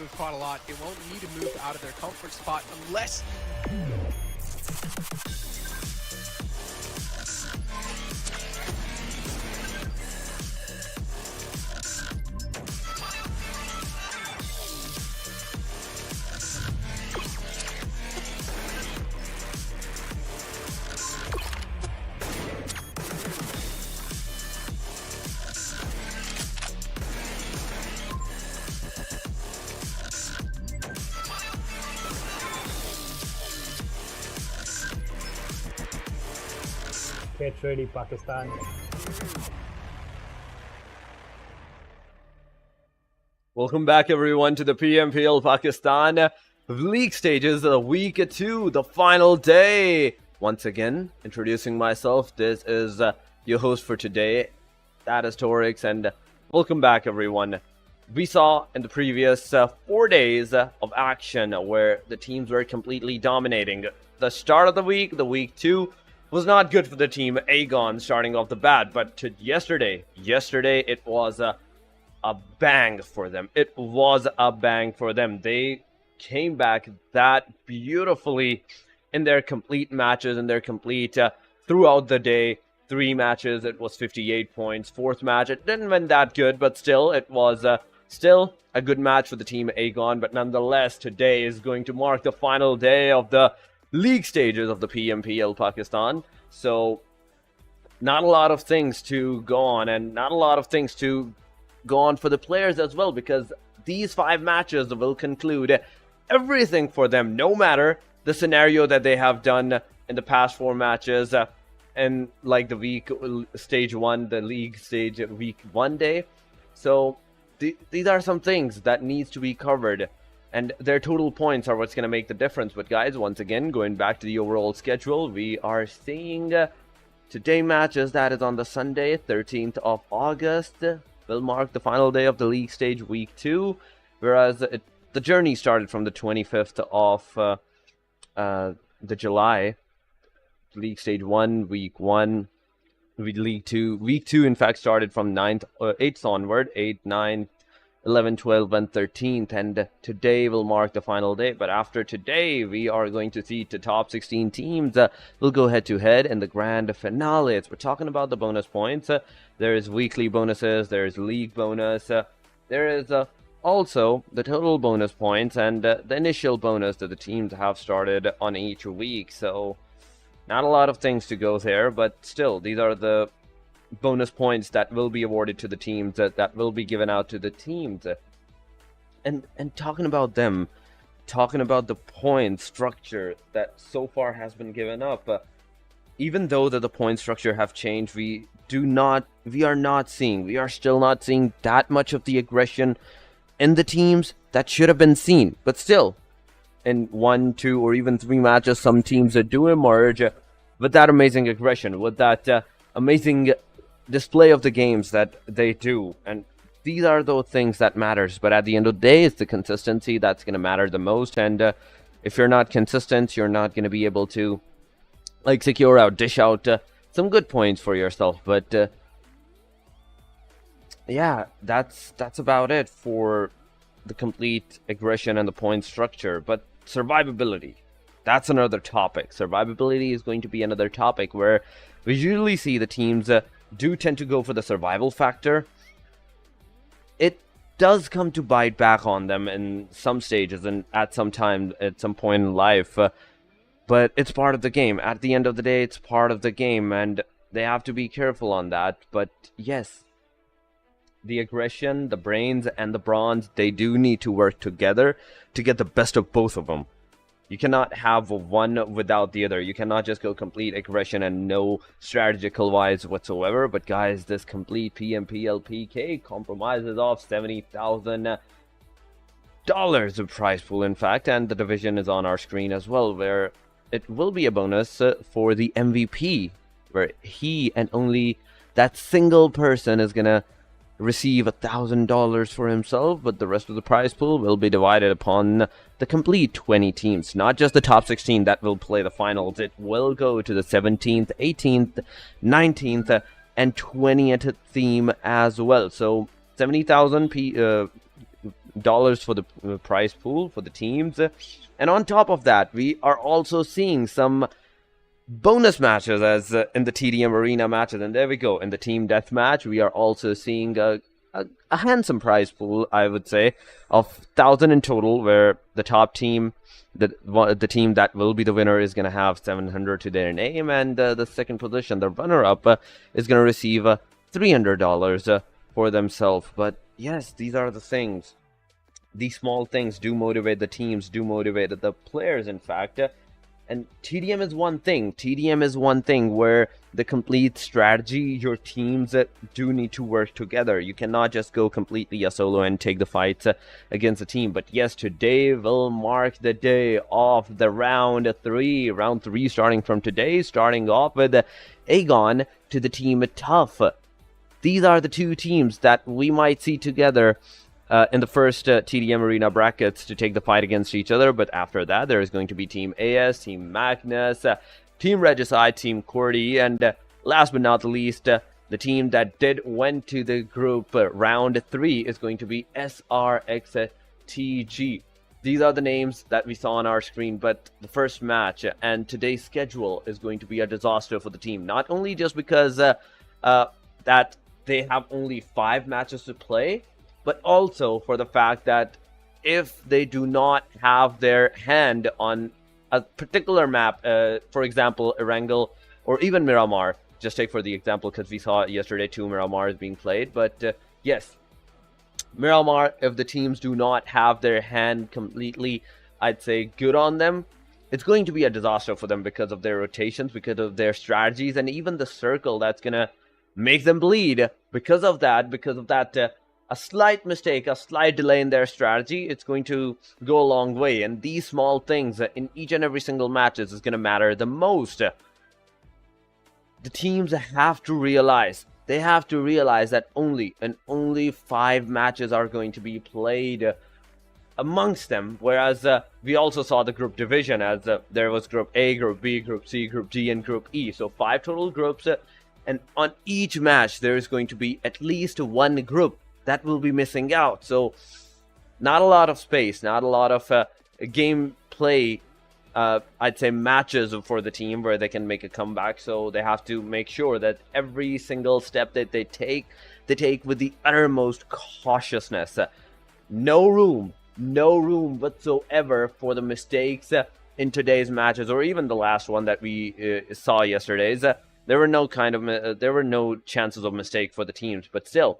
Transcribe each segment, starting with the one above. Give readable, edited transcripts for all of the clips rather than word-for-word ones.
move quite a lot. It won't need to move out of their comfort spot unless... Get ready, Pakistan. Welcome back, everyone, to the PMPL Pakistan League stages of week 2, the final day. Once again, introducing myself, this is your host for today, that is Torix, and welcome back, everyone. We saw in the previous 4 days of action where the teams were completely dominating. The start of the week 2, was not good for the team Aegon starting off the bat, but yesterday it was a bang for them. It was a bang for them. They came back that beautifully in their complete matches, in their complete throughout the day. 3 matches, it was 58 points. 4th match, it didn't win that good, but still, it was still a good match for the team Aegon. But nonetheless, today is going to mark the final day of the league stages of the PMPL Pakistan. So not a lot of things to go on, and not a lot of things to go on for the players as well, because these 5 matches will conclude everything for them, no matter the scenario that they have done in the past 4 matches, and like the week stage 1, the league stage week 1 day. So these are some things that needs to be covered, and their total points are what's going to make the difference. But guys, once again, going back to the overall schedule, we are seeing today matches that is on the Sunday, 13th of August, will mark the final day of the league stage week 2, whereas the journey started from the 25th of the July. League stage 1, week 1, league 2. Week 2, in fact, started from 8th onward, 8, 9, 11, 12, and 13th, and today will mark the final day. But after today, we are going to see the top 16 teams will go head-to-head in the grand finales. We're talking about the bonus points. There is weekly bonuses, there is league bonus, there is also the total bonus points, and the initial bonus that the teams have started on each week. So not a lot of things to go there, but still, these are the bonus points that will be awarded to the teams, that will be given out to the teams. And talking about them, talking about the point structure that so far has been given up, even though that the point structure have changed, we are still not seeing that much of the aggression in the teams that should have been seen. But still, in 1, 2, or even 3 matches, some teams do emerge with that amazing aggression, with that amazing display of the games that they do. And these are those things that matters. But at the end of the day, it's the consistency that's going to matter the most. And if you're not consistent, you're not going to be able to secure out, dish out some good points for yourself. But yeah, that's about it for the complete aggression and the point structure. But survivability, that's another topic. Survivability is going to be another topic where we usually see the teams do tend to go for the survival factor. It does come to bite back on them in some stages and at some time, at some point in life. But it's part of the game. At the end of the day, it's part of the game, and they have to be careful on that. But yes, the aggression, the brains, and the bronze, they do need to work together to get the best of both of them. You cannot have one without the other. You cannot just go complete aggression and no strategical wise whatsoever. But guys, this complete PMPL PK compromises off $70,000 of prize pool, in fact, and the division is on our screen as well, where it will be a bonus for the MVP, where he and only that single person is gonna receive $1,000 for himself, but the rest of the prize pool will be divided upon the complete 20 teams, not just the top 16 that will play the finals. It will go to the 17th, 18th, 19th, and 20th team as well. So 70,000 $7,000 for the prize pool for the teams. And on top of that, we are also seeing some bonus matches as in the TDM arena matches. And there we go. In the team deathmatch, we are also seeing a handsome prize pool, I would say, of 1,000 in total, where the top team, the team that will be the winner, is going to have 700 to their name, and the second position, the runner-up, is going to receive $300 for themselves. But yes, these are the things. These small things do motivate the teams, do motivate the players, in fact. And TDM is one thing. TDM is one thing where the complete strategy, your teams do need to work together. You cannot just go completely a solo and take the fights against a team. But yes, today will mark the day of the round 3. Round 3 starting from today, starting off with Aegon to the team Tough. These are the two teams that we might see together in the first TDM arena brackets to take the fight against each other. But after that, there is going to be Team AS, Team Magnus, Team Regicide, Team QWERTY, and last but not the least, the team that went to the group round 3 is going to be SRXTG. These are the names that we saw on our screen, but the first match and today's schedule is going to be a disaster for the team. Not only just because that they have only 5 matches to play, but also for the fact that if they do not have their hand on a particular map, for example, Erangel or even Miramar, just take for the example because we saw yesterday 2 Miramars being played. But yes, Miramar, if the teams do not have their hand completely, I'd say, good on them, it's going to be a disaster for them because of their rotations, because of their strategies, and even the circle that's going to make them bleed. Because of that, a slight mistake, a slight delay in their strategy, it's going to go a long way. And these small things in each and every single match is going to matter the most. The teams have to realize, that only 5 matches are going to be played amongst them. Whereas we also saw the group division, as there was Group A, Group B, Group C, Group D, and Group E. So 5 total groups. And on each match, there is going to be at least 1 group that will be missing out. So not a lot of space, not a lot of gameplay, I'd say, matches for the team where they can make a comeback. So they have to make sure that every single step that they take with the uttermost cautiousness. No room whatsoever for the mistakes in today's matches, or even the last one that we saw yesterday's. There were no chances of mistake for the teams, but still,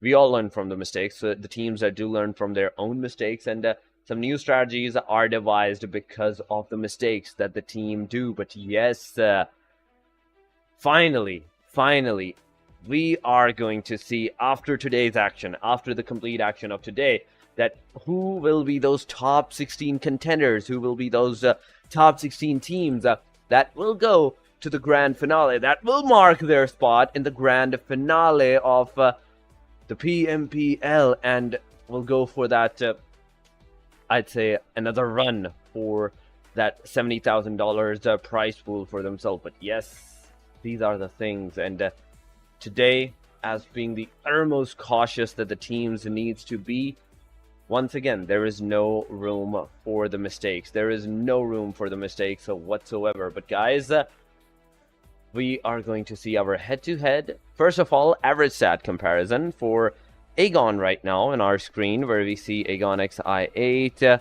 we all learn from the mistakes. The teams that do learn from their own mistakes, and some new strategies are devised because of the mistakes that the team do. But yes, finally, we are going to see, after today's action, after the complete action of today, that who will be those top 16 contenders, who will be those top 16 teams that will go to the grand finale, that will mark their spot in the grand finale of the PMPL, and we'll go for that, I'd say, another run for that $70,000 prize pool for themselves. But yes, these are the things. And today, as being the uttermost cautious that the teams needs to be, once again, there is no room for the mistakes. There is no room for the mistakes whatsoever. But guys, we are going to see our head-to-head. First of all, average stat comparison for Aegon right now on our screen, where we see Aegon XI8,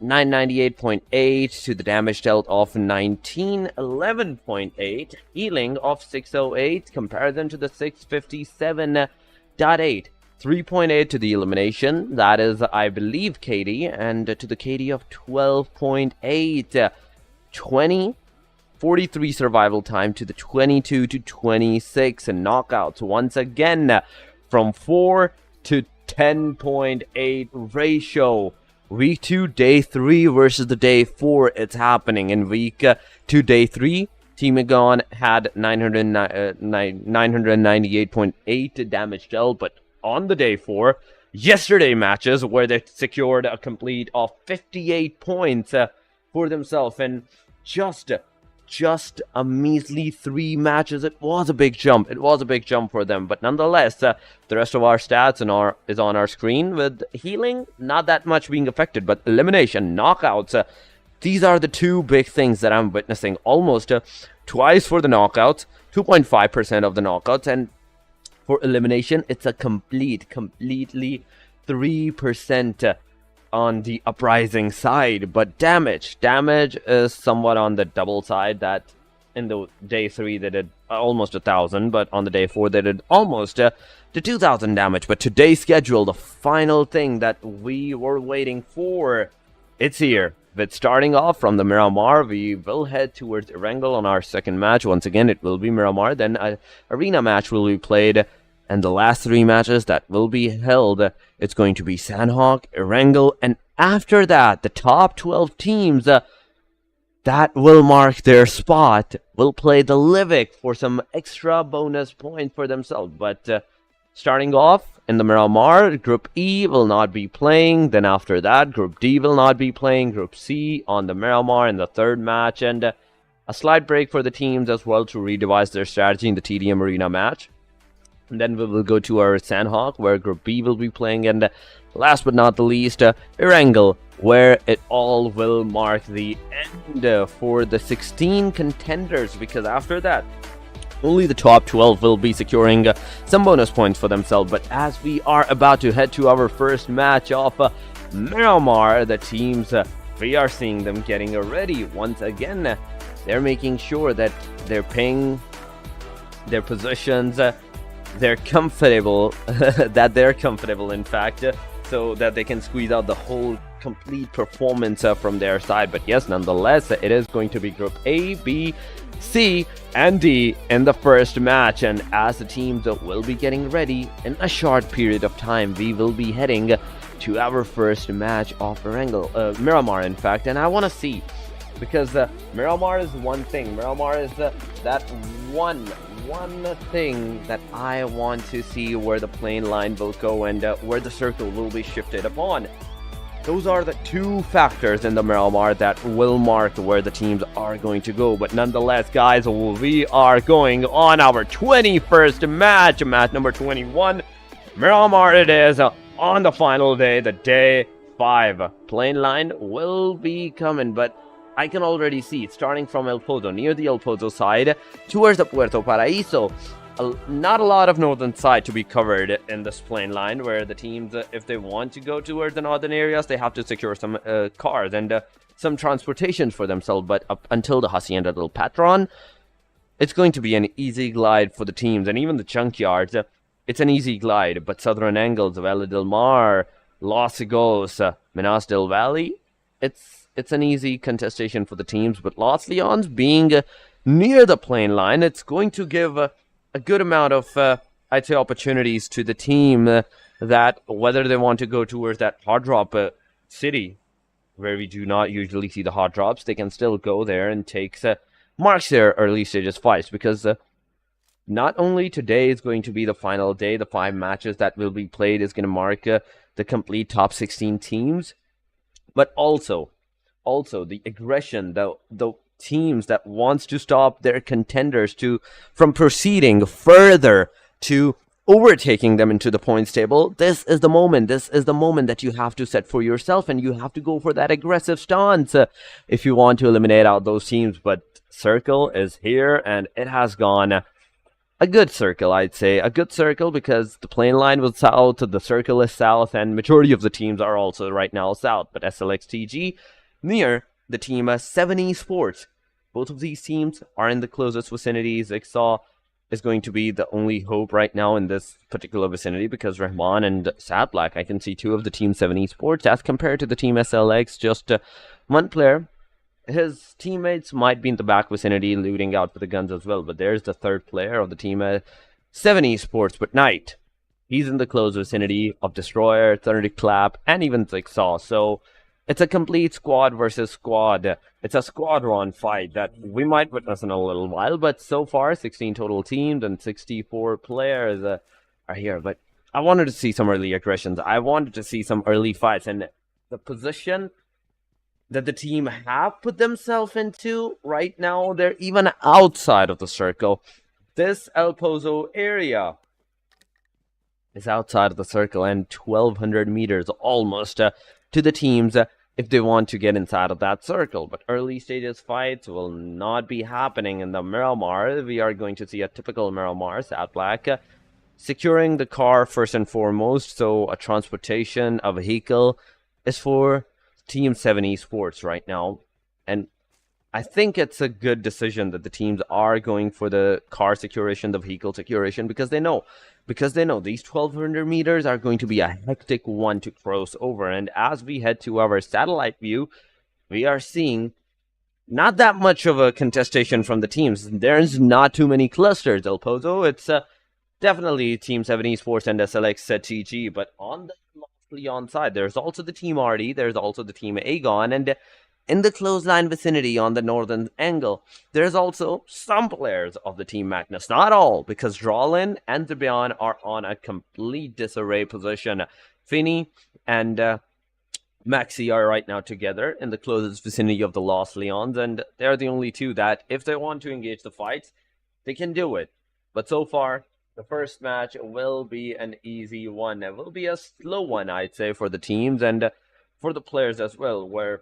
998.8 to the damage dealt of 1911.8, healing of 608, comparison to the 657.8, 3.8 to the elimination, that is, I believe, KD, and to the KD of 12.8, 43 survival time to the 22 to 26, and knockouts once again from 4 to 10.8 ratio. Week 2, day 3 versus the day 4. It's happening in week 2, day 3. Team Aegon had 998.8 damage dealt, but on the day 4, yesterday matches where they secured a complete of 58 points for themselves, and just just a measly 3 matches. It was a big jump. It was a big jump for them. But nonetheless, the rest of our stats is on our screen, with healing not that much being affected, but elimination, knockouts. These are the 2 big things that I'm witnessing. Almost twice for the knockouts, 2.5% of the knockouts, and for elimination, it's a completely 3% on the uprising side. But damage is somewhat on the double side. That in the day 3 they did almost 1,000, but on the day 4 they did almost the 2,000 damage. But today's schedule, the final thing that we were waiting for, it's here. With starting off from the Miramar, we will head towards Erangel on our second match. Once again, it will be Miramar. Then an arena match will be played. And the last 3 matches that will be held, it's going to be Sanhok, Erangel, and after that, the top 12 teams that will mark their spot will play the Livik for some extra bonus points for themselves. But starting off in the Miramar, Group E will not be playing. Then after that, Group D will not be playing. Group C on the Miramar in the 3rd match. And a slight break for the teams as well to redevise their strategy in the TDM arena match. And then we will go to our Sanhok, where Group B will be playing. And last but not the least, Erangel, where it all will mark the end for the 16 contenders. Because after that, only the top 12 will be securing some bonus points for themselves. But as we are about to head to our first match of Miramar, the teams, we are seeing them getting ready. Once again, they're making sure that they're paying their positions, they're comfortable, in fact, so that they can squeeze out the whole complete performance from their side. But yes, nonetheless, it is going to be Group A, B, C, and D in the first match. And as the teams will be getting ready in a short period of time, we will be heading to our first match of Miramar, in fact. And I want to see, because Miramar is one thing. Miramar is that one thing that I want to see, where the plane line will go and where the circle will be shifted upon. Those are the 2 factors in the Miramar that will mark where the teams are going to go. But nonetheless, guys, we are going on our 21st match number 21. Miramar it is, on the final day, the day 5. Plane line will be coming, but I can already see it starting from El Pozo, near the El Pozo side, towards the Puerto Paraíso. Not a lot of northern side to be covered in this plane line, where the teams, if they want to go towards the northern areas, they have to secure some cars and some transportation for themselves. But up until the Hacienda del Patron, it's going to be an easy glide for the teams. And even the junkyards, it's an easy glide. But Southern Angles, Valle del Mar, Los Higos, Minas del Valle, it's an easy contestation for the teams. But Los Leons being near the plane line, it's going to give a good amount of, I'd say, opportunities to the team that whether they want to go towards that hot drop city, where we do not usually see the hot drops, they can still go there and take marks their early stages fights. Because not only today is going to be the final day, the 5 matches that will be played is going to mark the complete top 16 teams, but also the aggression, the teams that wants to stop their contenders from proceeding further to overtaking them into the points table. This is the moment that you have to set for yourself, and you have to go for that aggressive stance if you want to eliminate out those teams. But circle is here, and it has gone a good circle, I'd say. A good circle, because the plane line was south, the circle is south, and majority of the teams are also right now south. But SLXTG near the team Se7en Esports. Both of these teams are in the closest vicinity. Zigsaw is going to be the only hope right now in this particular vicinity, because Rahman and Sad Black, I can see 2 of the team Se7en Esports as compared to the team SLX. Just one player, his teammates might be in the back vicinity looting out for the guns as well. But there's the 3rd player of the team Se7en Esports, but Knight. He's in the close vicinity of Destroyer, Thunderclap, and even Zigsaw. So it's a complete squad versus squad. It's a squad-run fight that we might witness in a little while. But so far, 16 total teams and 64 players are here. But I wanted to see some early aggressions. I wanted to see some early fights. And the position that the team have put themselves into right now. They're even outside of the circle. This El Pozo area is outside of the circle and 1,200 meters almost to the teams if they want to get inside of that circle. But early stages fights will not be happening in the Miramar. We are going to see a typical Miramar, Sad Black, securing the car first and foremost. So a transportation, a vehicle is for Team Se7en Esports right now. And I think it's a good decision that the teams are going for the car securation, the vehicle securation, because they know these 1,200 meters are going to be a hectic one to cross over. And as we head to our satellite view, we are seeing not that much of a contestation from the teams. There's not too many clusters, El Pozo. It's definitely Team Se7en Esports and SLX TG, but on the Leon side, there's also the Team RD, there's also the Team Aegon, and in the clothesline vicinity on the northern angle, there's also some players of the Team Magnus. Not all, because Drawlin and Debian are on a complete disarray position. Finny and Maxi are right now together in the closest vicinity of the Lost Leons, and they're the only two that, if they want to engage the fights, they can do it. But so far, the first match will be an easy one. It will be a slow one, I'd say, for the teams and for the players as well, where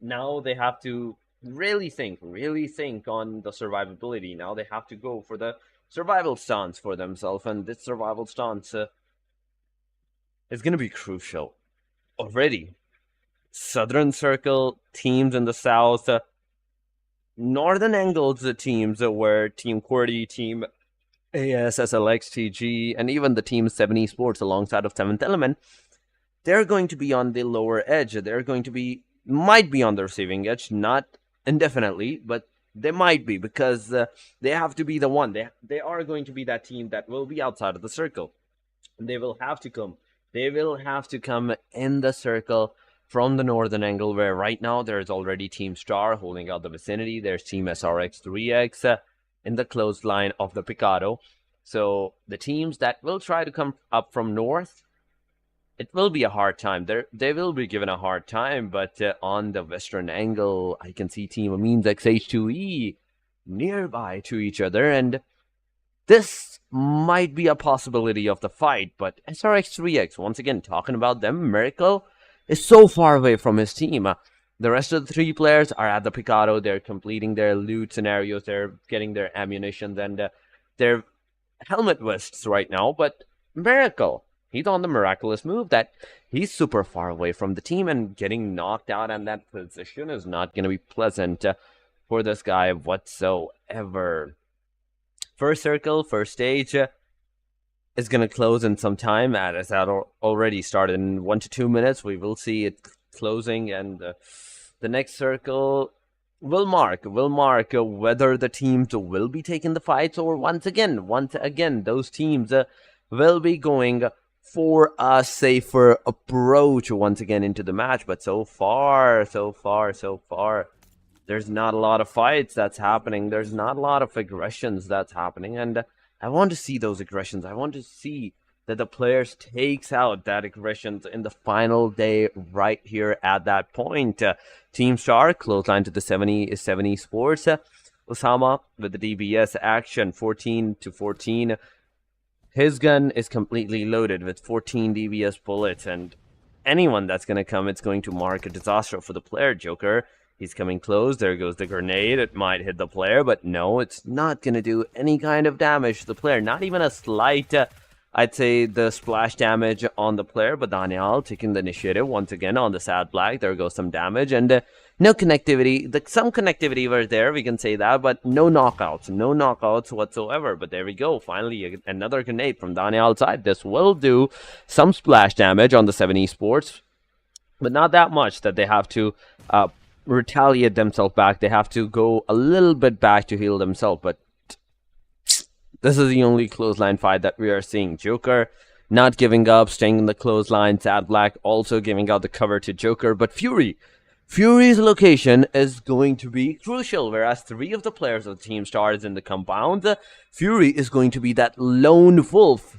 now they have to really think on the survivability. Now they have to go for the survival stance for themselves, and this survival stance is going to be crucial. Already, Southern Circle teams in the south, Northern Angles teams where Team QWERTY, Team ASSLX, TG, and even the Team Se7en Esports alongside of 7th Element, they're going to be on the lower edge. They're going to be, might be on the receiving edge, not indefinitely, but they might be, because they have to be the one. They are going to be that team that will be outside of the circle. They will have to come. They will have to come in the circle from the northern angle, where right now there's already Team Star holding out the vicinity. There's Team SRX3X in the closed line of the Picado. So the teams that will try to come up from north, it will be a hard time. They will be given a hard time, but on the western angle, I can see Team Amin's XH2E nearby to each other, and this might be a possibility of the fight. But SRX3X, once again, talking about them, Miracle is so far away from his team. The rest of the three players are at the Picado. They're completing their loot scenarios. They're getting their ammunition and their helmet vests right now. But Miracle, he's on the miraculous move that he's super far away from the team, and getting knocked out in that position is not going to be pleasant for this guy whatsoever. First circle, first stage is going to close in some time. As that already started in 1 to 2 minutes, we will see it closing, and the next circle will mark whether the teams will be taking the fights, or once again those teams will be going for a safer approach once again into the match. But so far, there's not a lot of fights that's happening. There's not a lot of aggressions that's happening, and I want to see those aggressions. I want to see that the players takes out that aggressions in the final day right here at that point. Team Star, close line to the Se7en Esports. Osama with the DBS action, 14 to 14. His gun is completely loaded with 14 DBS bullets, and anyone that's going to come, it's going to mark a disaster for the player. Joker, he's coming close. There goes the grenade. It might hit the player, but no, it's not going to do any kind of damage to the player. Not even a slight, I'd say, the splash damage on the player. But Daniel taking the initiative once again on the Sad Black. There goes some damage, and no connectivity. Some connectivity were there, we can say that, but no knockouts whatsoever. But there we go. Finally, another grenade from Daniel's side. This will do some splash damage on the Se7en Esports, but not that much that they have to retaliate themselves back. They have to go a little bit back to heal themselves. But this is the only clothesline fight that we are seeing. Joker not giving up, staying in the clothesline. Sad Black also giving out the cover to Joker, but Fury Fury's location is going to be crucial, whereas 3 of the players of the Team Star is in the compound. Fury is going to be that lone wolf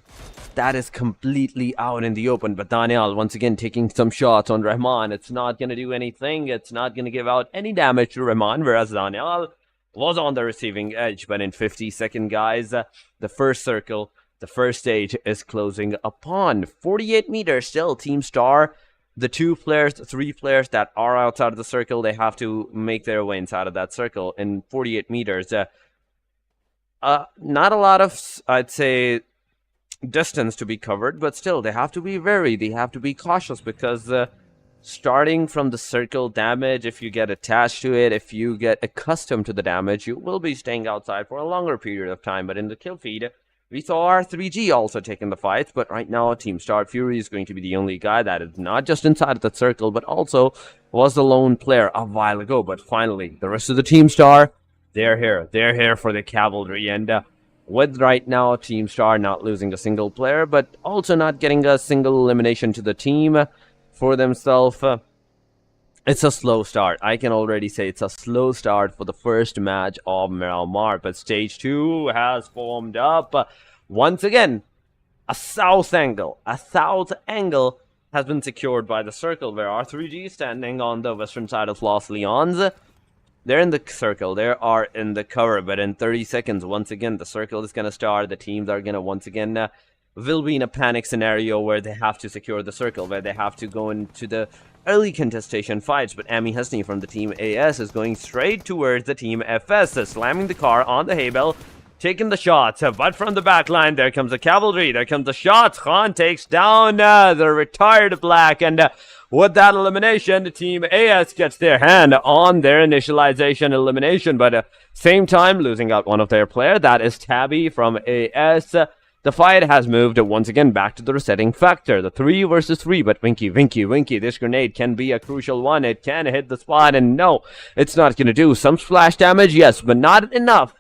that is completely out in the open. But Daniel, once again, taking some shots on Rahman. It's not going to do anything. It's not going to give out any damage to Rahman, whereas Daniel was on the receiving edge. But in 50-second, guys, the first circle, the first stage is closing upon 48 meters still. Team Star, the 3 players that are outside of the circle, they have to make their way inside of that circle in 48 meters. Not a lot of, I'd say, distance to be covered, but still, they have to be they have to be cautious, because starting from the circle damage, if you get attached to it, if you get accustomed to the damage, you will be staying outside for a longer period of time. But in the kill feed, we saw R3G also taking the fights, but right now Team Star Fury is going to be the only guy that is not just inside of the circle, but also was the lone player a while ago. But finally, the rest of the Team Star, they're here. They're here for the cavalry, and with right now Team Star not losing a single player, but also not getting a single elimination to the team for themselves. It's a slow start. I can already say it's a slow start for the first match of Miramar, but stage 2 has formed up. Once again, a south angle. A south angle has been secured by the circle, where R3G is standing on the western side of Los Leons. They're in the circle. They are in the cover, but in 30 seconds, once again, the circle is going to start. The teams are going to once again will be in a panic scenario where they have to secure the circle, where they have to go into the early contestation fights. But Ami Husni from the team AS is going straight towards the team FS, slamming the car on the hay bale, taking the shots. But from the back line, there comes the cavalry. There comes the shots. Khan takes down the retired Black, and with that elimination, the team AS gets their hand on their initialization elimination, but same time losing out one of their player. That is Tabby from AS. The fight has moved once again back to the resetting factor. The 3 versus 3, but Winky, this grenade can be a crucial one. It can hit the spot, and no, it's not going to do some splash damage, yes, but not enough.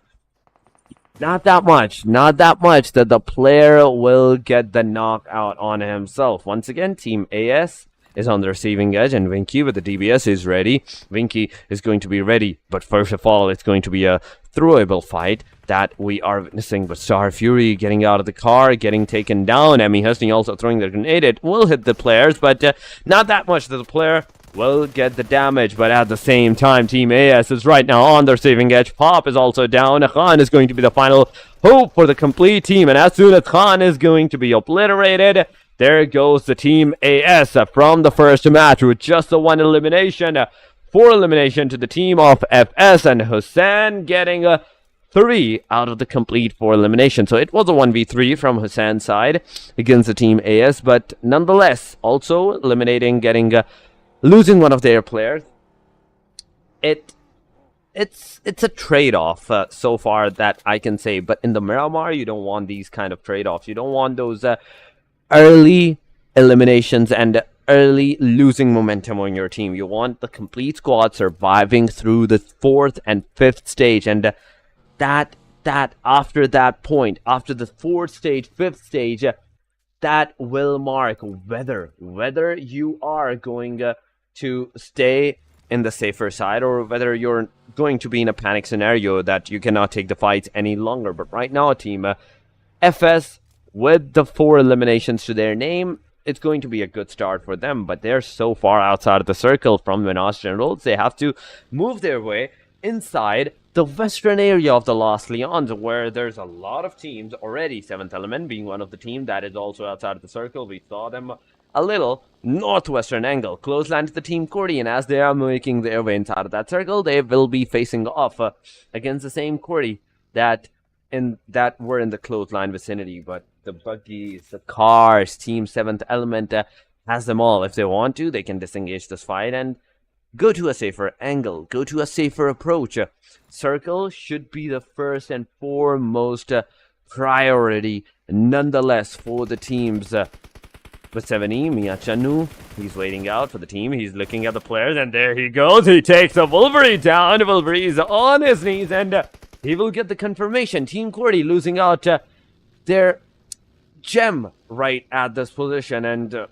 Not that much that the player will get the knockout on himself. Once again, Team AS is on the receiving edge, and Winky with the DBS is ready. Winky is going to be ready, but first of all, it's going to be a throwable fight that we are witnessing. But Star Fury getting out of the car, getting taken down. Emmy Husney also throwing the grenade. It will hit the players, but not that much that the player will get the damage. But at the same time, Team AS is right now on the receiving edge. Pop is also down. Khan is going to be the final hope for the complete team, and as soon as Khan is going to be obliterated, there goes the Team AS from the first match with just the 1 elimination. 4 elimination to the team of FS, and Hussein getting 3 out of the complete 4 elimination. So it was a 1v3 from Hussein's side against the Team AS, but nonetheless, also eliminating, losing one of their players. It's a trade-off so far that I can say, but in the Miramar, you don't want these kind of trade-offs. You don't want those early eliminations and early losing momentum on your team. You want the complete squad surviving through the 4th and 5th stage, and that after that point, after the 4th stage, 5th stage, that will mark whether you are going to stay in the safer side, or whether you're going to be in a panic scenario that you cannot take the fights any longer. But right now, Team FS, with the 4 eliminations to their name, it's going to be a good start for them, but they're so far outside of the circle from Magnus Generals. They have to move their way inside the western area of the Los Leons, where there's a lot of teams already. 7th Element being one of the teams that is also outside of the circle. We saw them a little northwestern angle, close line to the Team QWERTY, and as they are making their way inside of that circle, they will be facing off against the same QWERTY that were in the close line vicinity. But the buggies, the cars, Team 7th Element has them all. If they want to, they can disengage this fight and go to a safer angle, go to a safer approach. Circle should be the first and foremost priority, nonetheless, for the teams. With 7E, Miyachanu, he's waiting out for the team. He's looking at the players, and there he goes. He takes a Wolverine down. Wolverine's on his knees, and he will get the confirmation. Team QWERTY losing out their gem right at this position, and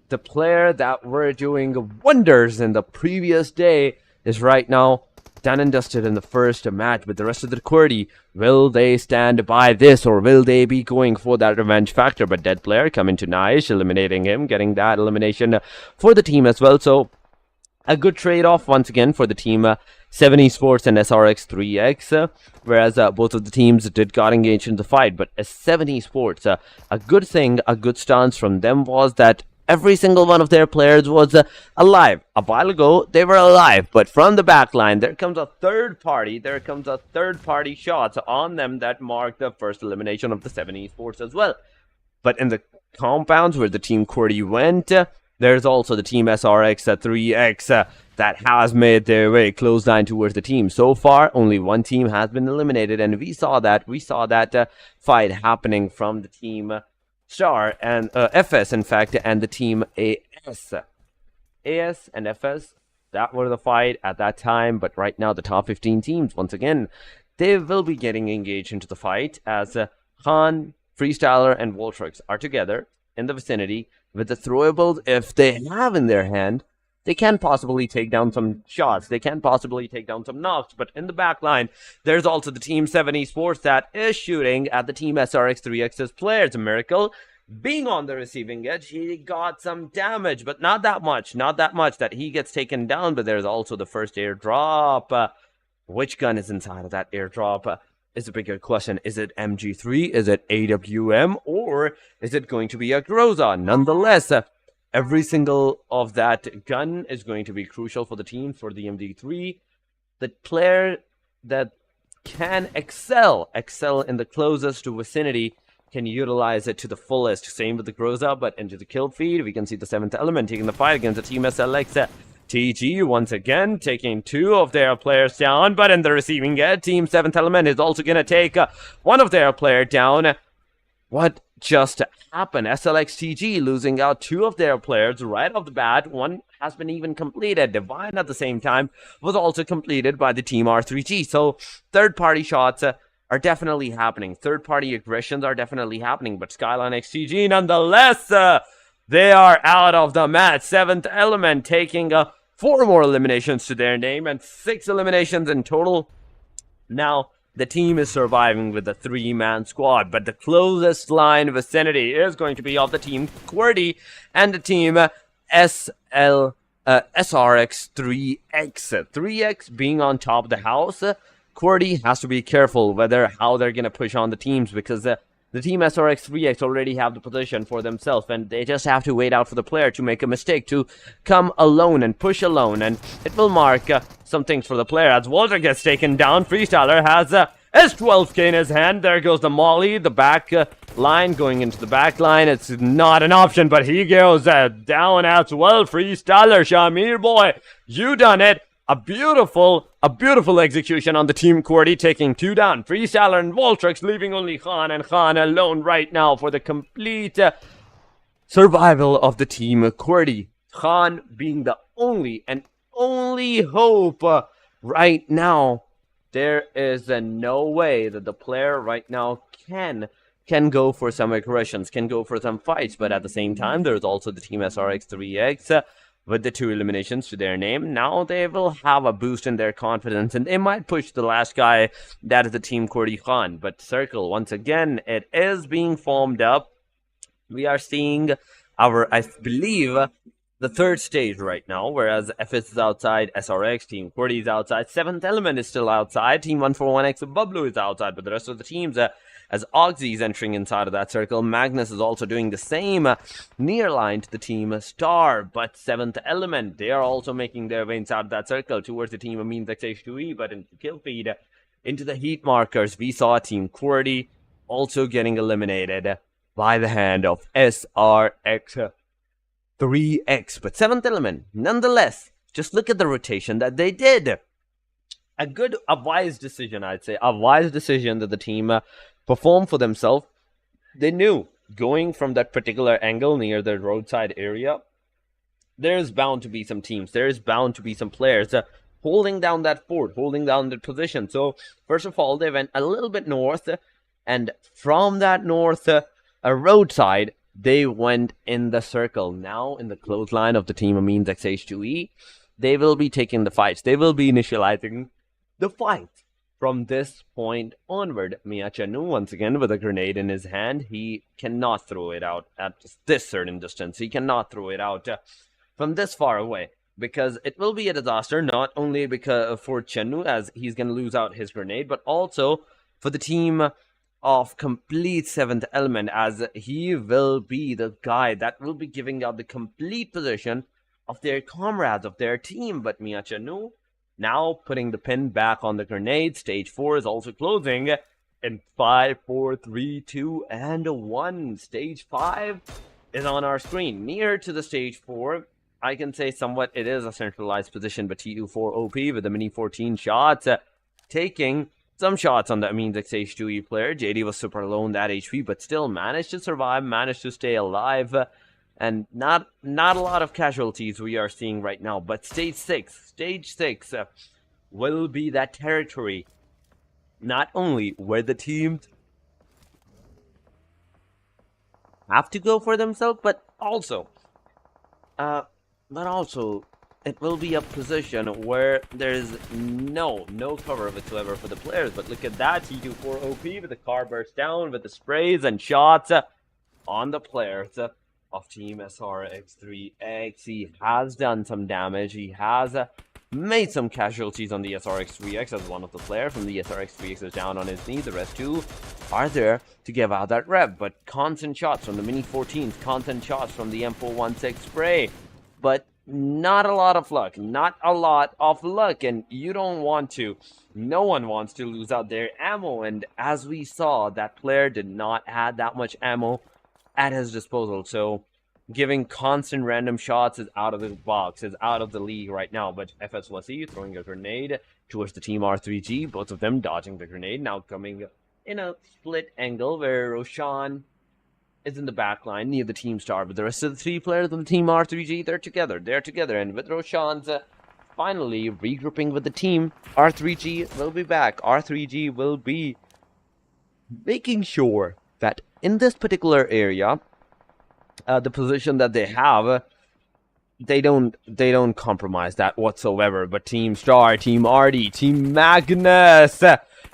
the player that were doing wonders in the previous day is right now done and dusted in the first match. But the rest of the QWERTY, will they stand by this, or will they be going for that revenge factor? But Dead Player coming to Nice, eliminating him, getting that elimination for the team as well. So a good trade-off once again for the team Se7en Esports and SRX 3X, whereas both of the teams did got engaged in the fight. But Se7en Esports, a good thing, a good stance from them was that every single one of their players was alive. A while ago, they were alive, but from the back line, there comes a third party shots on them that marked the first elimination of the Se7en Esports as well. But in the compounds where the team QWERTY went, there's also the team SRX 3X that has made their way close line towards the team. So far, only one team has been eliminated, and we saw that fight happening from the team Star and FS, in fact, and the team AS. AS and FS, that were the fight at that time. But right now, the top 15 teams, once again, they will be getting engaged into the fight as Khan, Freestyler, and Voltrix are together in the vicinity with the throwables. If they have in their hand, they can possibly take down some shots. They can possibly take down some knocks. But in the back line, there's also the team Se7en Esports that is shooting at the team SRX 3X's players. Miracle being on the receiving edge, he got some damage, but not that much. Not that much that he gets taken down. But there's also the first airdrop. Which gun is inside of that airdrop? Is a bigger question. Is it MG3? Is it AWM? Or is it going to be a Groza? Nonetheless, every single of that gun is going to be crucial for the team, for the MD3. The player that can excel in the closest vicinity can utilize it to the fullest. Same with the Groza, but into the kill feed, we can see the 7th element taking the fight against the team SLX. TG once again taking 2 of their players down, but in the receiving end, team 7th element is also going to take one of their players down. What just happened? SLX TG losing out 2 of their players right off the bat. One has been even completed. Divine at the same time was also completed by the team R3G. So third-party shots are definitely happening. Third-party aggressions are definitely happening. But Skyline XGG nonetheless, they are out of the match. 7th element taking 4 more eliminations to their name and 6 eliminations in total. Now, the team is surviving with a 3-man squad, but the closest line vicinity is going to be of the team QWERTY and the team SRX 3X. 3X being on top of the house, QWERTY has to be careful how they're going to push on the teams, because the team SRX 3X already have the position for themselves, and they just have to wait out for the player to make a mistake, to come alone and push alone, and it will mark some things for the player. As Walter gets taken down, Freestyler has S12K in his hand. There goes the Molly, the back line, going into the back line. It's not an option, but he goes down as well. Freestyler, Shamir boy, you done it. A beautiful execution on the team QWERTY, taking 2 down. Freestyler and Voltrix leaving only Khan and Khan alone right now for the complete survival of the team QWERTY. Khan being the only hope right now. There is no way that the player right now can go for some aggressions, can go for some fights. But at the same time, there's also the team SRX 3X. With the 2 eliminations to their name, now they will have a boost in their confidence, and they might push the last guy, that is the team QWERTY Khan. But Circle, once again, it is being formed up. We are seeing I believe, the 3rd stage right now, whereas FS is outside, SRX, team QWERTY is outside, 7th element is still outside, team 141X of Bublu is outside, but the rest of the teams, as Oxy is entering inside of that circle, Magnus is also doing the same near line to the team Star, but 7th element, they are also making their way inside of that circle towards the team Amin XH2E, but into the kill feed, into the heat markers, we saw team QWERTY also getting eliminated by the hand of SRX 3X. But 7th element, nonetheless, just look at the rotation that they did. A wise decision, I'd say. A wise decision that the team performed for themselves. They knew, going from that particular angle near the roadside area, there's bound to be some teams. There's bound to be some players holding down that fort, holding down that position. So, first of all, they went a little bit north, and from that north roadside, they went in the circle. Now, in the clothesline of the team Amines XH2E, they will be taking the fights. They will be initializing the fight. From this point onward, Miyachanu, once again, with a grenade in his hand, he cannot throw it out at this certain distance. He cannot throw it out from this far away, because it will be a disaster, not only because for Chennu, as he's going to lose out his grenade, but also for the team of complete 7th element, as he will be the guy that will be giving out the complete position of their comrades, of their team. But Miyachanu now putting the pin back on the grenade. Stage 4 is also closing in 5, 4, 3, 2, and 1. Stage 5 is on our screen. Near to the stage 4, I can say somewhat it is a centralized position, but TU4 OP with the mini 14 shots, taking some shots on the Amines XH2E player. JD was super low in that HP, but still managed to survive, managed to stay alive. And not a lot of casualties we are seeing right now. But stage 6 will be that territory, not only where the teams have to go for themselves, but also it will be a position where there's no cover whatsoever for the players. But look at that, T24 OP with the car burst down, with the sprays and shots on the players of Team SRX3X. He has done some damage. He has made some casualties on the SRX3X, as one of the players from the SRX3X is down on his knee. The rest two are there to give out that rev, but constant shots from the Mini 14s, constant shots from the M416 spray, but not a lot of luck, and you don't want to. No one wants to lose out their ammo, and as we saw, that player did not have that much ammo at his disposal, so giving constant random shots is out of the box, is out of the league right now. But FS1C throwing a grenade towards the team R3G, both of them dodging the grenade, now coming in a split angle where Roshan is in the back line near the team star, but the rest of the three players on the team R3G, they're together, and with Roshan's finally regrouping with the team, R3G will be back. R3G will be making sure that in this particular area, the position that they have, they don't compromise that whatsoever. But Team Star, Team Artie, Team Magnus,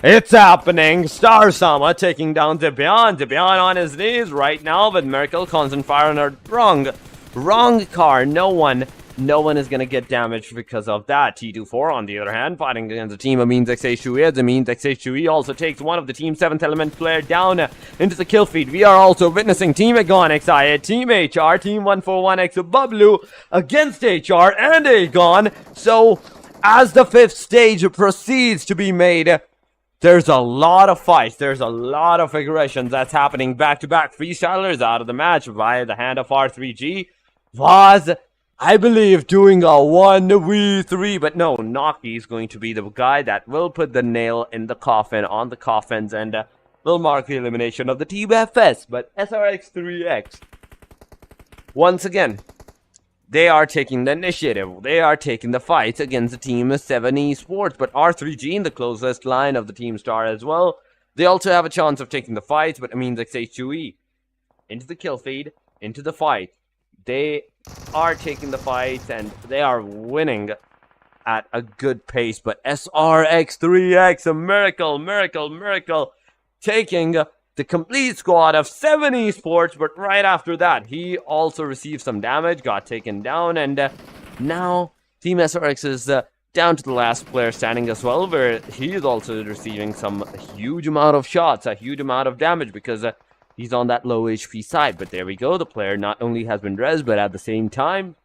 it's happening. Star Sama taking down Debian on his knees right now, but Miracle constant fire on her wrong car. No one is gonna get damaged because of that. T24 on the other hand, fighting against the team Amines XH2E. Amines XH2E also takes one of the team 7th element player down into the kill feed. We are also witnessing Team Agon XI, Team HR, Team 141X Bablu against HR and Agon. So as the 5th stage proceeds to be made, there's a lot of fights, there's a lot of aggression that's happening. Back-to-back freestylers out of the match via the hand of R3G. Was, I believe, doing a 1v3, but no, Naki is going to be the guy that will put the nail in the coffin, on the coffins, and will mark the elimination of the Team FS. But SRX3X, once again, they are taking the initiative. They are taking the fight against the team Se7en Esports, but R3G in the closest line of the Team Star as well. They also have a chance of taking the fight, but it means XH2E into the kill feed, into the fight. They are taking the fight, and they are winning at a good pace. But SRX3X, a miracle, taking the complete squad of Se7en Esports. But right after that, he also received some damage, got taken down, and now Team SRX is down to the last player standing as well, where he is also receiving some huge amount of shots, a huge amount of damage, because he's on that low HP side. But there we go. The player not only has been rezzed, but at the same time,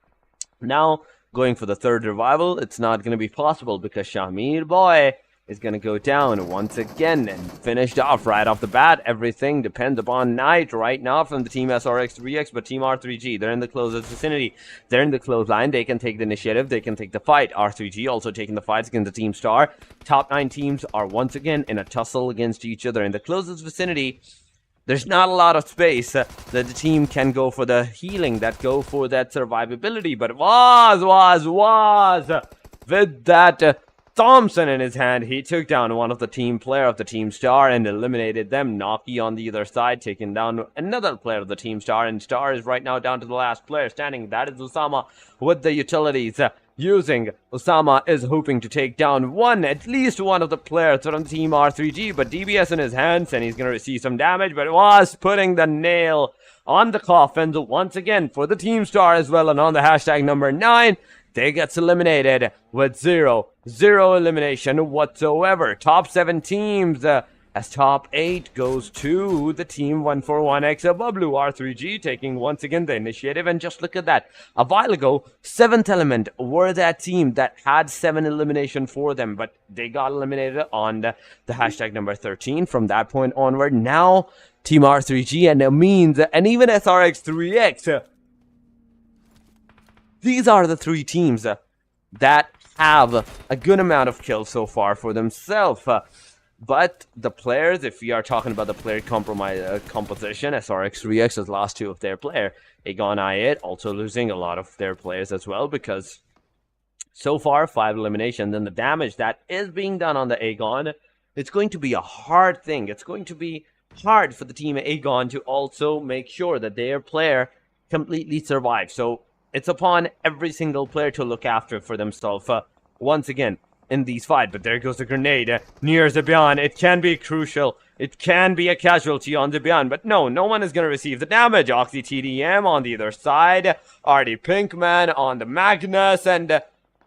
now going for the third revival, it's not going to be possible because Shamir Boy is going to go down once again and finished off right off the bat. Everything depends upon Knight right now from the team SRX3X, but Team R3G, they're in the closest vicinity. They're in the close line. They can take the initiative. They can take the fight. R3G also taking the fights against the Team Star. Top 9 teams are once again in a tussle against each other. In the closest vicinity, there's not a lot of space that the team can go for the healing, that go for that survivability, but was with that Thompson in his hand. He took down one of the team player of the Team Star and eliminated them. Naki on the other side taking down another player of the Team Star, and Star is right now down to the last player standing. That is Osama with the utilities. Using Osama is hoping to take down at least one of the players from Team R3G, but DBS in his hands and he's going to receive some damage, but it was putting the nail on the coffin once again for the Team Star as well. And on the hashtag number 9, they gets eliminated with zero elimination whatsoever. Top 7 teams, as top 8 goes to the Team 141X Bablu R3G, taking once again the initiative. And just look at that. A while ago, 7th Element were that team that had 7 elimination for them, but they got eliminated on the hashtag number 13. From that point onward, now Team R3G and Amines and even SRX3X. These are the 3 teams that have a good amount of kills so far for themselves. But the players, if we are talking about the player composition, SRX3X has lost 2 of their players. Aegon I8 also losing a lot of their players as well, because so far 5 eliminations, and the damage that is being done on the Aegon, it's going to be a hard thing. It's going to be hard for the team Aegon to also make sure that their player completely survives. So it's upon every single player to look after for themselves once again in these fights. But there goes the grenade near Zebian. It can be crucial. It can be a casualty on Zebian, but no one is going to receive the damage. Oxy TDM on the other side, RD Pinkman on the Magnus, and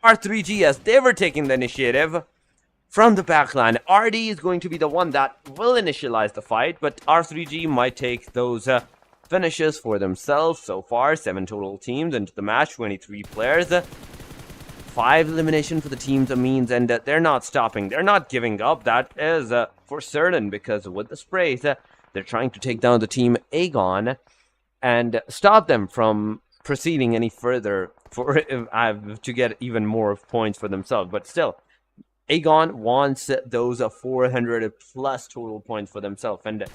R3G as they were taking the initiative from the backline. RD is going to be the one that will initialize the fight, but R3G might take those finishes for themselves. So far 7 total teams into the match, 23 players, 5 elimination for the teams Amines, and they're not stopping, they're not giving up. That is for certain, because with the sprays they're trying to take down the team Aegon and stop them from proceeding any further to get even more points for themselves. But still, Aegon wants those 400 plus total points for themselves, and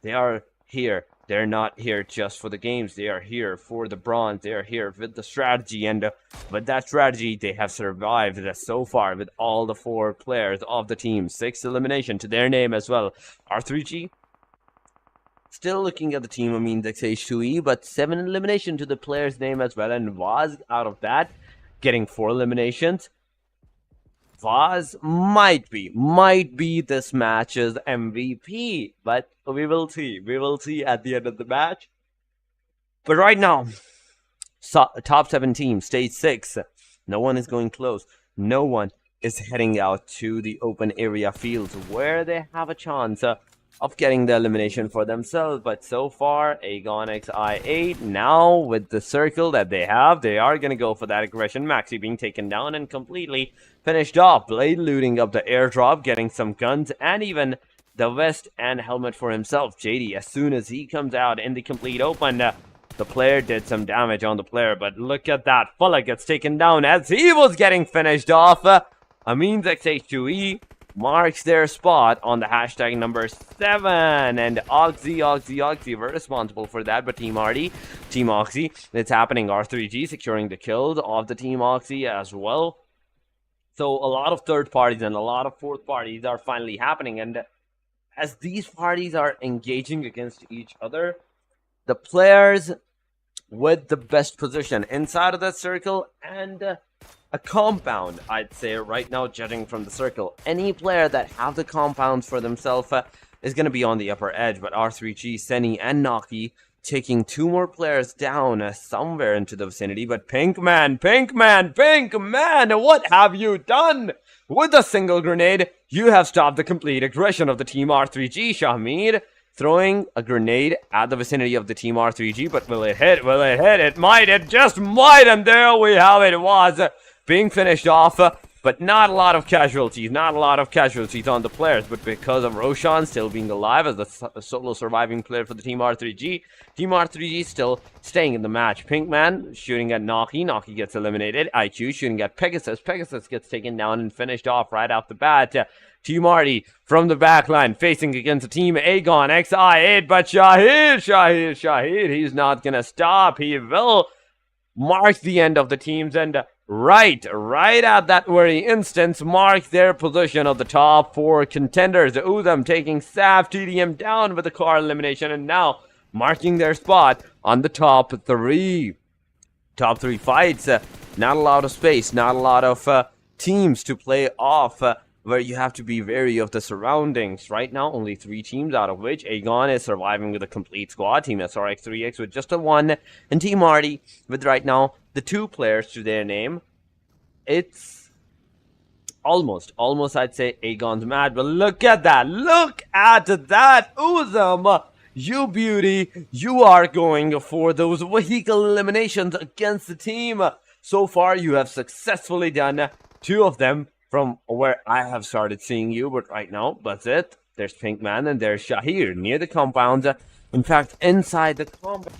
they are here. They're not here just for the games. They are here for the bronze. They are here with the strategy, and with that strategy, they have survived so far with all the 4 players of the team. 6 elimination to their name as well. R3G still looking at the team Amines H2E, but 7 elimination to the player's name as well, and Vaz out of that getting 4 eliminations. Vaz might be this match's MVP, but we will see at the end of the match. But right now, top 7 teams, stage 6, no one is going close. No one is heading out to the open area fields where they have a chance of getting the elimination for themselves. But so far, Aegon XI8, now with the circle that they have, they are going to go for that aggression. Maxi being taken down and completely finished off. Blade looting up the airdrop, getting some guns and even the vest and helmet for himself. JD, as soon as he comes out in the complete open, the player did some damage on the player, but look at that. Fulla gets taken down as he was getting finished off. Amines XH2E marks their spot on the hashtag number 7, and Oxy were responsible for that, but Team Oxy, it's happening. R3G securing the kills of the Team Oxy as well. So a lot of third parties and a lot of fourth parties are finally happening, and as these parties are engaging against each other, the players with the best position inside of that circle and a compound, I'd say right now, judging from the circle, any player that have the compounds for themselves is going to be on the upper edge. But R3G, Seni, and Naki taking 2 more players down somewhere into the vicinity. But Pinkman, what have you done? With a single grenade, you have stopped the complete aggression of the Team R3G. Shahmeed throwing a grenade at the vicinity of the Team R3G, but will it hit? It just might, and there we have it. It was being finished off, but not a lot of casualties on the players. But because of Roshan still being alive as the solo surviving player for the Team R3G, Team R3G still staying in the match. Pinkman shooting at Naki gets eliminated. IQ shooting at Pegasus gets taken down and finished off right off the bat. Team Arty from the backline facing against the Team Aegon XI8, but Shahid, he's not gonna stop. He will mark the end of the teams, and right at that very instance, mark their position of the top 4 contenders. Uzam taking Sav TDM down with the car elimination, and now marking their spot on the top 3. Top 3 fights. Not a lot of space, not a lot of teams to play off, where you have to be wary of the surroundings. Right now, only 3 teams, out of which Aegon is surviving with a complete squad. Team SRX3X with just a 1, and Team Arty with right now the 2 players to their name. It's almost I'd say Aegon's mad, but look at that, Uzam, you beauty, you are going for those vehicle eliminations against the team. So far, you have successfully done 2 of them from where I have started seeing you, but right now, that's it. There's Pinkman and there's Shahir near the compound. In fact, inside the compound.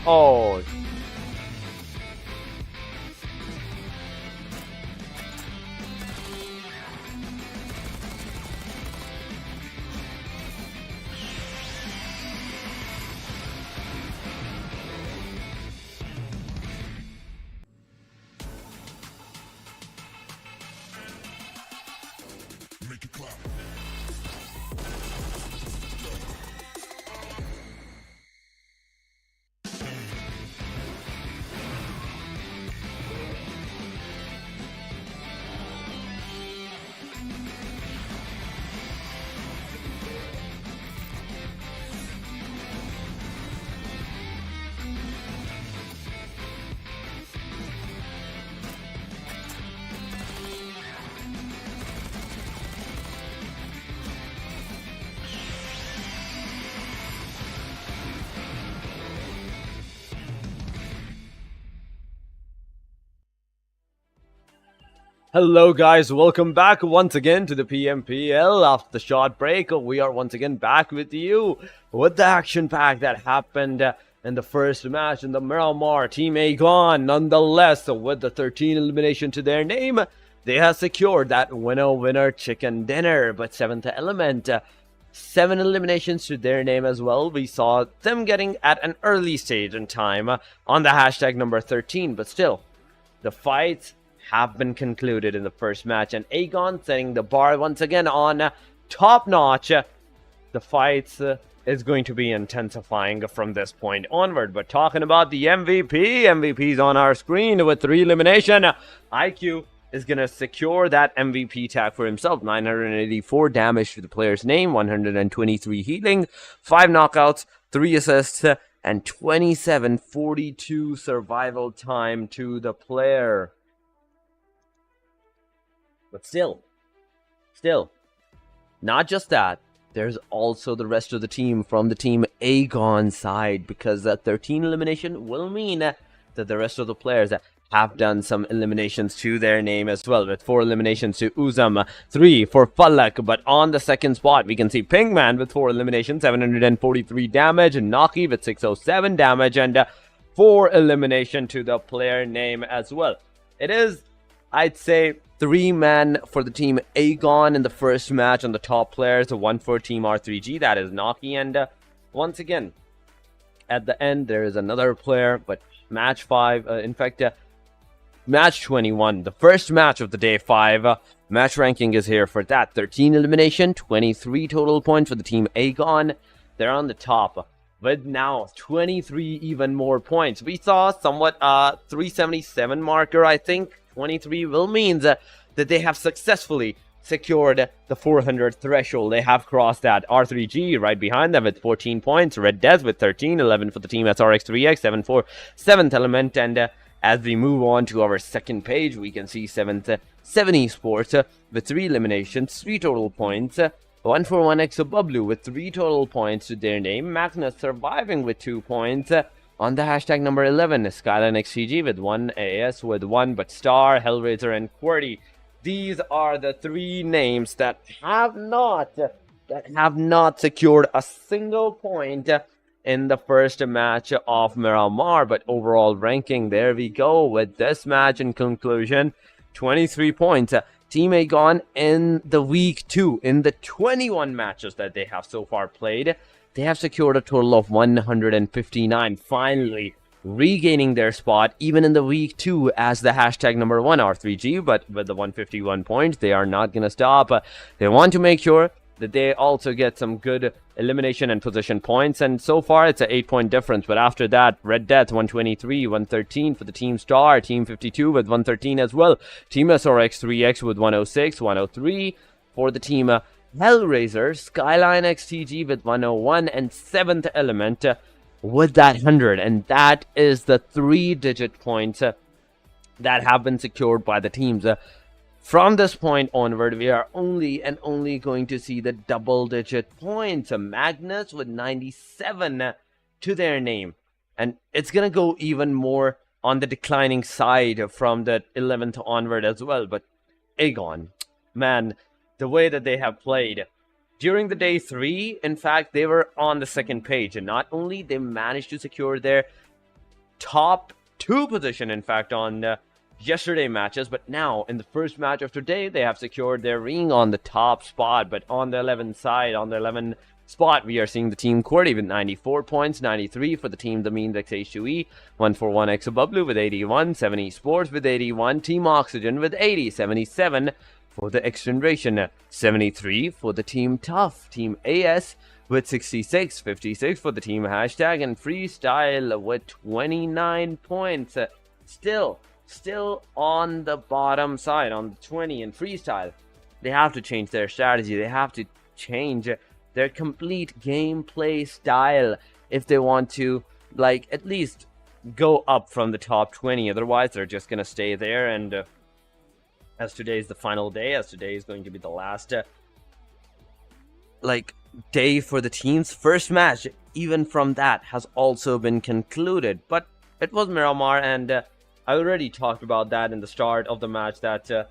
Oh. Hello guys, welcome back once again to the PMPL. After the short break, we are once again back with you with the action pack that happened in the first match in the Miramar. Team Aegon, nonetheless, with the 13 elimination to their name, they have secured that winner chicken dinner. But 7th Element, 7 eliminations to their name as well. We saw them getting at an early stage in time on the hashtag number 13, but still, the fights have been concluded in the first match, and Aegon setting the bar once again on top notch. The fights is going to be intensifying from this point onward. But talking about the MVP's on our screen with 3 elimination. IQ is going to secure that MVP tag for himself. 984 damage to the player's name, 123 healing, 5 knockouts, 3 assists, and 2742 survival time to the player. But still, not just that, there's also the rest of the team from the team Aegon side, because that 13 elimination will mean that the rest of the players have done some eliminations to their name as well, with 4 eliminations to Uzam, 3 for Falak. But on the second spot, we can see Pinkman with 4 eliminations, 743 damage, and Naki with 607 damage, and 4 elimination to the player name as well. It is, I'd say, 3-man for the team Aegon in the first match on the top players, the 1 for team R3G, that is Naki, and once again, at the end, there is another player, but match 5, match 21, the first match of the day 5. Match ranking is here for that. 13 elimination, 23 total points for the team Aegon. They're on the top with now 23 even more points. We saw somewhat 377 marker, I think. 23 will means that they have successfully secured the 400 threshold. They have crossed that. R3G right behind them with 14 points. Red Death with 13, 11 for the team SRX3X, 7 for 7th Element, and as we move on to our second page, we can see Se7en Esports with 3 eliminations, 3 total points. 1 for 1x Bublu with 3 total points to their name. Magnus surviving with 2 points. On the hashtag number 11, Skyline XGG with 1, AS with 1, but Star, HellRaiser, and QWERTY. These are the 3 names that have not secured a single point in the first match of Miramar. But overall ranking, there we go with this match in conclusion. 23 points. Team Aegon in the week 2, in the 21 matches that they have so far played, they have secured a total of 159, finally regaining their spot even in the week 2 as the hashtag number 1 R3G. But with the 151 points, they are not going to stop. They want to make sure that they also get some good elimination and position points, and so far it's an 8-point difference. But after that, Red Death 123, 113 for the team Star, team 52 with 113 as well, team SRX3X with 106, 103 for the team HellRaisers, Skyline XTG with 101, and 7th Element with that 100. And that is the 3-digit points that have been secured by the teams. From this point onward, we are only going to see the double-digit points. Magnus with 97 to their name. And it's going to go even more on the declining side from the 11th onward as well. But Aegon, man, the way that they have played. During the day 3, in fact, they were on the second page. And not only they managed to secure their top 2 position, in fact, on yesterday matches, but now in the first match of today, they have secured their ring on the top spot. But on the 11th side, on the 11th spot, we are seeing the team QWERTY with 94 points, 93 for the team The Mean H2E, 1 for 1x Bublu with 81, Se7en Esports with 81, Team Oxygen with 80, 77 for the XGeneration, 73 for the team Tough, team AS with 66, 56 for the team Hashtag, and Freestyle with 29 points. Still on the bottom side, on the 20 in Freestyle. They have to change their strategy. They have to change their complete gameplay style if they want to, like, at least go up from the top 20. Otherwise, they're just going to stay there. And as today is the final day, as today is going to be the last day for the team's first match, even from that has also been concluded. But it was Miramar, and I already talked about that in the start of the match, that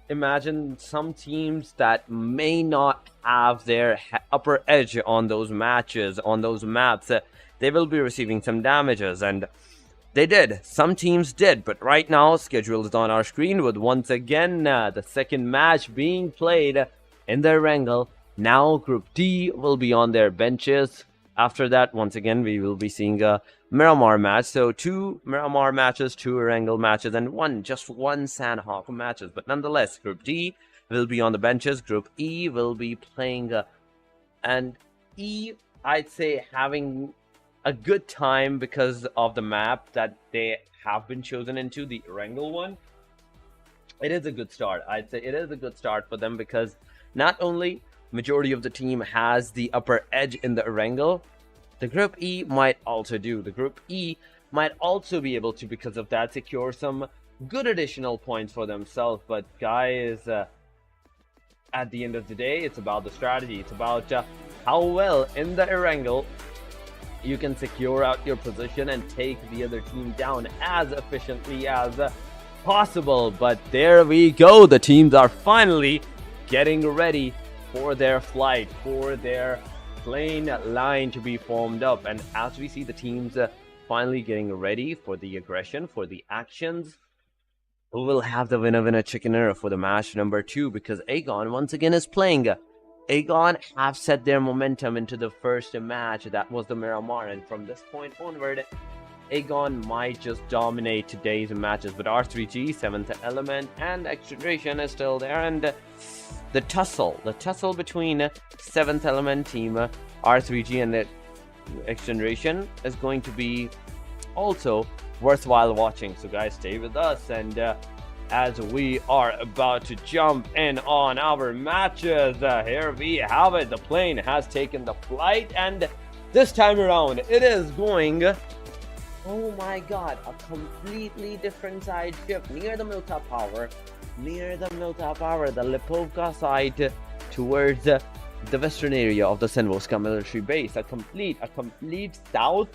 imagine some teams that may not have their upper edge on those matches, on those maps, they will be receiving some damages, and they did. Some teams did, but right now, schedule is on our screen with once again the second match being played in the Erangel. Now Group D will be on their benches. After that, once again, we will be seeing a Miramar match. So 2 Miramar matches, 2 Erangel matches, and just one Sanhok matches. But nonetheless, Group D will be on the benches. Group E will be playing, and E, I'd say, having a good time because of the map that they have been chosen into, the Erangel one. it is a good start. I'd say it is a good start for them because not only majority of the team has the upper edge in the Erangel, the Group E might also do. The Group E might also be able to, because of that, secure some good additional points for themselves. But guys, at the end of the day, it's about the strategy. It's about how well in the Erangel you can secure out your position and take the other team down as efficiently as possible. But there we go. The teams are finally getting ready for their flight, for their plane line to be formed up. And as we see the teams finally getting ready for the aggression, for the actions, who will have the winner chickener for the match number 2, because Aegon once again is playing. Aegon have set their momentum into the first match. That was the Miramar, and from this point onward, Aegon might just dominate today's matches. But R3G, 7th Element, and XGeneration is still there, and the tussle between 7th Element team, R3G, and XGeneration is going to be also worthwhile watching. So guys, stay with us, and as we are about to jump in on our matches, here we have it. The plane has taken the flight, and this time around it is going, oh my god, a completely different side shift near the Milta Power, the Lipovka side, towards the western area of the Senvoska military base. A complete south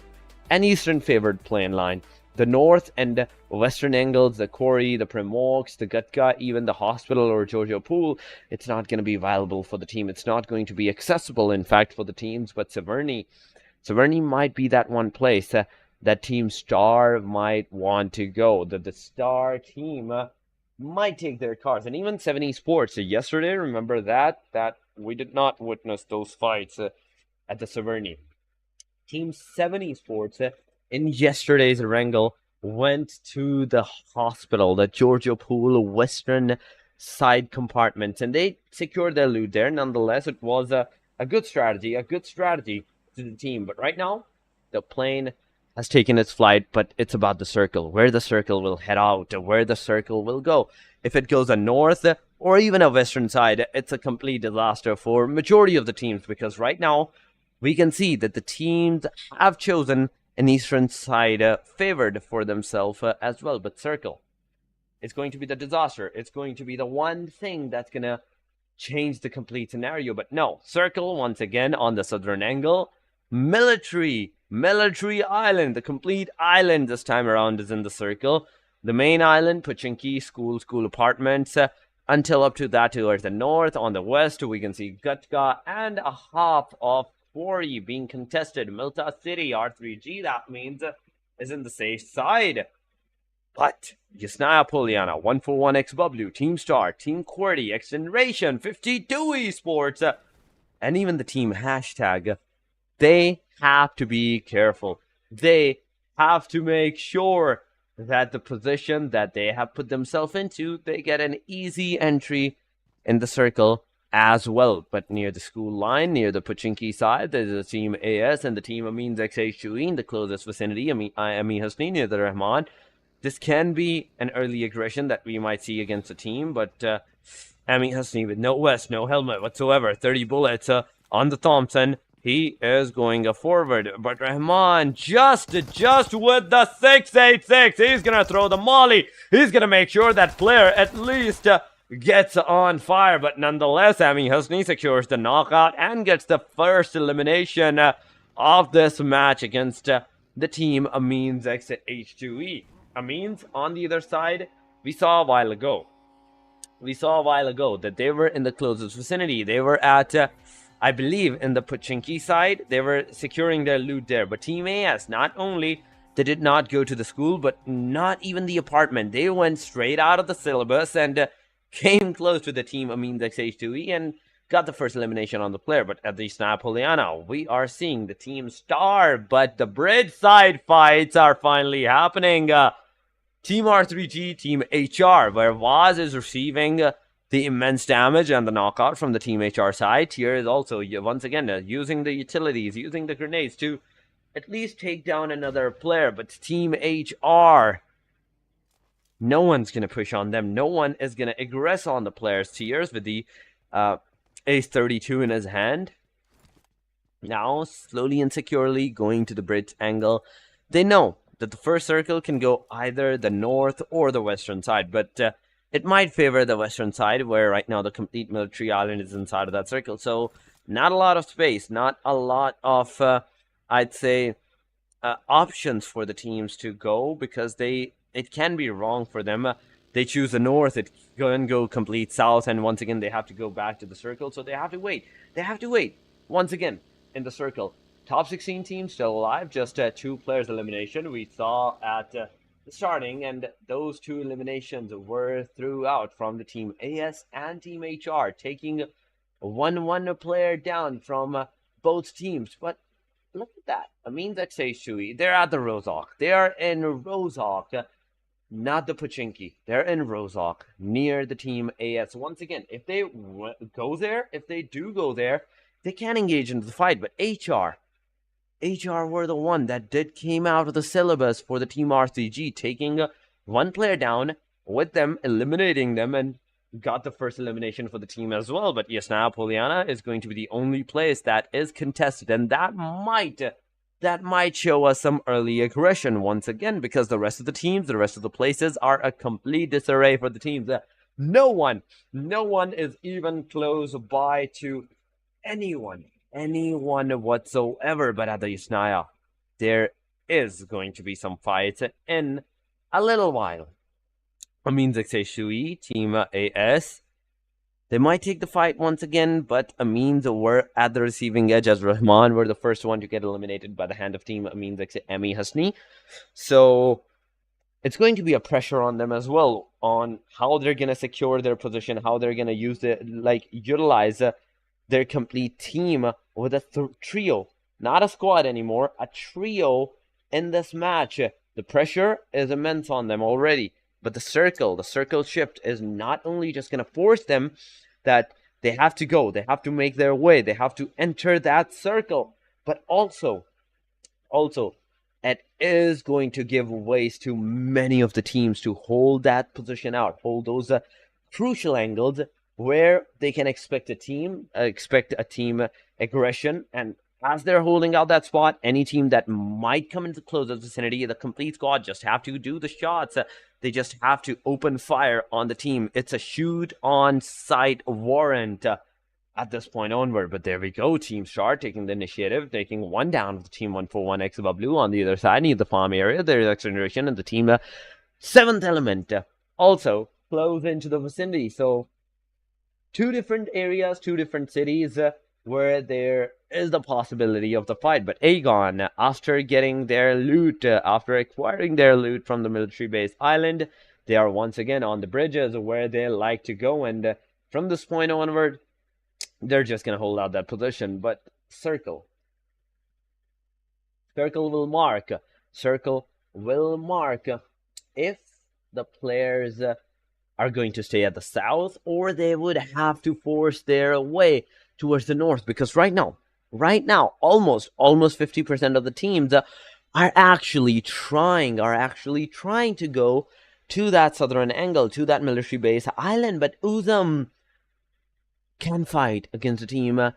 and eastern favored plane line. The north and western angles, the quarry, the Primox, the Gutka, even the hospital or Jojo Pool, it's not going to be viable for the team. It's not going to be accessible, in fact, for the teams. But Se7en might be that one place that Team Star might want to go. The Star team might take their cars. And even Se7en Esports, yesterday, remember that we did not witness those fights at the Se7en. Team Se7en Esports in yesterday's Erangel went to the hospital, the Giorgio Pool western side compartment, and they secured their loot there. Nonetheless, it was a good strategy to the team. But right now, the plane has taken its flight, but it's about the circle, where the circle will head out, where the circle will go. If it goes a north or even a western side, it's a complete disaster for majority of the teams, because right now we can see that the teams have chosen an eastern side favored for themselves as well. But circle, it's going to be the disaster. It's going to be the one thing that's going to change the complete scenario. But no, circle once again on the southern angle. Military island, the complete island this time around is in the circle. The main island, Pachinki, school apartments, until up to that towards the north. On the west, we can see Gutka and a half of Quarry being contested. Milta City, R3G, that means, is in the safe side. But Yasnaya Poliana, 141X Bublu, Team Star, Team QWERTY, XGeneration, 52 Esports, and even the team hashtag, they have to be careful. They have to make sure that the position that they have put themselves into, they get an easy entry in the circle as well. But near the school line, near the Pachinki side, there's a team AS and the team Amin's XH2E in the closest vicinity, Ami Hasni near the Rahman. This can be an early aggression that we might see against the team, but Ami Hasni with no vest, no helmet whatsoever, 30 bullets on the Thompson. He is going forward, but Rahman just with the 686, he's going to throw the molly. He's going to make sure that player at least gets on fire, but nonetheless, Ami Husni secures the knockout and gets the first elimination of this match against the team Amin's H2E. Amin's on the other side, we saw a while ago that they were in the closest vicinity. They were at, I believe, in the Pachinki side. They were securing their loot there. But Team AS, not only they did not go to the school, but not even the apartment. They went straight out of the syllabus and came close to the team Amin's H2E and got the first elimination on the player. But at the Snapoliana, we are seeing the Team Star, but the bridge side fights are finally happening. Team R3G, Team HR, where Vaz is receiving the immense damage and the knockout from the Team HR side. Here is also, once again, using the utilities, using the grenades to at least take down another player. But Team HR, No one's going to push on them. No one is going to aggress on the players. Tears with the Ace 32 in his hand. Now, slowly and securely going to the bridge angle. They know that the first circle can go either the north or the western side, but it might favor the western side, where right now the complete military island is inside of that circle. So, not a lot of space, not a lot of, I'd say, options for the teams to go, because it can be wrong for them. They choose the north, it can go complete south, and once again, they have to go back to the circle, so they have to wait. They have to wait, once again, in the circle. Top 16 teams still alive, just 2 players elimination we saw at the starting, and those 2 eliminations were throughout from the team AS and team HR, taking one player down from both teams. But look at that. Amines XGeneration, they're at the Rozhok. They are in Rozhok, not the Pochinki. They're in Rozhok, near the team AS. Once again, if they go there, if they do go there, they can engage into the fight. But HR were the one that came out of the syllabus for the team RCG, taking 1 player down with them, eliminating them, and got the first elimination for the team as well. But yes, now Poliana is going to be the only place that is contested, and that might show us some early aggression once again, because the rest of the teams, the rest of the places are a complete disarray for the teams. No one is even close by to anyone whatsoever. But at the Yusnaya, there is going to be some fights in a little while. Amines XGeneration, team AS, they might take the fight once again, but Amines were at the receiving edge, as Rahman were the first one to get eliminated by the hand of team Amines Emi Hasni. So it's going to be a pressure on them as well, on how they're going to secure their position, how they're going to utilize their complete team with a trio, not a squad anymore, a trio in this match. The pressure is immense on them already, but the circle shift is not only just going to force them that they have to go, they have to make their way, they have to enter that circle, but also it is going to give ways to many of the teams to hold that position out, hold those crucial angles where they can expect a team aggression. And as they're holding out that spot, any team that might come into close vicinity, the complete squad just have to do the shots. They just have to open fire on the team. It's a shoot on sight warrant at this point onward. But there we go. Team Star taking the initiative, taking 1 down with the team 141 XW on the other side, near the farm area. There's XGeneration and the team 7th Element also close into the vicinity. So 2 different areas, 2 different cities where there is the possibility of the fight. But Aegon, after getting their loot, after acquiring their loot from the military base island, they are once again on the bridges where they like to go. And from this point onward, they're just going to hold out that position. But Circle will mark if the players are going to stay at the south, or they would have to force their way towards the north, because right now almost 50% of the teams are actually trying to go to that southern angle, to that military base island. But Uzum can fight against the team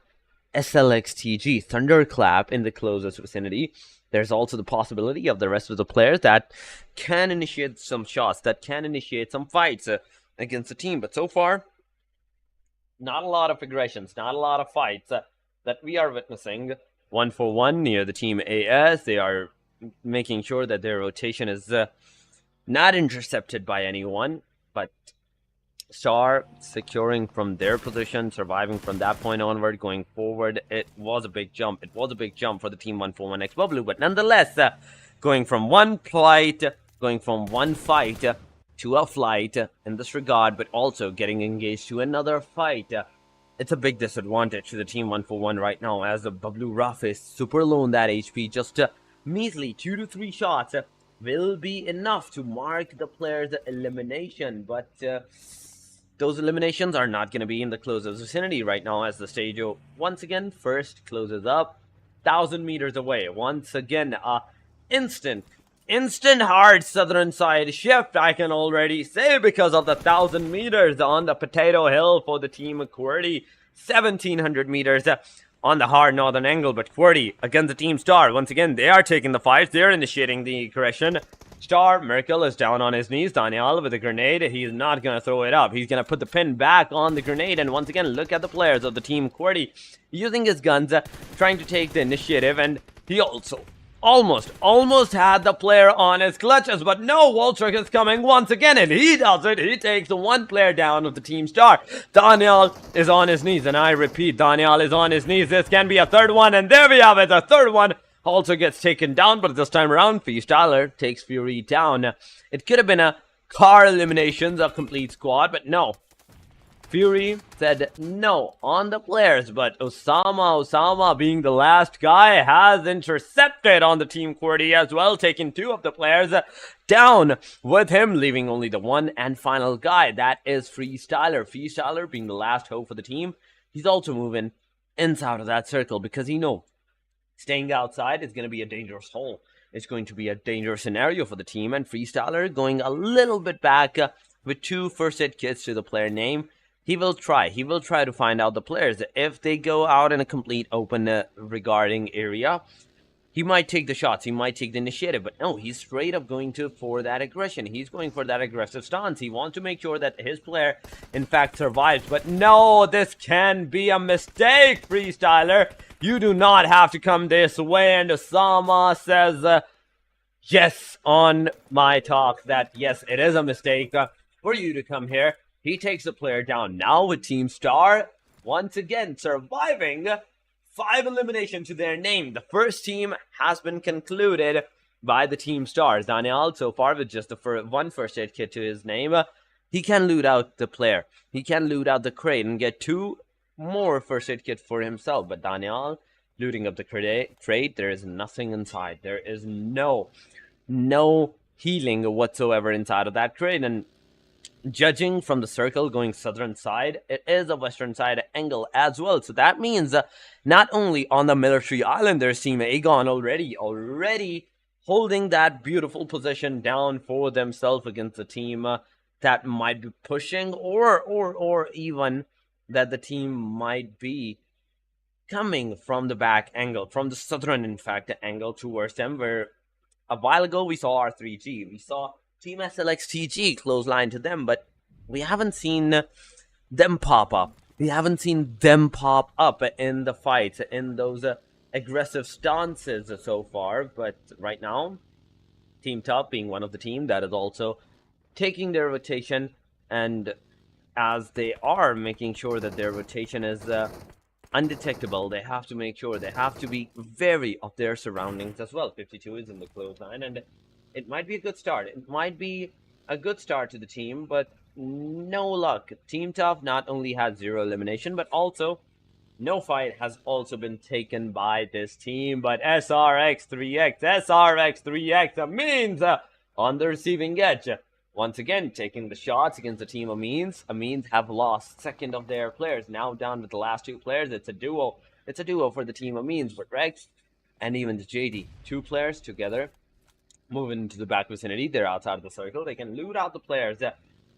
SLXTG Thunderclap in the closest vicinity. There's also the possibility of the rest of the players that can initiate some shots, that can initiate some fights against the team. But so far, not a lot of aggressions, not a lot of fights that we are witnessing. 141 near the team AS. They are making sure that their rotation is not intercepted by anyone, but Star securing from their position, surviving from that point onward, going forward. It was a big jump. It was a big jump for the team 141 XW, but nonetheless, going from one fight to a flight in this regard, but also getting engaged to another fight. It's a big disadvantage to the team 141 right now, as the Bablu Raf is super low in that HP. Just measly 2 to 3 shots will be enough to mark the player's elimination, but those eliminations are not going to be in the closest vicinity right now, as the stage once again first closes up 1,000 meters away. Once again, instant instant hard southern side shift, I can already say, because of the 1,000 meters on the potato hill for the team of QWERTY. 1,700 meters on the hard northern angle, but QWERTY against the team Star. Once again, they are taking the fights. They're initiating the aggression. Star, Merkel is down on his knees. Daniel with a grenade. He's not going to throw it up. He's going to put the pin back on the grenade. And once again, look at the players of the team QWERTY using his guns, trying to take the initiative. And he also almost had the player on his clutches, but no, Waltrick is coming once again, and he does it. He takes the one player down of the team Star. Daniel is on his knees, and I repeat, Daniel is on his knees. This can be a third one, and there we have it. The third one also gets taken down, but this time around, Freestyler takes Fury down. It could have been a car eliminations, a complete squad, but no. Fury said no on the players, but Osama being the last guy has intercepted on the team QWERTY as well, taking two of the players down with him, leaving only the one and final guy. That is Freestyler. Freestyler being the last hope for the team. He's also moving inside of that circle because he knows staying outside is going to be a dangerous hole. It's going to be a dangerous scenario for the team, and Freestyler going a little bit back with 2 first aid kits to the player name. He will try to find out the players. If they go out in a complete open regarding area, he might take the shots, he might take the initiative, but no, he's straight up going for that aggression. He's going for that aggressive stance. He wants to make sure that his player, in fact, survives. But no, this can be a mistake, Freestyler. You do not have to come this way. And Osama says, yes, on my talk, that yes, it is a mistake for you to come here. He takes the player down now with Team Star, once again surviving 5 eliminations to their name. The first team has been concluded by the Team Stars. Daniel, so far, with just the one first aid kit to his name, he can loot out the player. He can loot out the crate and get 2 more first aid kits for himself. But Daniel, looting up the crate, there is nothing inside. There is no healing whatsoever inside of that crate. And judging from the circle going southern side, it is a western side angle as well. So that means not only on the military island, there's Team Aegon already holding that beautiful position down for themselves against the team that might be pushing, or even that the team might be coming from the back angle, from the southern, in fact, angle towards them, where a while ago we saw R3G, we saw Team SLXTG close line to them, but we haven't seen them pop up. We haven't seen them pop up in the fights, in those aggressive stances so far. But right now, Team Top being one of the team that is also taking their rotation, and as they are making sure that their rotation is undetectable, they have to make sure, they have to be wary of their surroundings as well. 52 is in the close line, and it might be a good start. It might be a good start to the team, but no luck. Team Tough not only has 0 elimination, but also no fight has also been taken by this team. But SRX3X means on the receiving edge. Once again, taking the shots against the team Amines. Amines have lost second of their players. Now down with the last 2 players. It's a duo. It's a duo for the team Amines. But Rex and even the JD, 2 players together, moving into the back vicinity. They're outside of the circle. They can loot out the players.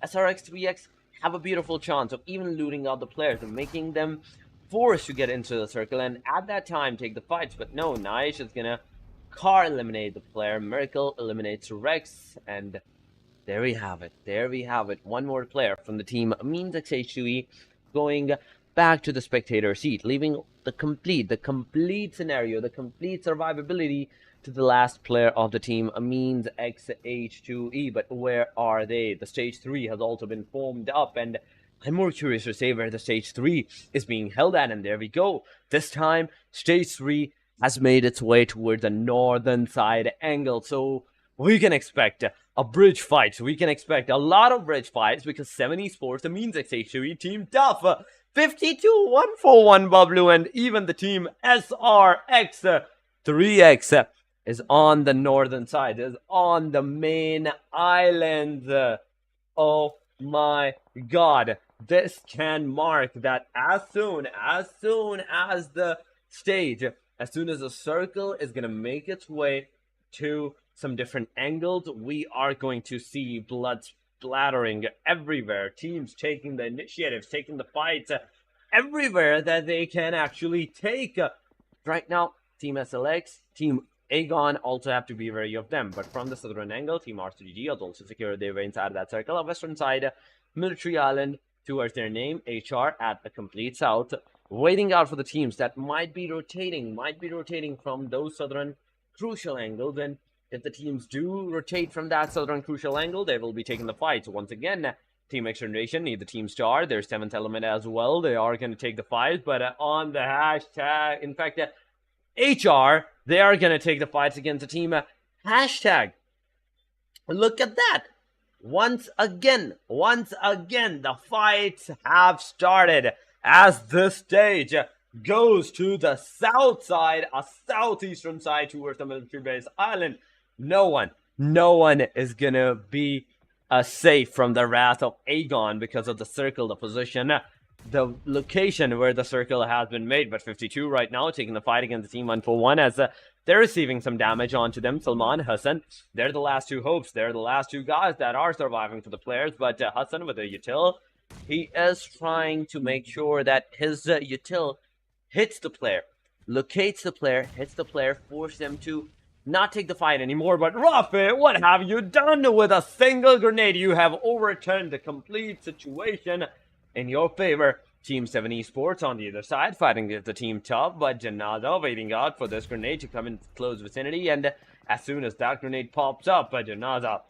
SRX3X have a beautiful chance of even looting out the players and making them forced to get into the circle and at that time take the fights. But no, Naish is gonna car eliminate the player. Miracle eliminates Rex, and there we have it. There we have it. One more player from the team Amines XH2E going back to the spectator seat, leaving the complete scenario, the complete survivability to the last player of the team, Amines XH2E. But where are they? The stage 3 has also been formed up, and I'm more curious to say where the stage 3 is being held at. And there we go. This time, stage 3 has made its way towards the northern side angle. So we can expect a bridge fight. We can expect a lot of bridge fights because Se7en Esports, Amines XH2E, Team Tough, 52, 141 Bablu, and even the team SRX3X is on the northern side, is on the main island. Oh my god. This can mark that as soon as the stage, as soon as the circle is going to make its way to some different angles. We are going to see blood splattering everywhere. Teams taking the initiatives, taking the fights everywhere that they can actually take. Right now, Team SLX, Team Aegon also have to be wary of them. But from the southern angle, Team R3G has also secured their way inside of that circle. On western side, Military Island towards their name, HR at the complete south, waiting out for the teams that might be rotating from those southern crucial angles. And if the teams do rotate from that southern crucial angle, they will be taking the fight. So once again, Team XGeneration need the team star. Their 7th element as well. They are going to take the fight. But on the hashtag, in fact, HR, they are going to take the fights against the team hashtag. Look at that. Once again, the fights have started as this stage goes to the south side, a southeastern side towards the military base island. No one is going to be safe from the wrath of Aegon because of the circle, the position, the location where the circle has been made. But 52 right now taking the fight against the team 141 as they're receiving some damage onto them. Salman, Hassan, they're the last two hopes. They're the last two guys that are surviving for the players. But Hassan with a util, he is trying to make sure that his util hits the player, locates the player, hits the player, force them to not take the fight anymore. But Rafi, what have you done with a single grenade? You have overturned the complete situation in your favor. Team Se7en Esports on the other side fighting the team top, but Janaza waiting out for this grenade to come in close vicinity, and as soon as that grenade pops up, Janaza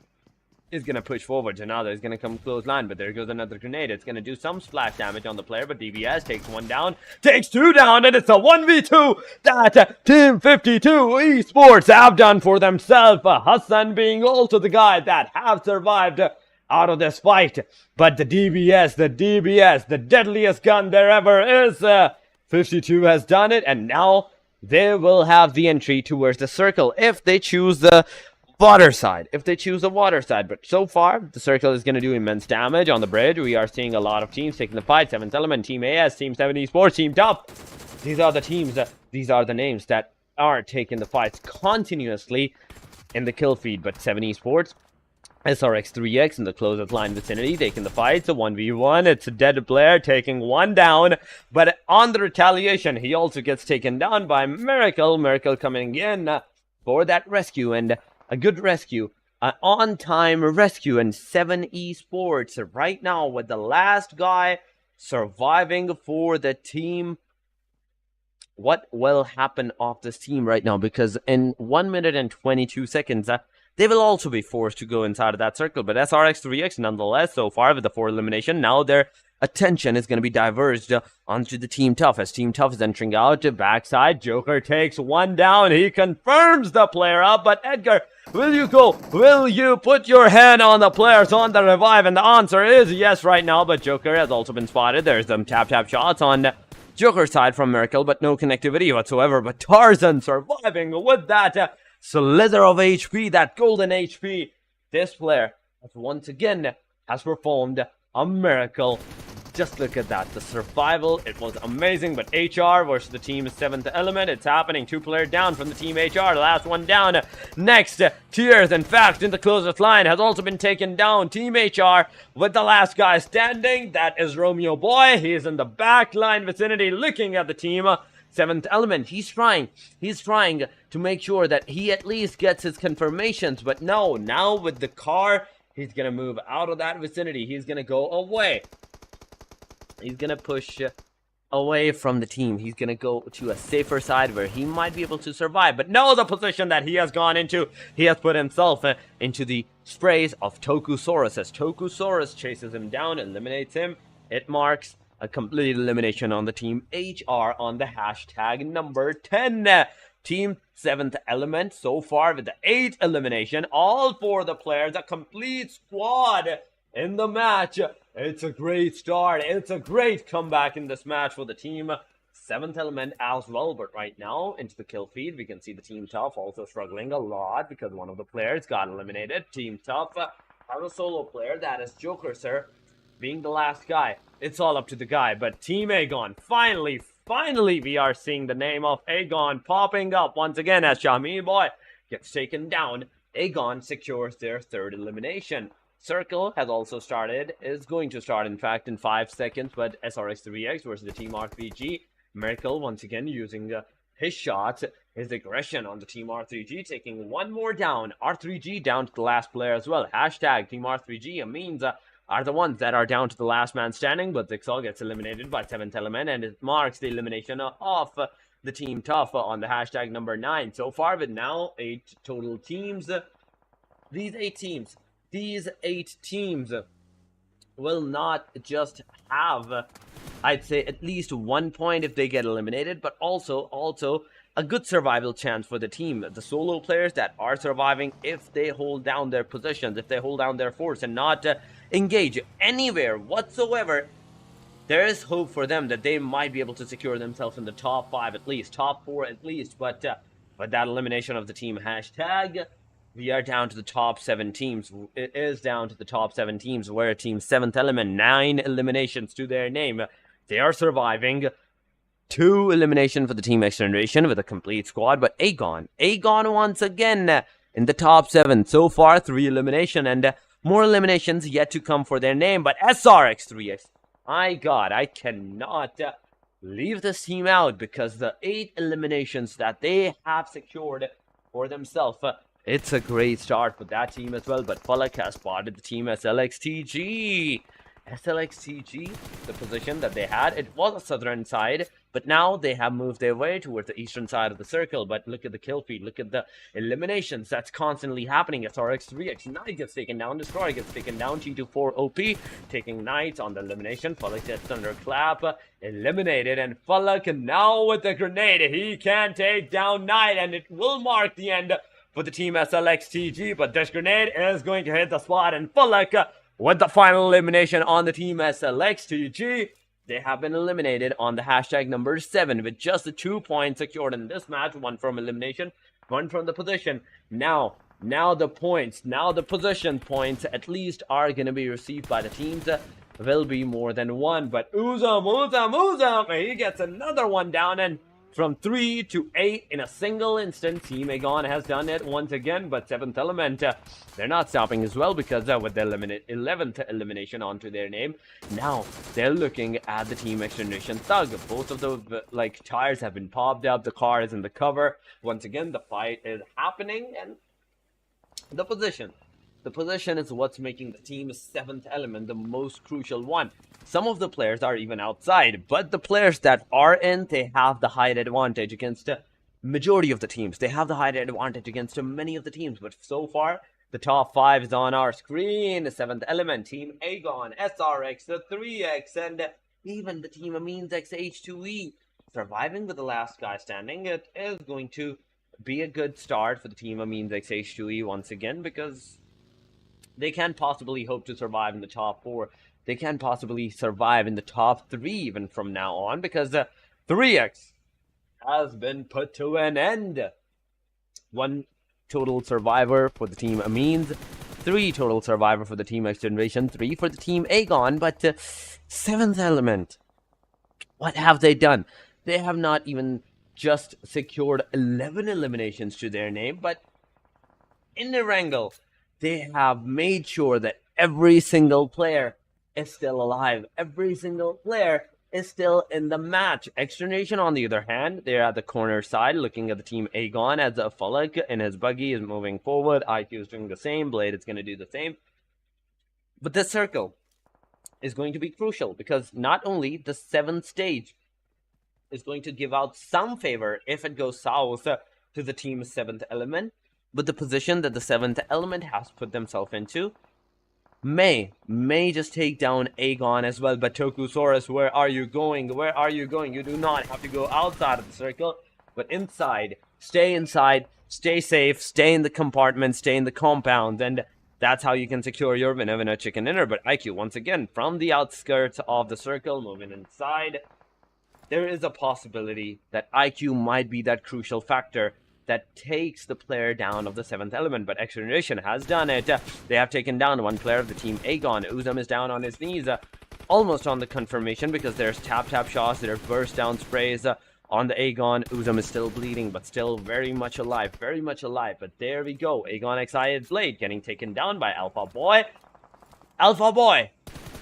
is going to push forward. Janaza is going to come close line, but there goes another grenade. It's going to do some splash damage on the player, but DBS takes one down, takes two down, and it's a 1v2 that Team 52 Esports have done for themselves. Hassan being also the guy that have survived out of this fight. But the DBS, the deadliest gun there ever is. 52 has done it, and now they will have the entry towards the circle if they choose the water side. But so far, the circle is going to do immense damage on the bridge. We are seeing a lot of teams taking the fight. 7th Element, Team AS, Team Se7en Esports, Team Top. These are the teams, these are the names that are taking the fights continuously in the kill feed. But Se7en Esports, SRX3X in the closest line vicinity taking the fight. So 1v1, it's a dead player taking one down, but on the retaliation he also gets taken down by Miracle coming in for that rescue, and a good rescue, an on-time rescue. And Se7en Esports right now with the last guy surviving for the team. What will happen off this team right now? Because in 1 minute and 22 seconds they will also be forced to go inside of that circle. But SRX3X, nonetheless, so far with the 4 elimination, now their attention is going to be diverged onto the Team Tough. As Team Tough is entering out to backside, Joker takes one down. He confirms the player up. But Edgar, will you go? Will you put your hand on the players on the revive? And the answer is yes right now. But Joker has also been spotted. There's some tap shots on Joker's side from Miracle, but no connectivity whatsoever. But Tarzan surviving with that slither of HP, that golden HP. This player has once again has performed a miracle. Just look at that, the survival, it was amazing. But HR versus the team 7th Element, it's happening. 2 players down from the team HR, the last one down. Next, Tears, in fact, in the closest line, has also been taken down. Team HR with the last guy standing, that is Romeo Boy. He is in the back line vicinity looking at the team 7th Element. He's trying to make sure that he at least gets his confirmations. But no, now with the car, he's going to move out of that vicinity. He's going to go away. He's going to push away from the team. He's going to go to a safer side where he might be able to survive. But no, the position that he has gone into, he has put himself into the sprays of Tokusaurus. As Tokusaurus chases him down, eliminates him, it marks a complete elimination on the team HR on the hashtag number 10. Team 7th Element so far with the 8th elimination. All 4 of the players, a complete squad in the match. It's a great start. It's a great comeback in this match for the team 7th Element as well. But right now, into the kill feed, we can see the Team Tough also struggling a lot because one of the players got eliminated. Team Tough has a solo player, that is Joker, sir, being the last guy. It's all up to the guy. But Team Aegon, finally, we are seeing the name of Aegon popping up once again as Shami Boy gets taken down. Aegon secures their third elimination. Circle has also started, is going to start in fact in 5 seconds, but SRX3X versus the Team R3G. Miracle once again using his shot, his aggression on the Team R3G, taking one more down. R3G down to the last player as well. Hashtag Team R3G means are the ones that are down to the last man standing, but Zixel gets eliminated by 7th Element, and it marks the elimination of the Team Tough on the hashtag number 9. So far, with now 8 total teams. These 8 teams will not just have, I'd say, at least 1 point if they get eliminated, but also a good survival chance for the team. The solo players that are surviving, if they hold down their positions, if they hold down their force and not engage anywhere whatsoever, there is hope for them that they might be able to secure themselves in the top 5 at least, top 4 at least. But that elimination of the team hashtag, we are down to the top 7 teams. It is down to the top 7 teams, where Team 7th Element, 9 eliminations to their name. They are surviving. 2 eliminations for the Team XGeneration with a complete squad, but Aegon once again in the top 7. So far, 3 eliminations, and more eliminations yet to come for their name. But SRX3X, my God, I cannot leave this team out, because the 8 eliminations that they have secured for themselves, it's a great start for that team as well. But Falak has spotted the team SLXTG. SLXTG, the position that they had, it was a southern side, but now they have moved their way towards the eastern side of the circle. But look at the kill feed, look at the eliminations that's constantly happening. SRX3X, Knight gets taken down, Destroyer gets taken down, T24 OP taking Knight on the elimination. Falak gets under clap, eliminated, and Falak now with the grenade, he can take down Knight, and it will mark the end for the team SLXTG. But this grenade is going to hit the spot, and Falak with the final elimination on the team SLXTG. They have been eliminated on the hashtag number 7 with just the 2 points secured in this match. 1 from elimination, 1 from the position. Now the points, now the position points at least are going to be received by the teams. Will be more than 1. But Uzam, he gets another one down, and from 3 to 8 in a single instant. Team Aegon has done it once again, but 7th Element, they're not stopping as well, because with the 11th elimination onto their name, now they're looking at the Team XGeneration Thug. Both of the tires have been popped up, the car is in the cover. Once again, the fight is happening, and the position is what's making the team 7th Element the most crucial one. Some of the players are even outside, but the players that are in, they have the height advantage against the majority of the teams. They have the height advantage against many of the teams, but so far, the top 5 is on our screen. The 7th Element, Team Aegon, SRX, the 3X, and even the Team Amines H2E surviving with the last guy standing. It is going to be a good start for the Team Amines H2E once again, because they can't possibly hope to survive in the top 4. They can possibly survive in the top 3 even from now on, because 3X has been put to an end. 1 total survivor for the Team Amines, 3 total survivor for the Team XGeneration, 3 for the Team Aegon. But 7th Element, what have they done? They have not even just secured 11 eliminations to their name, but in Erangel, they have made sure that every single player is still alive. Every single player is still in the match. XGeneration, on the other hand, they're at the corner side looking at the Team Aegon, as a Falak in his buggy is moving forward. IQ is doing the same. Blade is going to do the same. But this circle is going to be crucial, because not only the 7th stage is going to give out some favor if it goes south to the Team 7th Element, but the position that the 7th Element has put themselves into may just take down Aegon as well. But Tokusaurus, where are you going? Where are you going? You do not have to go outside of the circle, but inside. Stay safe, stay in the compartment, stay in the compound, and that's how you can secure your winner chicken dinner. But IQ, once again, from the outskirts of the circle, moving inside, there is a possibility that IQ might be that crucial factor that takes the player down of the 7th Element. But XGeneration has done it. They have taken down 1 player of the Team Aegon. Uzam is down on his knees, almost on the confirmation, because there's tap shots, there's burst down sprays on the Aegon. Uzum is still bleeding, but still very much alive, very much alive. But there we go. Aegon Excited Blade getting taken down by Alpha Boy. Alpha Boy,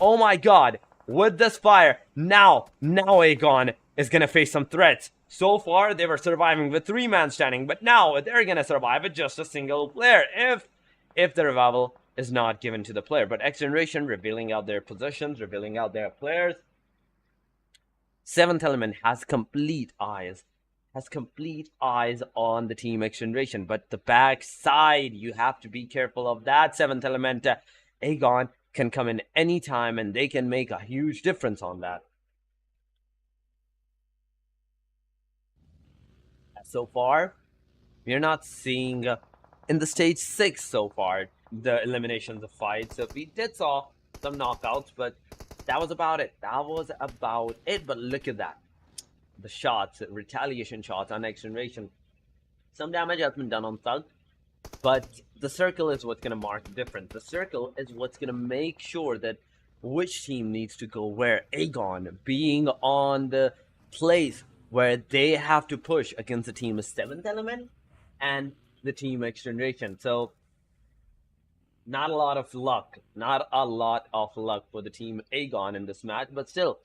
oh my god, with this fire, now Aegon is gonna face some threats. So far, they were surviving with 3-man standing, but now they're gonna survive with just a single player if the revival is not given to the player. But XGeneration revealing out their positions, revealing out their players. 7th Element has complete eyes on the team XGeneration, but the backside, you have to be careful of that. 7th Element, Aegon can come in anytime and they can make a huge difference on that. So far, we're not seeing in the stage 6 so far the eliminations of fights. So we did saw some knockouts, but that was about it. But look at that, the shots, retaliation shots on XGeneration. Some damage has been done on Thug, but the circle is what's going to mark the difference. The circle is what's going to make sure that which team needs to go where. Aegon being on the place where they have to push against the team of 7th Element and the team XGeneration. So not a lot of luck for the team Aegon in this match, but still,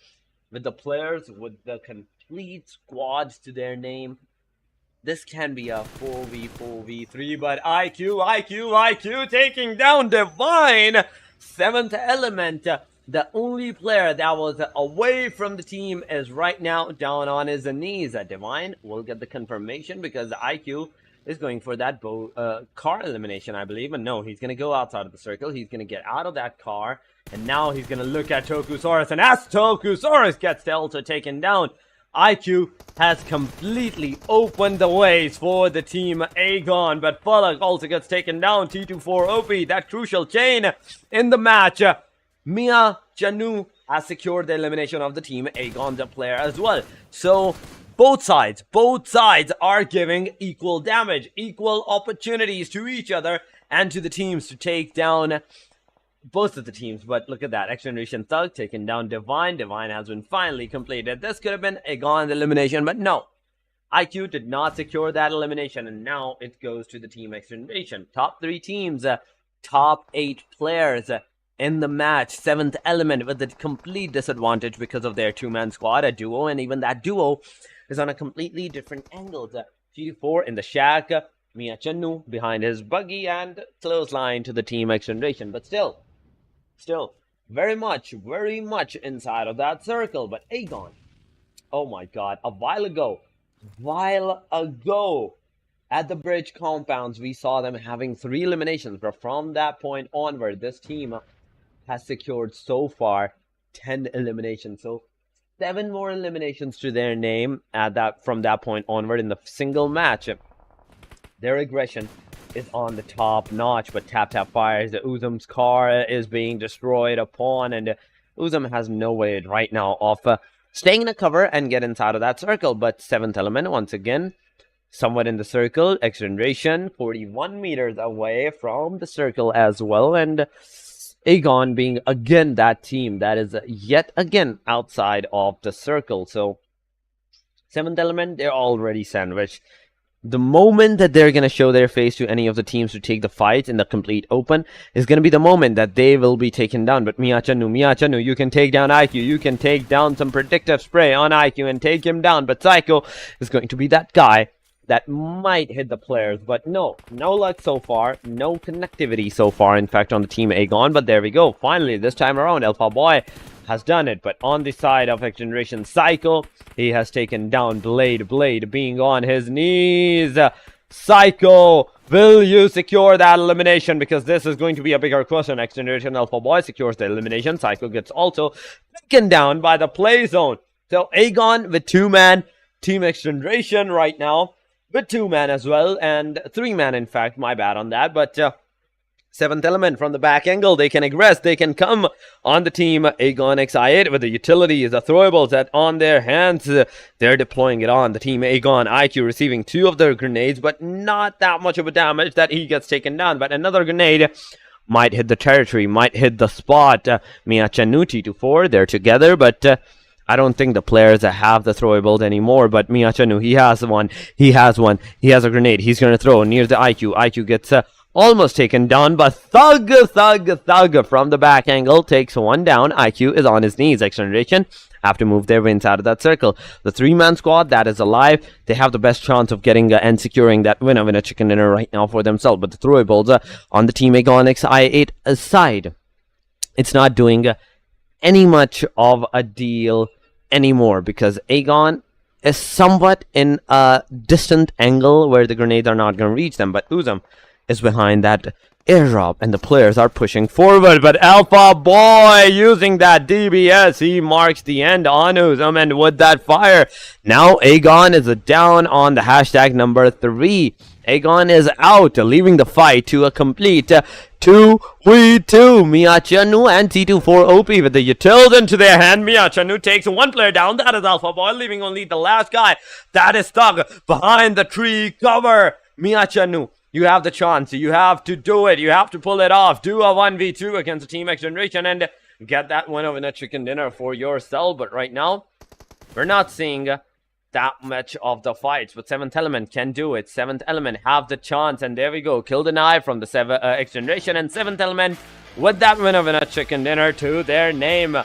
with the players, with the complete squads to their name, this can be a 4v3, but IQ taking down Divine. 7th Element, the only player that was away from the team, is right now down on his knees. Divine will get the confirmation because IQ is going for that car elimination, I believe. And no, he's going to go outside of the circle. He's going to get out of that car. And now he's going to look at Tokusaurus. And as Tokusaurus gets also taken down, IQ has completely opened the ways for the team Aegon. But Falak also gets taken down. T24 OP, that crucial chain in the match. Mia Janu has secured the elimination of the team Aegon, the player as well. So both sides are giving equal damage, equal opportunities to each other and to the teams to take down both of the teams. But look at that, XGeneration Thug taking down Divine. Divine has been finally completed. This could have been Aegon's elimination, but no. IQ did not secure that elimination, and now it goes to the team XGeneration. Top 3 teams, top 8 players in the match. 7th Element with a complete disadvantage because of their 2-man squad, a duo, and even that duo is on a completely different angle. G4 in the shack, Mia Channu behind his buggy, and close line to the team XGeneration. But still, very much inside of that circle. But Aegon, oh my god, a while ago, at the bridge compounds, we saw them having 3 eliminations. But from that point onward, this team has secured so far 10 eliminations. So 7 more eliminations to their name from that point onward in the single match. Their aggression is on the top notch, but Tap fires. Uzum's car is being destroyed upon, and Uzum has no way right now of staying in a cover and get inside of that circle. But 7th Element, once again, somewhat in the circle. XGeneration 41 meters away from the circle as well, and Aegon being again that team that is yet again outside of the circle. So 7th Element, they're already sandwiched. The moment that they're going to show their face to any of the teams to take the fight in the complete open is going to be the moment that they will be taken down. But Mia Channu, you can take down IQ. You can take down some predictive spray on IQ and take him down. But Psycho is going to be that guy that might hit the players. But no luck so far. No connectivity so far, in fact, on the team Aegon. But there we go. Finally, this time around, Alpha Boy has done it. But on the side of XGeneration Psycho, he has taken down Blade being on his knees. Psycho, will you secure that elimination? Because this is going to be a bigger question. XGeneration Alpha Boy secures the elimination. Psycho gets also taken down by the play zone. So Aegon with 2-man, team XGeneration right now with 2-man as well, and 3-man in fact, my bad on that. But 7th Element from the back angle, they can aggress, they can come on the team Aegon X8 with the utilities, the throwables that on their hands. They're deploying it on the team Aegon. IQ receiving 2 of their grenades, but not that much of a damage that he gets taken down. But another grenade might hit the territory, might hit the spot. Mia Chanuti to 4, they're together, but I don't think the players that have the throwables anymore, but Miachanu, he has one. He has a grenade. He's going to throw near the IQ. IQ gets almost taken down, but Thug from the back angle takes one down. IQ is on his knees. XGeneration have to move their wins out of that circle. The three-man squad that is alive, they have the best chance of getting and securing that winner in a chicken dinner right now for themselves. But the throwables on the Team Aegon XI8 side, it's not doing any much of a deal anymore, because Aegon is somewhat in a distant angle where the grenades are not going to reach them, but Uzum is behind that airdrop and the players are pushing forward. But Alpha Boy using that DBS, he marks the end on Uzum, and with that fire, now Aegon is down on the hashtag number 3. Aegon is out, leaving the fight to a complete 2v2. Miachanu and T24OP with the utils into their hand. Miachanu takes one player down. That is Alpha Boy, leaving only the last guy. That is Thug behind the tree cover. Miachanu, you have the chance. You have to do it. You have to pull it off. Do a 1v2 against the Team XGeneration and get that one over in a chicken dinner for yourself. But right now, we're not seeing that much of the fights, but 7th Element can do it. 7th Element have the chance, and there we go. Kill the knife from the XGeneration, and 7th Element with that win of a chicken dinner to their name.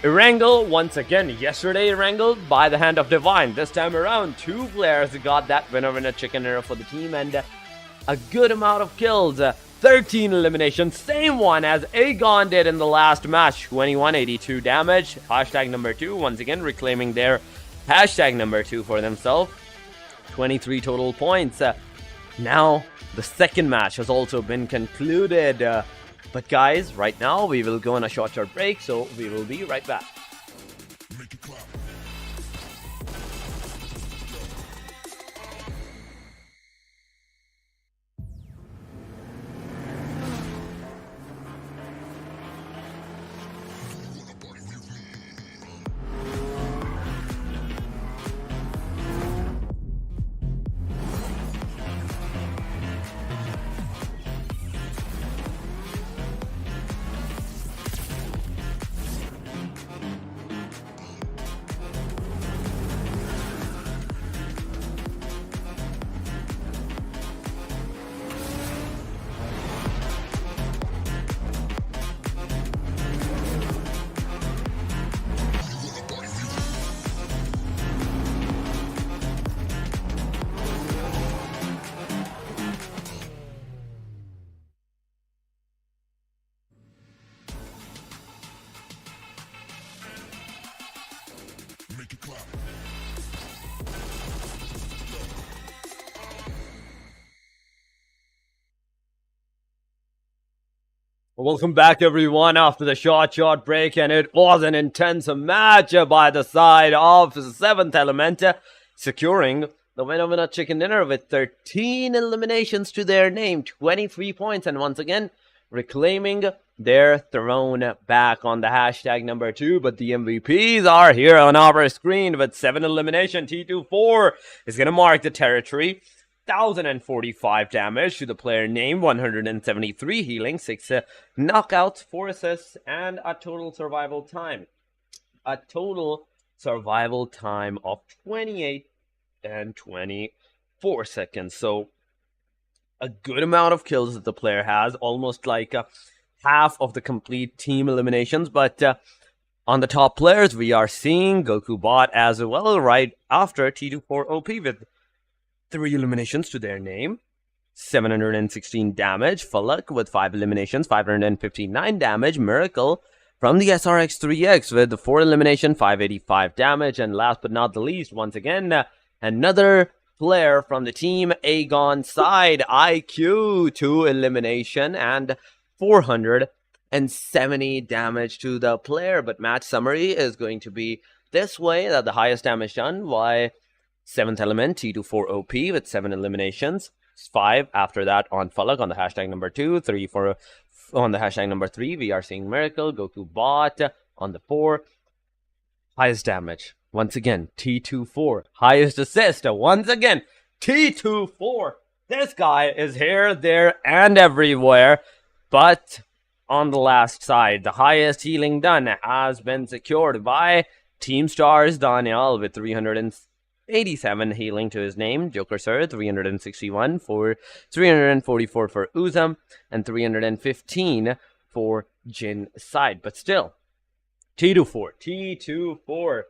Erangel, once again, yesterday Erangel by the hand of Divine. This time around, 2 players got that win of a chicken dinner for the team, and a good amount of kills. 13 eliminations, same one as Aegon did in the last match. 2182 damage. Hashtag number 2, once again reclaiming their hashtag number 2 for themselves. 23 total points. Now, the second match has also been concluded. But guys, right now, we will go on a short break, so we will be right back. Welcome back, everyone, after the short break, and it was an intense match by the side of 7th Element, securing the win of a chicken dinner with 13 eliminations to their name, 23 points, and once again reclaiming their throne back on the hashtag number 2. But the MVPs are here on our screen with 7 elimination. T24 is going to mark the territory. 1,045 damage to the player name, 173 healing, 6 knockouts, 4 assists, and a total survival time. A total survival time of 28 and 24 seconds. So, a good amount of kills that the player has, almost like half of the complete team eliminations. But on the top players, we are seeing Goku Bot as well, right after T24OP with 3 eliminations to their name, 716 damage. Falak with 5 eliminations, 559 damage. Miracle from the SRX3X with 4 elimination, 585 damage. And last but not the least, once again, another player from the Team Aegon side, IQ, 2 elimination and 470 damage to the player. But match summary is going to be this way, that the highest damage done by 7th Element, T24OP with 7 eliminations, 5 after that on Falak on the hashtag number 2, 3 for on the hashtag number 3. We are seeing Miracle, Goku Bot on the 4. Highest damage, once again, T24. Highest assist, once again, T24. This guy is here, there, and everywhere. But on the last side, the highest healing done has been secured by Team Stars, Daniel with 387 healing to his name. Joker Sir, 361 for 344 for Uzam, and 315 for Jin side. But still, T24,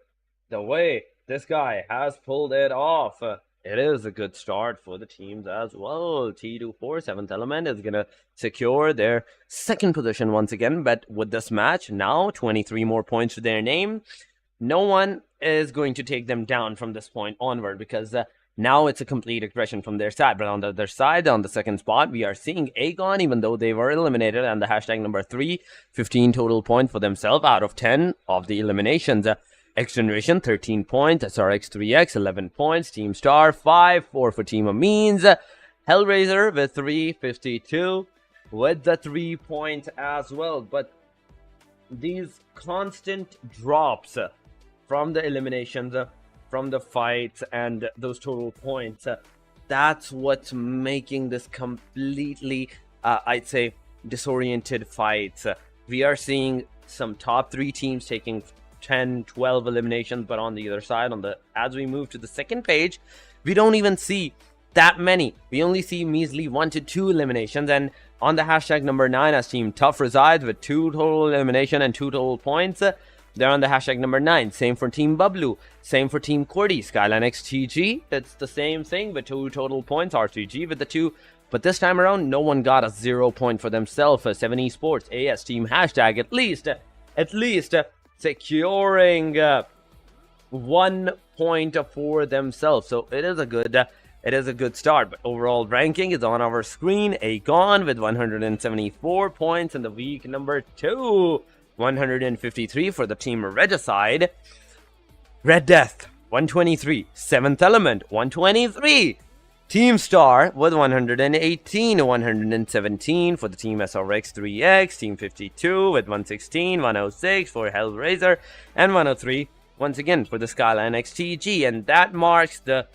the way this guy has pulled it off. It is a good start for the teams as well. T24, 7th Element, is going to secure their second position once again. But with this match, now 23 more points to their name. No one is going to take them down from this point onward, because now it's a complete aggression from their side. But on the other side, on the second spot, we are seeing Aegon, even though they were eliminated, and the hashtag number 3, 15 total points for themselves out of 10 of the eliminations. XGeneration, 13 points. SRX3X, 11 points. Team Star, 5, 4 for Team Amines. HellRaiser with 352 with the 3 points as well. But these constant drops from the eliminations, from the fights, and those total points, that's what's making this completely, I'd say, disoriented fights. We are seeing some top 3 teams taking 10, 12 eliminations, but on the other side, as we move to the second page, we don't even see that many. We only see measly 1 to 2 eliminations. And on the hashtag number 9, as Team Tough resides with 2 total elimination and 2 total points, they're on the hashtag number 9. Same for Team Bablu, same for Team QWERTY. Skyline XTG, it's the same thing with 2 total points. RTG with the 2. But this time around, no one got a 0 point for themselves. Se7en Esports, AS Team hashtag, at least securing 1 point for themselves. So it is a good start. But overall ranking is on our screen. Aegon with 174 points in the week number 2, 153 for the Team Regicide. Red Death, 123. 7th Element, 123. Team Star with 118, 117 for the Team SRX3X. Team 52 with 116, 106 for HellRaiser, and 103 once again for the Skyline XTG. And that marks the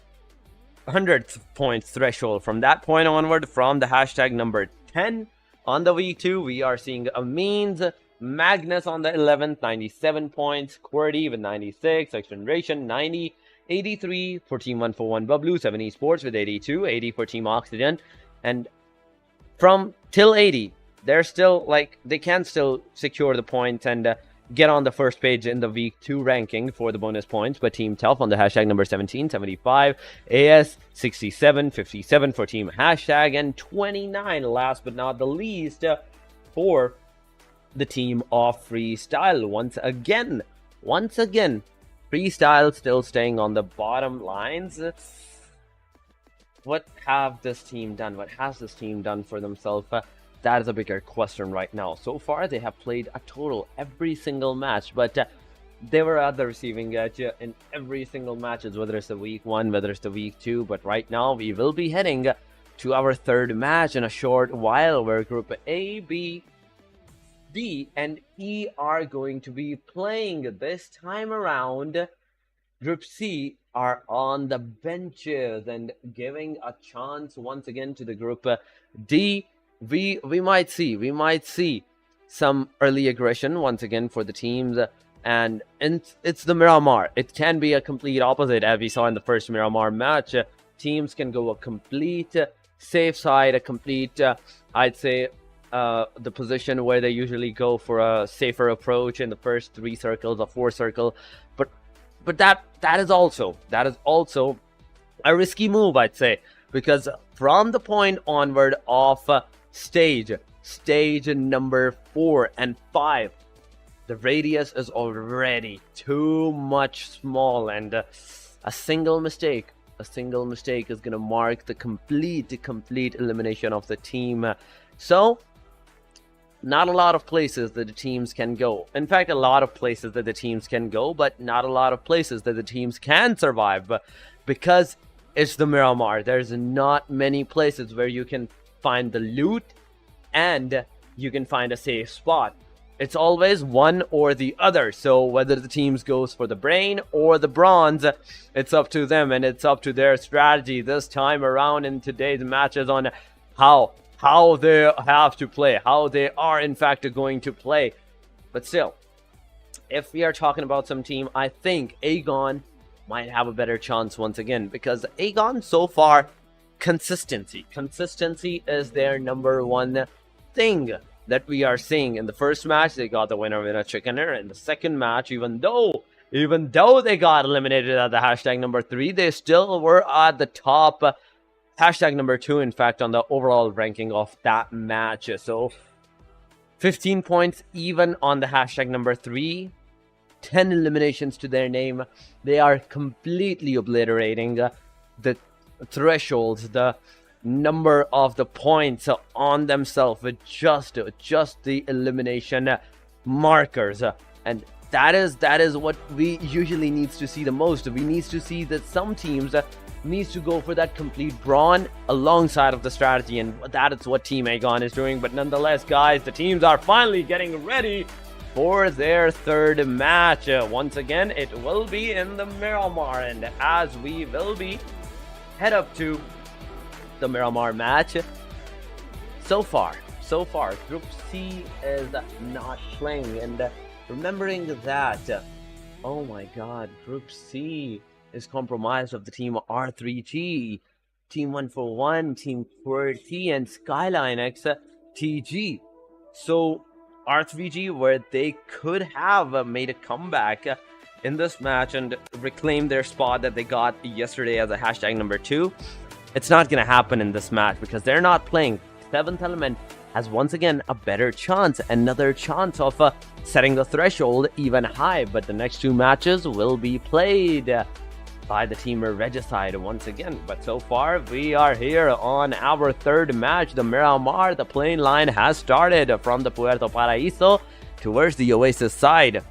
100th point threshold. From that point onward, from the hashtag number 10 on the week 2, we are seeing Amines, Magnus on the 11th, 97 points. QWERTY with 96, XGeneration 90. 83 for Team 141 Bablu, Se7en Esports with 82, 80 for Team Oxygen. And from till 80, they're still, they can still secure the points and get on the first page in the week 2 ranking for the bonus points. But Team Tough on the hashtag number 17, 75, AS 67, 57 for Team hashtag, and 29, last but not the least, for the Team of Freestyle. Once again, Freestyle still staying on the bottom lines. What have this team done? What has this team done for themselves? That is a bigger question right now. So far, they have played a total every single match, but they were at the receiving edge in every single matches, whether it's the week 1, whether it's the week 2. But right now, we will be heading to our third match in a short while, where Group A, B, D, and E are going to be playing. This time around, Group C are on the benches and giving a chance once again to the Group D. We might see some early aggression once again for the teams, and it's the Miramar. It can be a complete opposite, as we saw in the first Miramar match. Teams can go a complete safe side, a complete, I'd say, the position where they usually go for a safer approach in the first 3 circles or 4 circle, but that is also a risky move, I'd say, because from the point onward of stage number 4 and 5, the radius is already too much small, and a single mistake is gonna mark the complete elimination of the team. So not a lot of places that the teams can go. In fact, a lot of places that the teams can go, but not a lot of places that the teams can survive. But because it's the Miramar, there's not many places where you can find the loot and you can find a safe spot. It's always one or the other. So whether the teams goes for the brain or the bronze, it's up to them, and it's up to their strategy this time around in today's matches on how they have to play, how they are in fact going to play. But still, if we are talking about some team, I think Aegon might have a better chance once again, because Aegon so far, consistency is their number one thing that we are seeing. In the first match, they got the winner chicken dinner. In the second match, even though they got eliminated at the hashtag number 3, they still were at the top, hashtag number 2, in fact, on the overall ranking of that match. So 15 points even on the hashtag number 3, 10 eliminations to their name. They are completely obliterating the thresholds, the number of the points on themselves with just the elimination markers, and that is what we usually needs to see the most. We need to see that some teams needs to go for that complete brawn alongside of the strategy, and that is what Team Aegon is doing. But nonetheless, guys, the teams are finally getting ready for their third match. Once again, it will be in the Miramar, and as we will be head up to the Miramar match, so far Group C is not playing, and remembering that, oh my god, Group C is compromised of the team R3G, Team 141, Team QWERTY, and Skyline X TG. So R3G, where they could have made a comeback in this match and reclaim their spot that they got yesterday as a hashtag number 2, it's not going to happen in this match because they're not playing. 7th Element has once again a better chance, another chance of setting the threshold even high. But the next 2 matches will be played by the team Regicide once again. But so far, we are here on our third match, the Miramar. The playing line has started from the Puerto Paraíso towards the Oasis side.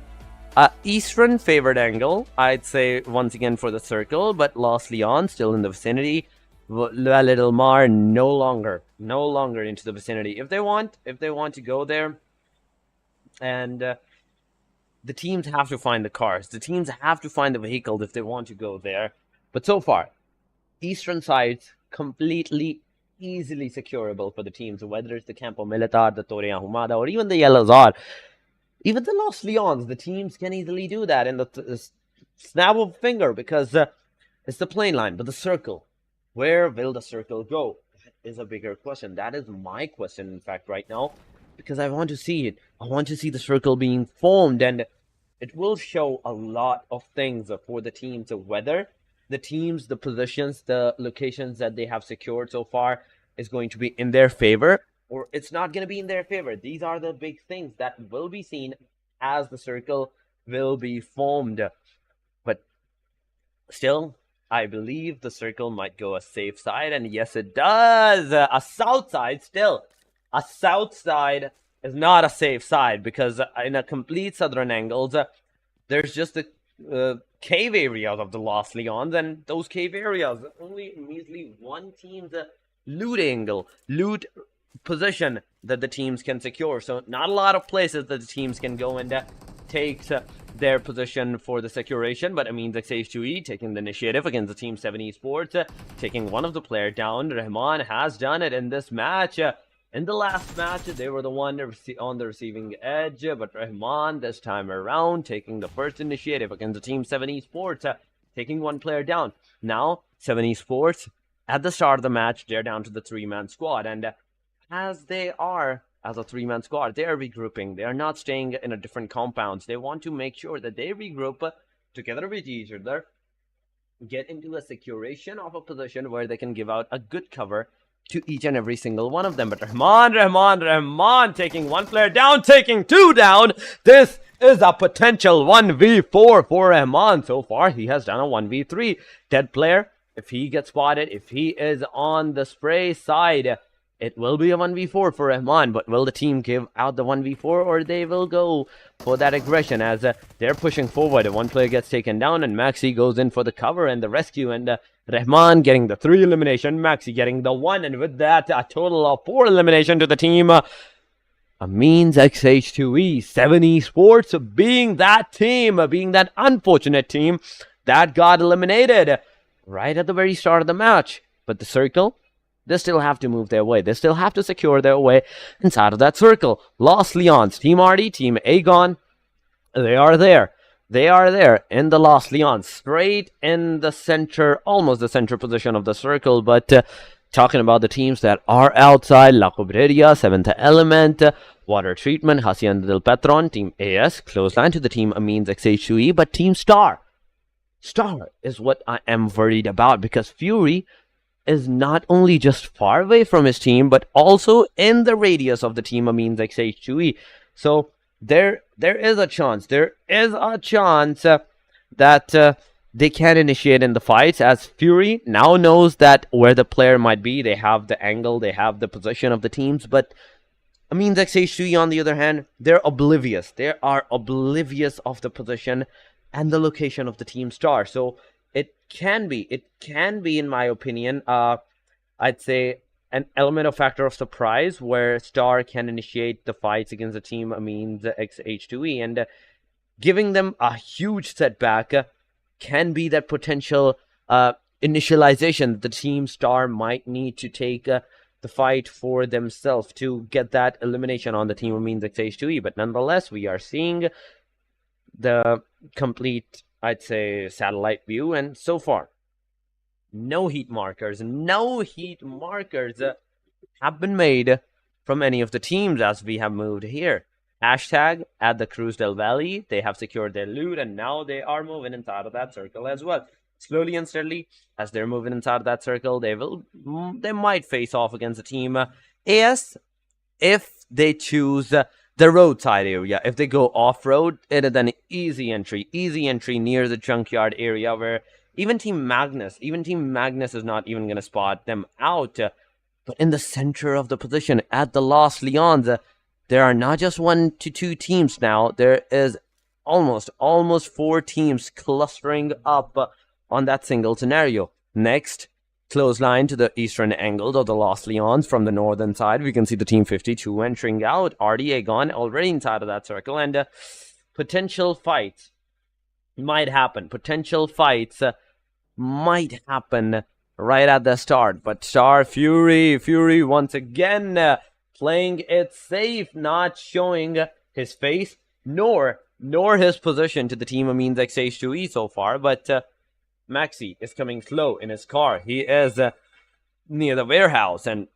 Eastern favored angle, I'd say once again for the circle, but Los Leon still in the vicinity. La Little Mar no longer into the vicinity. If they want to go there, and the teams have to find the cars. The teams have to find the vehicles if they want to go there. But so far, Eastern sides completely easily securable for the teams, whether it's the Campo Militar, the Torre Ahumada, or even the Yellow Czar. Even the Los Leons, the teams can easily do that in the snap of a finger, because it's the plain line. But the circle, where will the circle go? That is a bigger question. That is my question, in fact, right now, because I want to see it. I want to see the circle being formed, and it will show a lot of things for the teams, whether the teams, the positions, the locations that they have secured so far is going to be in their favor, or it's not going to be in their favor. These are the big things that will be seen as the circle will be formed. But still, I believe the circle might go a safe side, and yes, it does. A south side still. A south side is not a safe side, because in a complete southern angles, there's just the cave areas of the Los Leons, and those cave areas only measly one team's loot position that the teams can secure. So not a lot of places that the teams can go and take their position for the securation, but it means XH2E taking the initiative against the team Se7en Esports, taking one of the player down. Rahman has done it in this match. In the last match, they were the one on the receiving edge, but Rahman this time around taking the first initiative against the team Se7en Esports, taking one player down. Now, Se7en Esports, at the start of the match, they're down to the 3-man squad, and as they are as a 3-man squad, they are regrouping. They are not staying in a different compounds. They want to make sure that they regroup together with each other, get into a securation of a position where they can give out a good cover to each and every single one of them. But Rahman taking one player down, taking 2 down. This is a potential 1v4 for Rahman. So far, he has done a 1v3. Dead player, if he gets spotted, if he is on the spray side, it will be a 1v4 for Rahman. But will the team give out the 1v4, or they will go for that aggression as they're pushing forward? One player gets taken down, and Maxi goes in for the cover and the rescue, and Rahman getting the 3 elimination, Maxi getting the 1, and with that, a total of 4 elimination to the team. Means XH2E, Se7en Esports being that team, being that unfortunate team that got eliminated right at the very start of the match. But the circle, they still have to move their way. They still have to secure their way inside of that circle. Los Leons, Team Artie, Team Aegon, They are there. They are there in the Lost Leon, straight in the center, almost the center position of the circle. But talking about the teams that are outside, La Cobreria, Seventh Element, Water Treatment, Hacienda del Patron, Team AS, close line to the Team Amines XH2E, but Team Star. Star is what I am worried about, because Fury is not only just far away from his team, but also in the radius of the Team Amines XH2E. So there is a chance that they can initiate in the fights, as Fury now knows that where the player might be. They have the angle, they have the position of the teams, but Amines XH2E, on the other hand, they're oblivious. They are oblivious of the position and the location of the Team Star. So it can be, in my opinion, I'd say an element of factor of surprise where Star can initiate the fights against the Team Amines XH2E, and giving them a huge setback can be that potential initialization that the Team Star might need to take the fight for themselves to get that elimination on the Team Amines XH2E. But nonetheless, we are seeing the complete, I'd say, satellite view, and so far no heat markers have been made from any of the teams as we have moved here. Hashtag at the Cruz del Valle, they have secured their loot, and now they are moving inside of that circle as well. Slowly and steadily, as they're moving inside of that circle, they might face off against the Team AS if they choose the roadside area. If they go off-road, it is an easy entry near the junkyard area, where even Team Magnus is not even going to spot them out. But in the center of the position at the Lost Leons, there are not just 1 to 2 teams now. There is almost 4 teams clustering up on that single scenario. Next, close line to the eastern angle of the Lost Leons from the northern side. We can see the Team 52 entering out. RDA gone already inside of that circle, and potential fights might happen. Might happen right at the start. But Star Fury once again playing it safe, not showing his face nor his position to the Team Amines XH2E so far. But Maxi is coming slow in his car. He is near the warehouse, and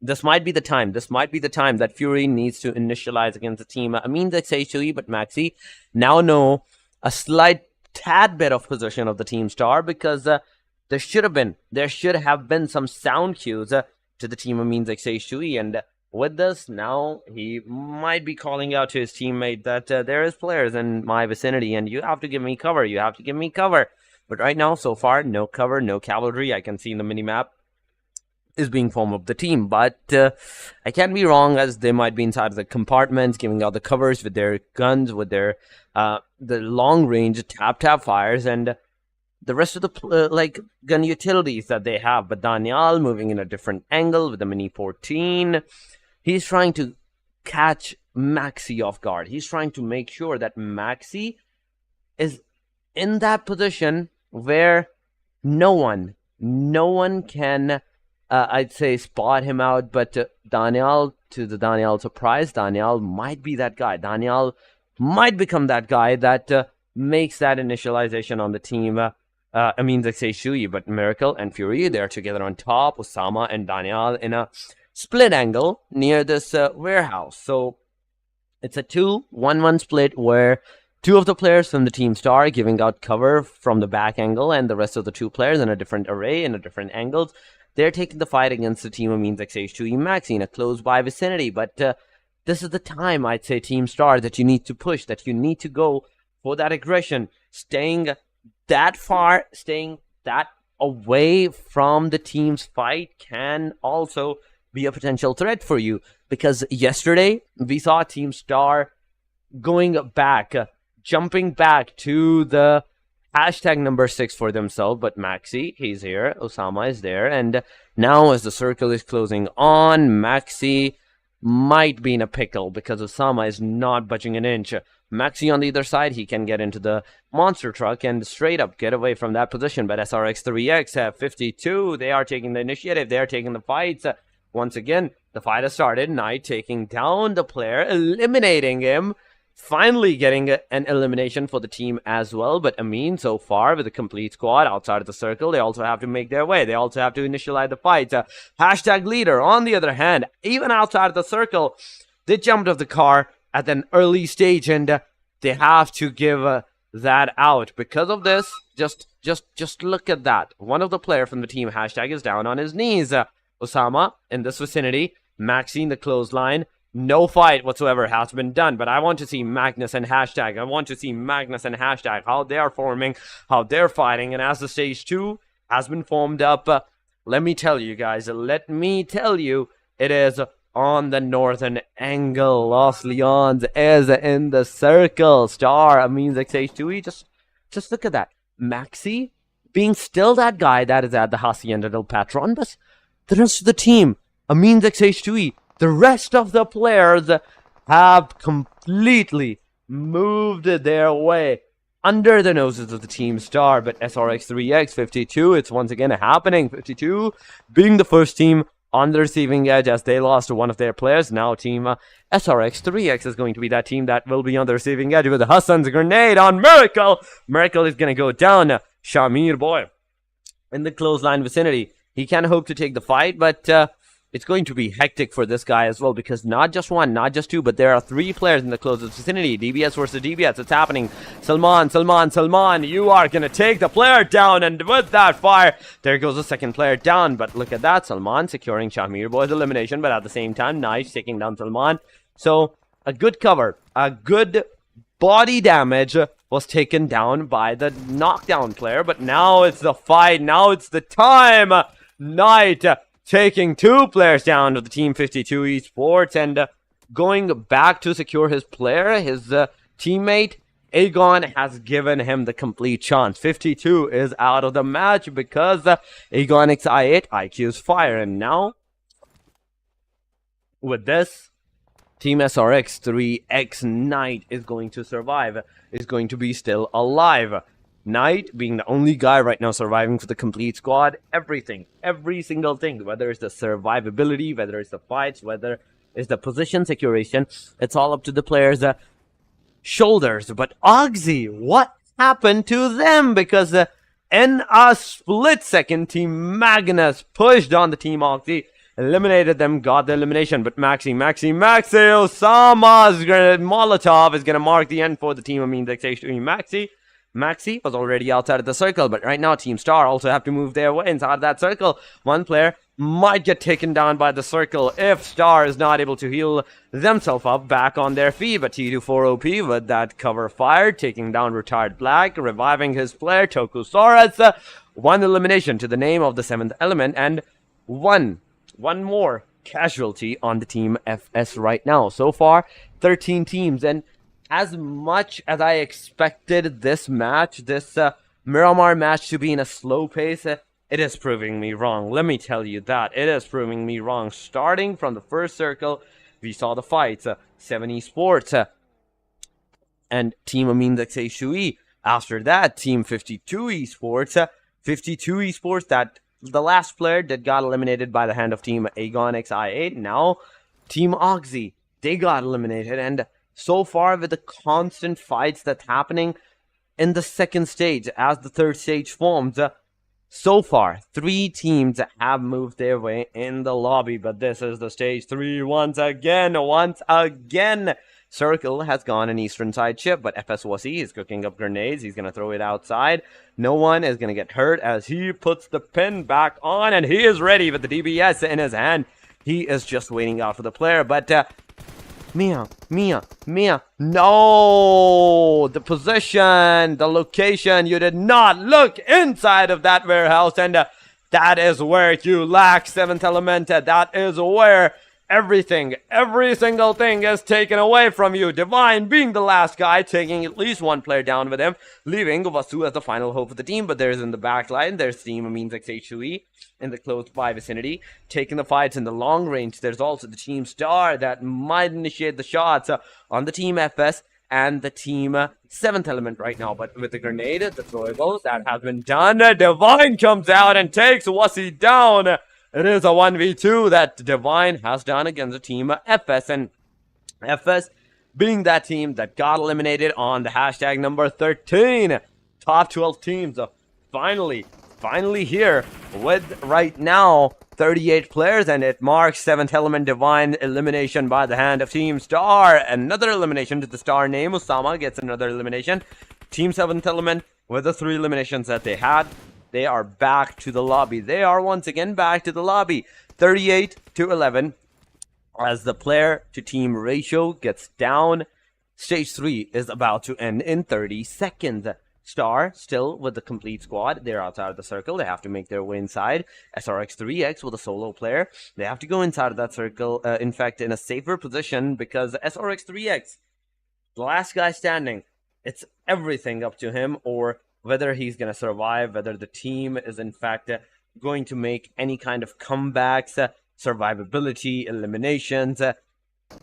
this might be the time that Fury needs to initialize against the Team Amines XH2E. But Maxi now know a slight tad bit of position of the Team Star, because there should have been some sound cues to the Team Amines XH2E, and with this, now he might be calling out to his teammate that there is players in my vicinity, and you have to give me cover. But right now, so far, no cover, no cavalry. I can see in the minimap is being formed of the team, but I can't be wrong, as they might be inside of the compartments, giving out the covers with their guns, with their the long range tap fires, and the rest of the gun utilities that they have. But Daniel moving in a different angle with the Mini 14. He's trying to catch Maxi off guard. He's trying to make sure that Maxi is in that position where no one can I'd say spot him out. But Daniel, to the Daniel surprise, Daniel might be that guy. Daniel might become that guy that makes that initialization on the team. Amines XH2E, but Miracle and Fury, they're together on top. Osama and Daniel in a split angle near this warehouse. So it's a 2-1-1 split, where 2 of the players from the Team Star giving out cover from the back angle, and the rest of the 2 players in a different array, in a different angles. They're taking the fight against the Team Amines XH2E Maxi in a close-by vicinity. But this is the time, I'd say, Team Star, that you need to push, that you need to go for that aggression. Staying that far, staying that away from the team's fight can also be a potential threat for you. Because yesterday, we saw Team Star going back, jumping back to the hashtag number 6 for themselves. But Maxi, he's here, Osama is there, and now as the circle is closing on, Maxi might be in a pickle, because Osama is not budging an inch. Maxi on the other side, he can get into the monster truck and straight up get away from that position. But SRX3X have 52, they are taking the initiative, they are taking the fights. Once again, the fight has started. Knight taking down the player, eliminating him. finally getting an elimination for the team as well. But Amin, so far, with a complete squad outside of the circle, they also have to make their way. They also have to initialize the fight. Hashtag leader, on the other hand, even outside of the circle, they jumped off the car at an early stage, and they have to give that out. Because of this, just look at that. One of the players from the team, Hashtag, is down on his knees. Osama, in this vicinity, Maxi in the clothesline. No fight whatsoever has been done, but I want to see Magnus and Hashtag. I want to see Magnus and Hashtag, how they are forming, how they're fighting. And as the stage 2 has been formed up, let me tell you guys, it is on the northern angle. Los Leons is in the circle. Star, Amin's XH2E, just look at that. Maxi being still that guy that is at the Hacienda del Patron, but the rest of the team, Amin's XH2E, the rest of the players have completely moved their way under the noses of the team Star. But SRX3X 52, it's once again happening. 52 being the first team on the receiving edge as they lost one of their players. Now team SRX3X is going to be that team that will be on the receiving edge with Hassan's grenade on Miracle. Miracle is going to go down. Shamir boy in the clothesline vicinity. He can hope to take the fight, but it's going to be hectic for this guy as well, because not just one, not just two, but there are 3 players in the closest vicinity. DBS versus DBS, it's happening. Salman, you are going to take the player down, and with that fire, there goes the second player down. But look at that, Salman securing Shamir Boy's elimination, but at the same time, Nice taking down Salman. So, a good cover, a good body damage was taken down by the knockdown player, but now it's the fight, now it's the time. Knight taking 2 players down to the Team 52 Esports, and going back to secure his player, his teammate, Aegon has given him the complete chance. 52 is out of the match because Aegon XI8 IQ's fire, and now, with this, Team SRX 3X Knight is going to survive, is going to be still alive. Knight being the only guy right now surviving for the complete squad. Everything, every single thing, whether it's the survivability, whether it's the fights, whether it's the position securation, it's all up to the players' shoulders. But Oxy, what happened to them? Because in a split second, Team Magnus pushed on the Team Oxy, eliminated them, got the elimination. But Maxi, Osama's Molotov is going to mark the end for the team. I mean, the XH3 Maxi was already outside of the circle, but right now Team Star also have to move their way inside that circle. One player might get taken down by the circle if Star is not able to heal themselves up back on their feet. But T24OP with that cover fire, taking down Retired Black, reviving his player, Tokusaurus. 1 elimination to the name of the 7th element, and one more casualty on the Team FS right now. So far, 13 teams, and as much as I expected this match, this Miramar match to be in a slow pace, it is proving me wrong. Let me tell you that. It is proving me wrong. Starting from the first circle, we saw the fights. Se7en Esports and Team Amin XH2E. After that, Team 52 Esports. 52 Esports, that the last player that got eliminated by the hand of Team Aegon XI8. Now, Team Oxy, they got eliminated, and so far, with the constant fights that's happening in the second stage, as the third stage forms, so far, 3 teams have moved their way in the lobby. But this is the stage 3 once again. Circle has gone an eastern side chip, but FSWC is cooking up grenades. He's going to throw it outside. No one is going to get hurt as he puts the pin back on, and he is ready with the DBS in his hand. He is just waiting out for the player, but Mia, no! The position, the location, you did not look inside of that warehouse, and that is where you lack 7th element. That is where every single thing is taken away from you. Divine being the last guy, taking at least 1 player down with him, leaving Vasu as the final hope of the team. But there's in the back line, there's Team Amin XH2E in the close by vicinity, taking the fights in the long range. There's also the Team Star that might initiate the shots on the Team FS and the Team 7th element right now. But with the grenade, the throwables, that has been done. Divine comes out and takes Wasi down. It is a 1v2 that Divine has done against the Team FS, and FS being that team that got eliminated on the hashtag number 13. Top 12 teams finally here with right now 38 players, and it marks 7th Element Divine elimination by the hand of Team Star. Another elimination to the Star name. Osama gets another elimination. Team 7th Element, with the 3 eliminations that they had, they are back to the lobby. They are once again back to the lobby. 38-11 as the player to team ratio gets down. Stage 3 is about to end in 30 seconds. Star still with the complete squad. They're outside of the circle. They have to make their way inside. SRX3X with a solo player. They have to go inside of that circle, in fact, in a safer position, because SRX3X, the last guy standing, it's everything up to him, or whether he's going to survive, whether the team is, in fact, going to make any kind of comebacks, survivability, eliminations.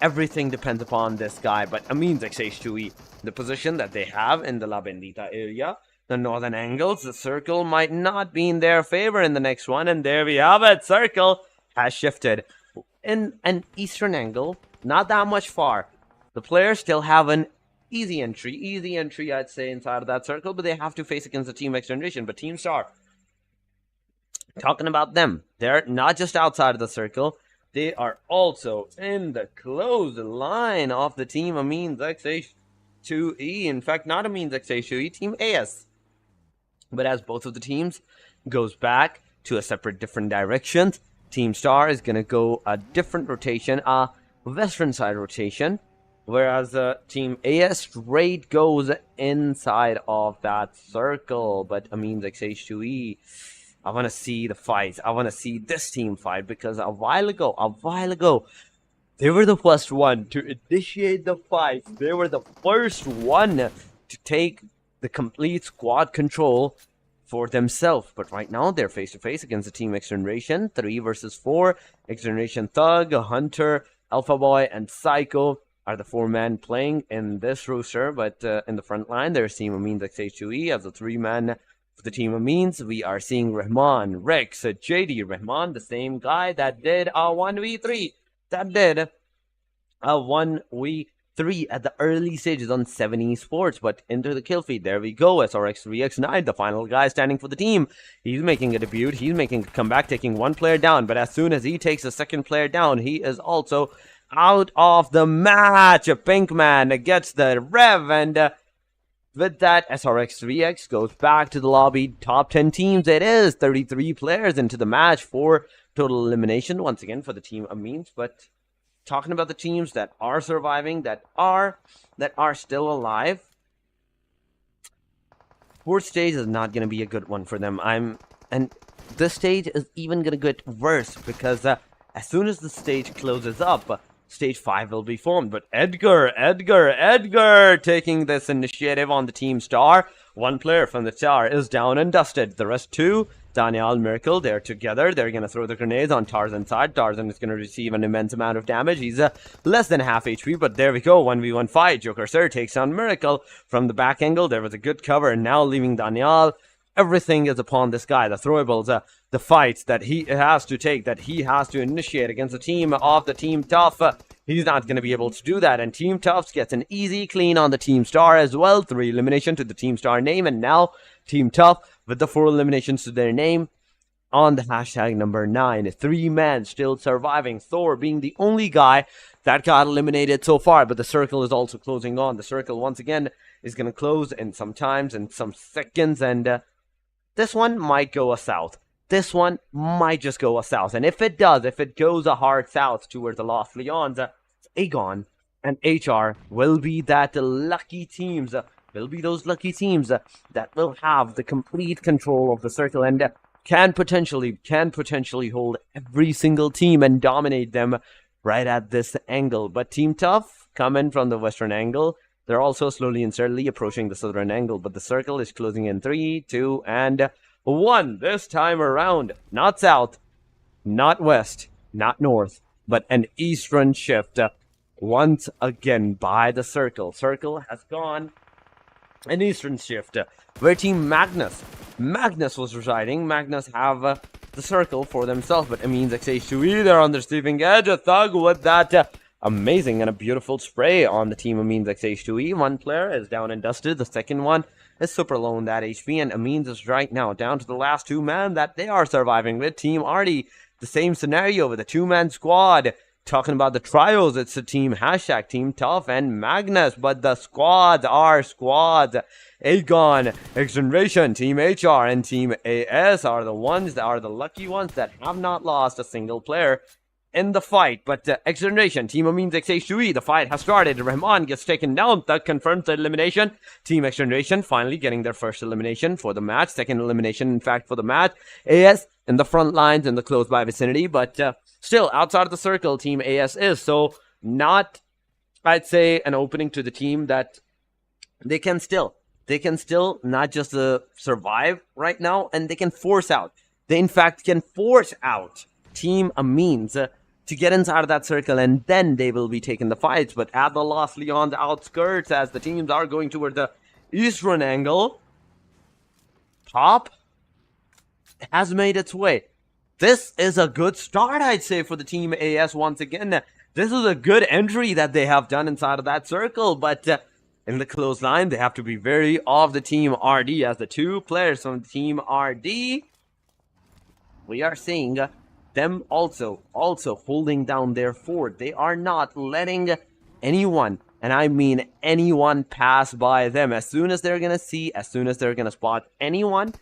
Everything depends upon this guy, but Amin's XH2E, the position that they have in the La Bendita area, the northern angles, the circle might not be in their favor in the next one, and there we have it. Circle has shifted in an eastern angle, not that much far. The players still have an easy entry, I'd say, inside of that circle, but they have to face against the Team XGeneration. But Team Star, talking about them, they're not just outside of the circle, they are also in the close line of the Team Amin's XH2E. In fact, not Amin's XH2E, Team AS. But as both of the teams goes back to a separate different directions, Team Star is going to go a different rotation, a western side rotation, whereas Team AS straight goes inside of that circle. But Amin's XH2E, I want to see the fights. I want to see this team fight, because a while ago, they were the first one to initiate the fights. They were the first one to take the complete squad control for themselves. But right now, they're face-to-face against the Team XGeneration. 3 versus 4. XGeneration Thug, Hunter, Alpha Boy, and Psycho are the 4 men playing in this roster. But in the front line, there's Team Amin's XH2E as the 3-man. For the Team Amines, we are seeing Rahman, Rex, JD. Rahman, the same guy that did a 1v3. That did a 1v3 at the early stages on Se7en Esports. But into the kill feed, there we go. SRX3X9, the final guy standing for the team. He's making a debut. He's making a comeback, taking 1 player down. But as soon as he takes a 2nd player down, he is also out of the match. Pinkman gets the rev, and with that, SRX3X goes back to the lobby. Top 10 teams it is. 33 players into the match for total elimination once again for the Team Amines. But talking about the teams that are surviving, that are still alive, 4th stage is not going to be a good one for them. And this stage is even going to get worse, because as soon as the stage closes up, Stage 5 will be formed. But Edgar taking this initiative on the Team Star. 1 player from the Star is down and dusted. The rest 2, Daniel, Miracle, they're together. They're going to throw the grenades on Tarzan's side. Tarzan is going to receive an immense amount of damage. He's less than half HP, but there we go. 1v1 fight. Joker Sir takes on Miracle from the back angle. There was a good cover, and now leaving Daniel. Everything is upon this guy. The throwables, the fights that he has to take, that he has to initiate against the team of the Team Tough. He's not going to be able to do that. And Team Tough gets an easy clean on the Team Star as well. 3 elimination to the Team Star name. And now Team Tough with the 4 eliminations to their name on the hashtag number 9. 3 men still surviving. Thor being the only guy that got eliminated so far. But the circle is also closing on. The circle once again is going to close in some times, in some seconds. And this one might go south. This one might just go south. And if it does, if it goes a hard south towards the Lost Leons, Aegon and HR will be that lucky teams, will be those lucky teams that will have the complete control of the circle and can potentially hold every single team and dominate them right at this angle. But Team Tough coming from the western angle. They're also slowly and steadily approaching the southern angle, but the circle is closing in 3, 2, and 1 this time around. Not south, not west, not north, but an eastern shift once again by the circle. Circle has gone an eastern shift where Team Magnus was residing. Magnus have the circle for themselves, but it means XH2E, they're on the receiving edge. A Thug with that amazing and a beautiful spray on the team Amin's XH2E. One player is down and dusted. The second one is super low in that HP, and Amin's is right now down to the last two men that they are surviving with. Team Artie, the same scenario with a two-man squad. Talking about the trios, it's a team hashtag Team Tough and Magnus, but the squads are squads. Aegon, XGeneration, Team HR, and Team AS are the ones that are the lucky ones that have not lost a single player in the fight. But XGeneration, Team Amin's XH2E, the fight has started. Rahman gets taken down. That confirms the elimination. Team XGeneration finally getting their first elimination for the match. Second elimination, in fact, for the match. AS in the front lines in the close by vicinity, but still outside of the circle, Team AS is. So not, I'd say, an opening to the team that they can still not just survive right now, and they can force out. They, in fact, can force out Team Amin's to get inside of that circle, and then they will be taking the fights. But at the Lost Leon's outskirts, as the teams are going toward the eastern angle, Top has made its way. This is a good start, I'd say, for the Team AS once again. This is a good entry that they have done inside of that circle, but in the close line, they have to be very of the Team RD, as the two players from Team RD, we are seeing them also holding down their fort. They are not letting anyone, and I mean anyone, pass by them. As soon as they're gonna see, as soon as they're gonna spot anyone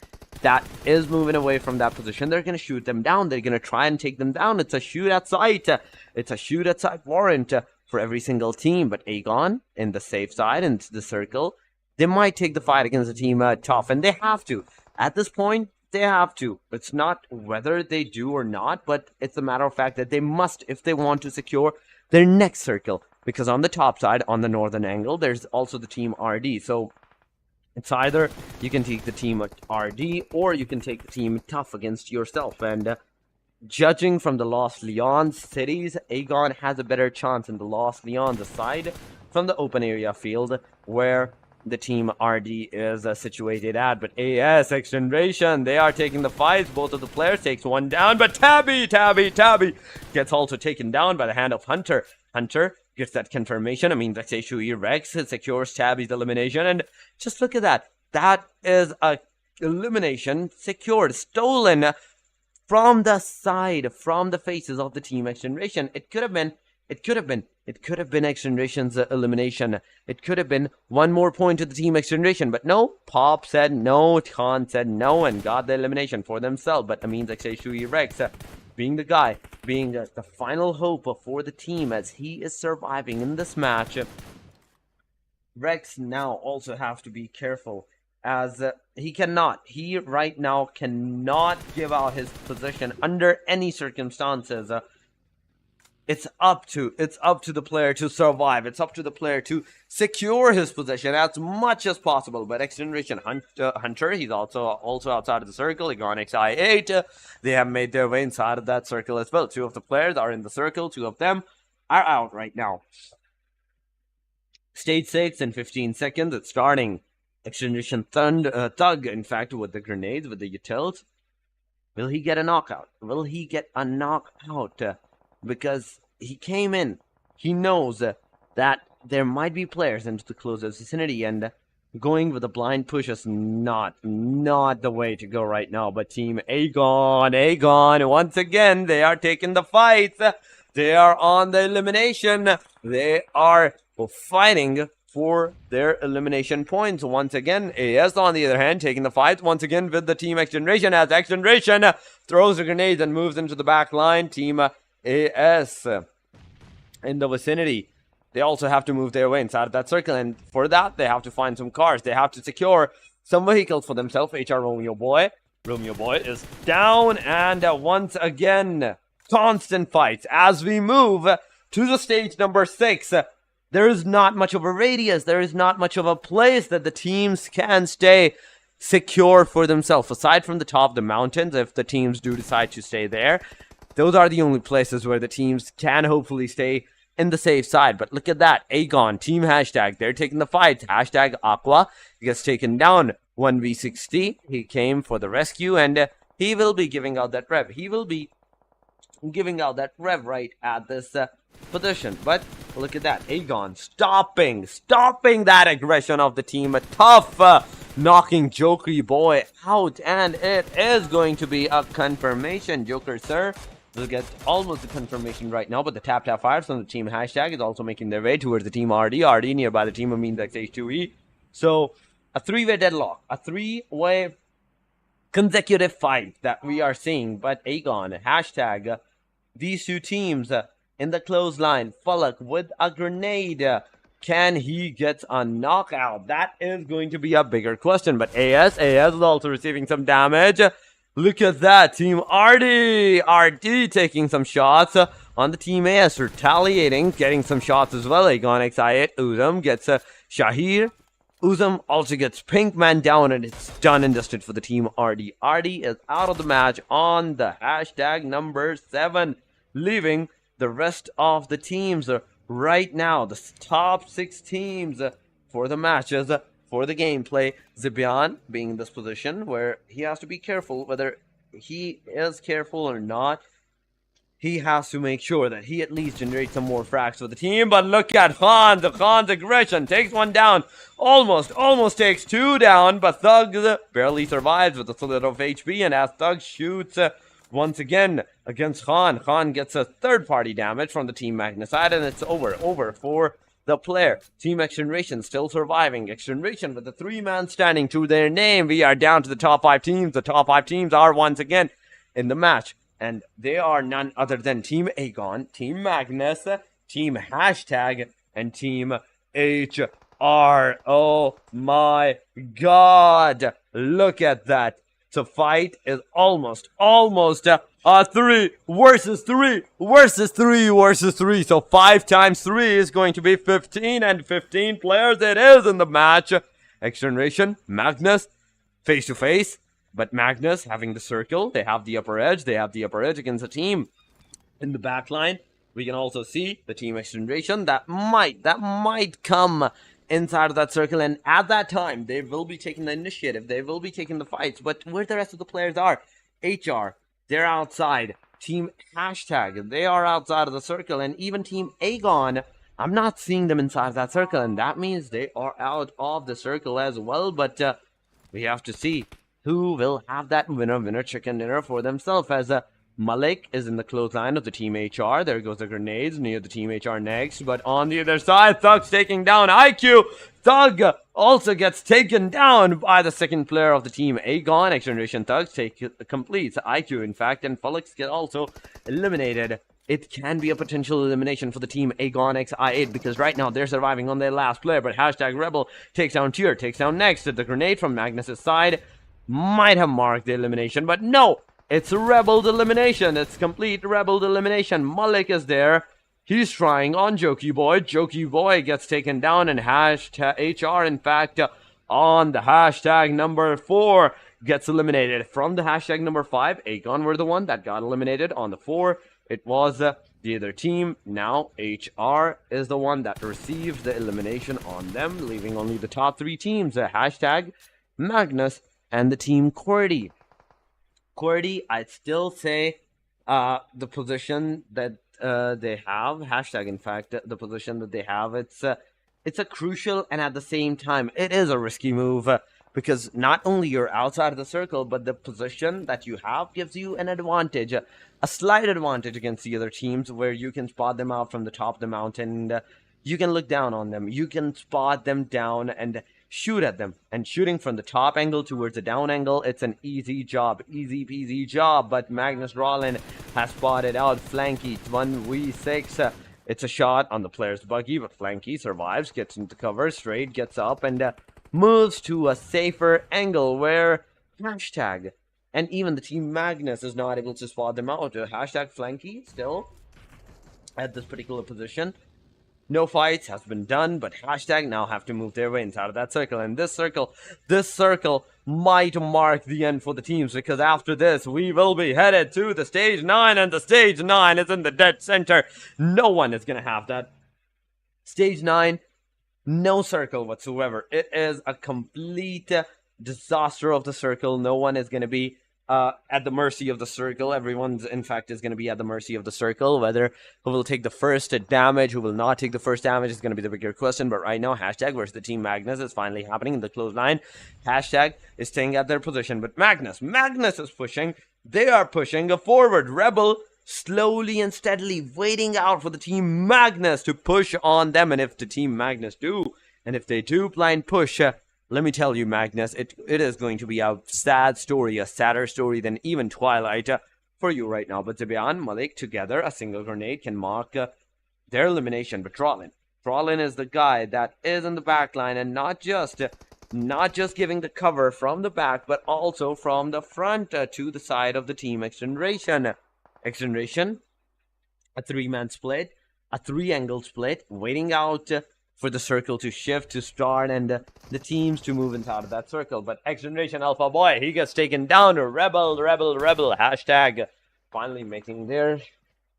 that is moving away from that position, they're gonna shoot them down. They're gonna try and take them down. It's a shoot at sight. It's a shoot at sight warrant for every single team. But Aegon in the safe side, into the circle, they might take the fight against the Team Tough, and they have to. At this point, they have to. It's not whether they do or not, but it's a matter of fact that they must if they want to secure their next circle. Because on the top side, on the northern angle, there's also the Team RD. So it's either you can take the Team RD or you can take the Team Tough against yourself. And judging from the Lost Leons cities, Aegon has a better chance in the Lost Leons side from the open area field where the Team RD is situated at. But AS, XGeneration, they are taking the fights. Both of the players takes one down, but Tabby gets also taken down by the hand of Hunter. Hunter gets that confirmation. I mean, that's HUE Rex. It secures Tabby's elimination, and just look at that. That is a elimination secured, stolen from the side, from the faces of the Team XGeneration. It could have been XGeneration's elimination. It could have been one more point to the Team XGeneration, but no. Pop said no, Khan said no, and got the elimination for themselves. But that means XHUE Rex being the guy, being the final hope for the team as he is surviving in this match. Rex now also have to be careful, as he right now cannot give out his position under any circumstances. It's up to the player to survive. It's up to the player to secure his position as much as possible. But XGeneration Hunter, he's also outside of the circle. Aegon XI8, they have made their way inside of that circle as well. Two of the players are in the circle. Two of them are out right now. Stage 6 in 15 seconds. It's starting. XGeneration Thug, in fact, with the grenades, with the utils. Will he get a knockout? Will he get a knockout? Because he came in, he knows that there might be players into the closest vicinity, and going with a blind push is not the way to go right now. But Team Aegon, once again, they are taking the fights. They are on the elimination. They are fighting for their elimination points. Once again, AS, on the other hand, taking the fights once again with the Team XGeneration, as XGeneration throws the grenades and moves into the back line. Team AS in the vicinity, they also have to move their way inside of that circle, and for that they have to find some cars. They have to secure some vehicles for themselves. HR Romeo Boy is down, and once again constant fights as we move to the stage number 6. There is not much of a radius, there is not much of a place that the teams can stay secure for themselves, aside from the top of the mountains. If the teams do decide to stay there, those are the only places where the teams can hopefully stay in the safe side. But look at that. Aegon, Team Hashtag, they're taking the fight. Hashtag Aqua gets taken down 1v60. He came for the rescue, and he will be giving out that rev. He will be giving out that rev right at this position. But look at that. Aegon stopping that aggression of the team. A tough knocking Joker Boy out. And it is going to be a confirmation. Joker, sir, will get almost a confirmation right now. But the tap fires from the team Hashtag is also making their way towards the team RD. RD nearby the team of Means H2E. So a three-way deadlock. A three-way consecutive fight that we are seeing. But Aegon, Hashtag, these two teams in the clothesline. Falak with a grenade. Can he get a knockout? That is going to be a bigger question. But AS is also receiving some damage. Look at that. Team RD taking some shots on the team AS. Retaliating, getting some shots as well. Aegon X8. Uzum gets Shahir. Uzum also gets Pinkman down, and it's done and dusted for the team RD. RD is out of the match on the Hashtag number 7, leaving the rest of the teams right now. The top 6 teams for the matches, for the gameplay. Se7en being in this position where he has to be careful. Whether he is careful or not, he has to make sure that he at least generates some more frags for the team. But look at Khan's aggression. Takes one down. Almost takes 2 down. But Thug barely survives with a solid of HP. And as Thug shoots once again against Khan gets a third-party damage from the team Magnus side. And it's over for the player. Team XGeneration still surviving. XGeneration with the 3-man standing to their name. We are down to the top 5 teams. The top 5 teams are once again in the match. And they are none other than Team Aegon, Team Magnus, Team Hashtag, and Team HR. Oh my god. Look at that. The fight is almost a 3 versus 3 versus 3 versus 3. So 5 times 3 is going to be 15, and 15 players it is in the match. XGeneration, Magnus, face to face. But Magnus having the circle, they have the upper edge. They have the upper edge against the team in the back line. We can also see the team XGeneration that might come inside of that circle. And at that time, they will be taking the initiative. They will be taking the fights. But where the rest of the players are, HR, they're outside. Team Hashtag, they are outside of the circle. And even Team Aegon, I'm not seeing them inside that circle. And that means they are out of the circle as well. But we have to see who will have that winner chicken dinner for themselves, as Malik is in the clothesline of the team HR. There goes the grenades near the team HR next. But on the other side, Thug's taking down IQ. Thug also gets taken down by the second player of the team Aegon. XGeneration Thug completes IQ, in fact, and Felix get also eliminated. It can be a potential elimination for the team Aegon XI8 because right now they're surviving on their last player. But Hashtag Rebel takes down Tier, takes down next. The grenade from Magnus' side might have marked the elimination, but no, it's a Rebel elimination. It's complete Rebel elimination. Malik is there. He's trying on Jokey Boy. Jokey Boy gets taken down, and Hashtag HR, in fact, on the Hashtag number 4 gets eliminated. From the Hashtag number 5, Aegon were the one that got eliminated. On the 4, it was the other team. Now HR is the one that received the elimination on them, leaving only the top 3 teams. Hashtag Magnus and the team QWERTY. QWERTY, I'd still say the position that they have, Hashtag, in fact, the position that they have, it's a crucial and at the same time, it is a risky move because not only you're outside of the circle, but the position that you have gives you an advantage, a slight advantage against the other teams where you can spot them out from the top of the mountain. You can look down on them. You can spot them down and shoot at them. And shooting from the top angle towards the down angle, it's an easy job. Easy peasy job. But Magnus Rollin has spotted out Flanky 1v6. It's a shot on the player's buggy, but Flanky survives, gets into cover, straight, gets up, and moves to a safer angle where Hashtag and even the team Magnus is not able to spot them out. Hashtag Flanky still at this particular position. No fights has been done, but Hashtag now have to move their way inside of that circle. And this circle might mark the end for the teams, because after this, we will be headed to the stage 9, and the stage 9 is in the dead center. No one is going to have that. Stage 9, no circle whatsoever. It is a complete disaster of the circle. No one is going to be at the mercy of the circle. Everyone's, in fact, is going to be at the mercy of the circle. Whether who will take the first damage, who will not take the first damage is going to be the bigger question. But right now, hashtag versus the team Magnus is finally happening in the close line. Hashtag is staying at their position. But Magnus is pushing. They are pushing forward. Rebel slowly and steadily waiting out for the team Magnus to push on them. And if the team Magnus do, and if they do blind push, let me tell you, Magnus, it is going to be a sad story, a sadder story than even Twilight for you right now. But Se7en, Malik, together, a single grenade can mark their elimination. But Trollin is the guy that is in the back line, and not just giving the cover from the back, but also from the front to the side of the team XGeneration. XGeneration, a 3-man split, a 3-angle split, waiting out for the circle to shift, to start, and the teams to move inside of that circle. But XGeneration Alpha Boy, he gets taken down. Rebel. Hashtag finally making their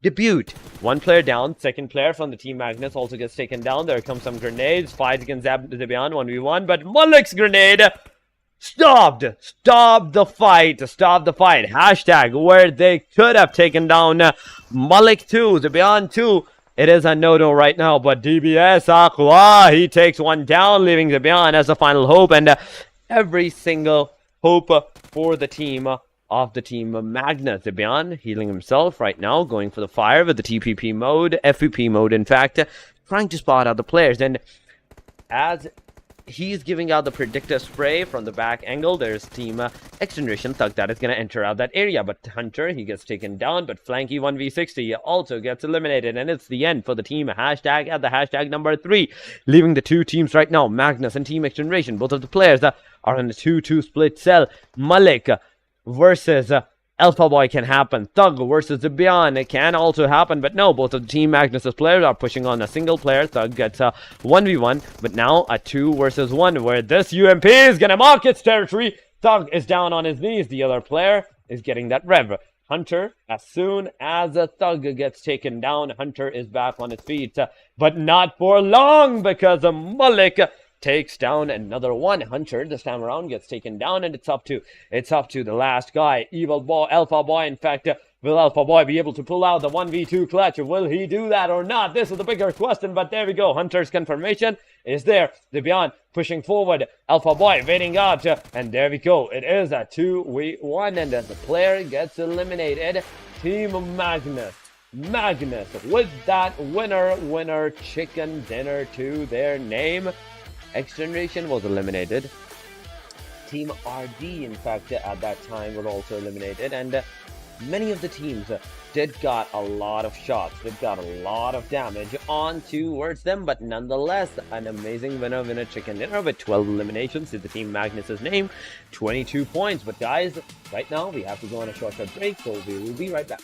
debut. One player down. Second player from the team Magnus also gets taken down. There come some grenades. Fight against Se7en 1v1. But Malik's grenade stopped the fight. Hashtag where they could have taken down Malik 2, Se7en 2. It is a no-no right now, but DBS Aqua, he takes one down, leaving Se7en as a final hope, and every single hope for the team of the team Magnus. Se7en healing himself right now, going for the fire with the TPP mode, FVP mode, in fact, trying to spot out the players. And as he's giving out the predictor spray from the back angle, there's team XGeneration Thug that is going to enter out that area. But Hunter, he gets taken down, but Flanky 1v60 also gets eliminated, and it's the end for the team hashtag at the hashtag number 3, leaving the two teams right now, Magnus and team XGeneration. Both of the players that are in a 2-2 split cell. Malik versus Alpha Boy can happen. Thug versus Se7en, it can also happen, but no, both of the team Magnus's players are pushing on a single player. Thug gets a 1v1, but now a 2 versus 1, where this UMP is gonna mark its territory. Thug is down on his knees. The other player is getting that rev. Hunter, as soon as a Thug gets taken down, Hunter is back on his feet, but not for long, because Malik takes down another one. Hunter this time around gets taken down, and it's up to the last guy, Evil Boy, Alpha Boy. In fact, will Alpha Boy be able to pull out the 1v2 clutch? Will he do that or not? This is the bigger question, but there we go. Hunter's confirmation is there. Se7en pushing forward, Alpha Boy waiting out, and there we go. It is a 2v1, and as the player gets eliminated, Team Magnus with that winner chicken dinner to their name. XGeneration was eliminated. Team RD, in fact, at that time was also eliminated, and many of the teams did got a lot of shots, did got a lot of damage on towards them, but nonetheless, an amazing winner chicken dinner with 12 eliminations is the team Magnus's name, 22 points. But guys, right now we have to go on a short break, so we will be right back.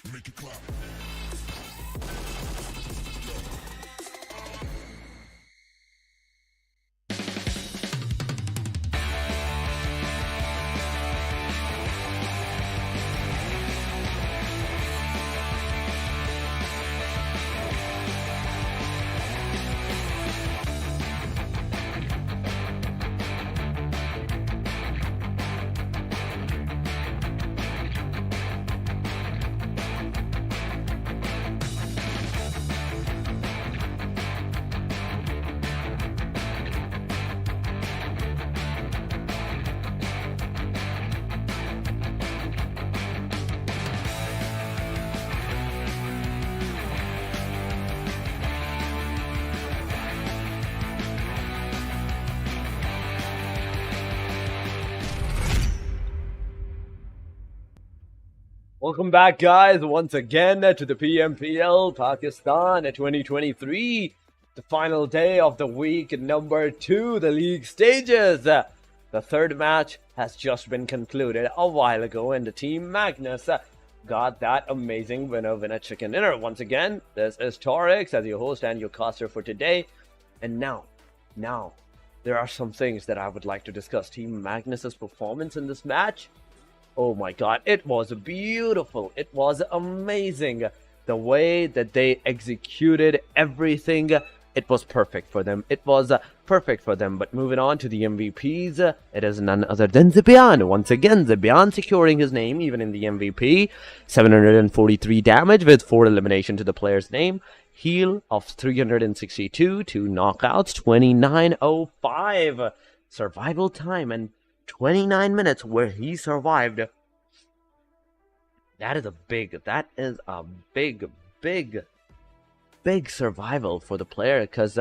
Welcome back, guys, once again to the PMPL Pakistan 2023, the final day of the week number 2, the league stages. The third match has just been concluded a while ago, and the team Magnus got that amazing winner chicken dinner. Once again, this is Torix as your host and your caster for today. And now, there are some things that I would like to discuss. Team Magnus's performance in this match. Oh my god, it was beautiful. It was amazing. The way that they executed everything it was perfect for them. It was perfect for them. But moving on to the MVPs, it is none other than Se7en. Once again, Se7en securing his name even in the MVP. 743 damage with 4 elimination to the player's name. Heal of 362, 2 knockouts, 29:05 survival time, and 29 minutes where he survived. That is a big survival for the player, because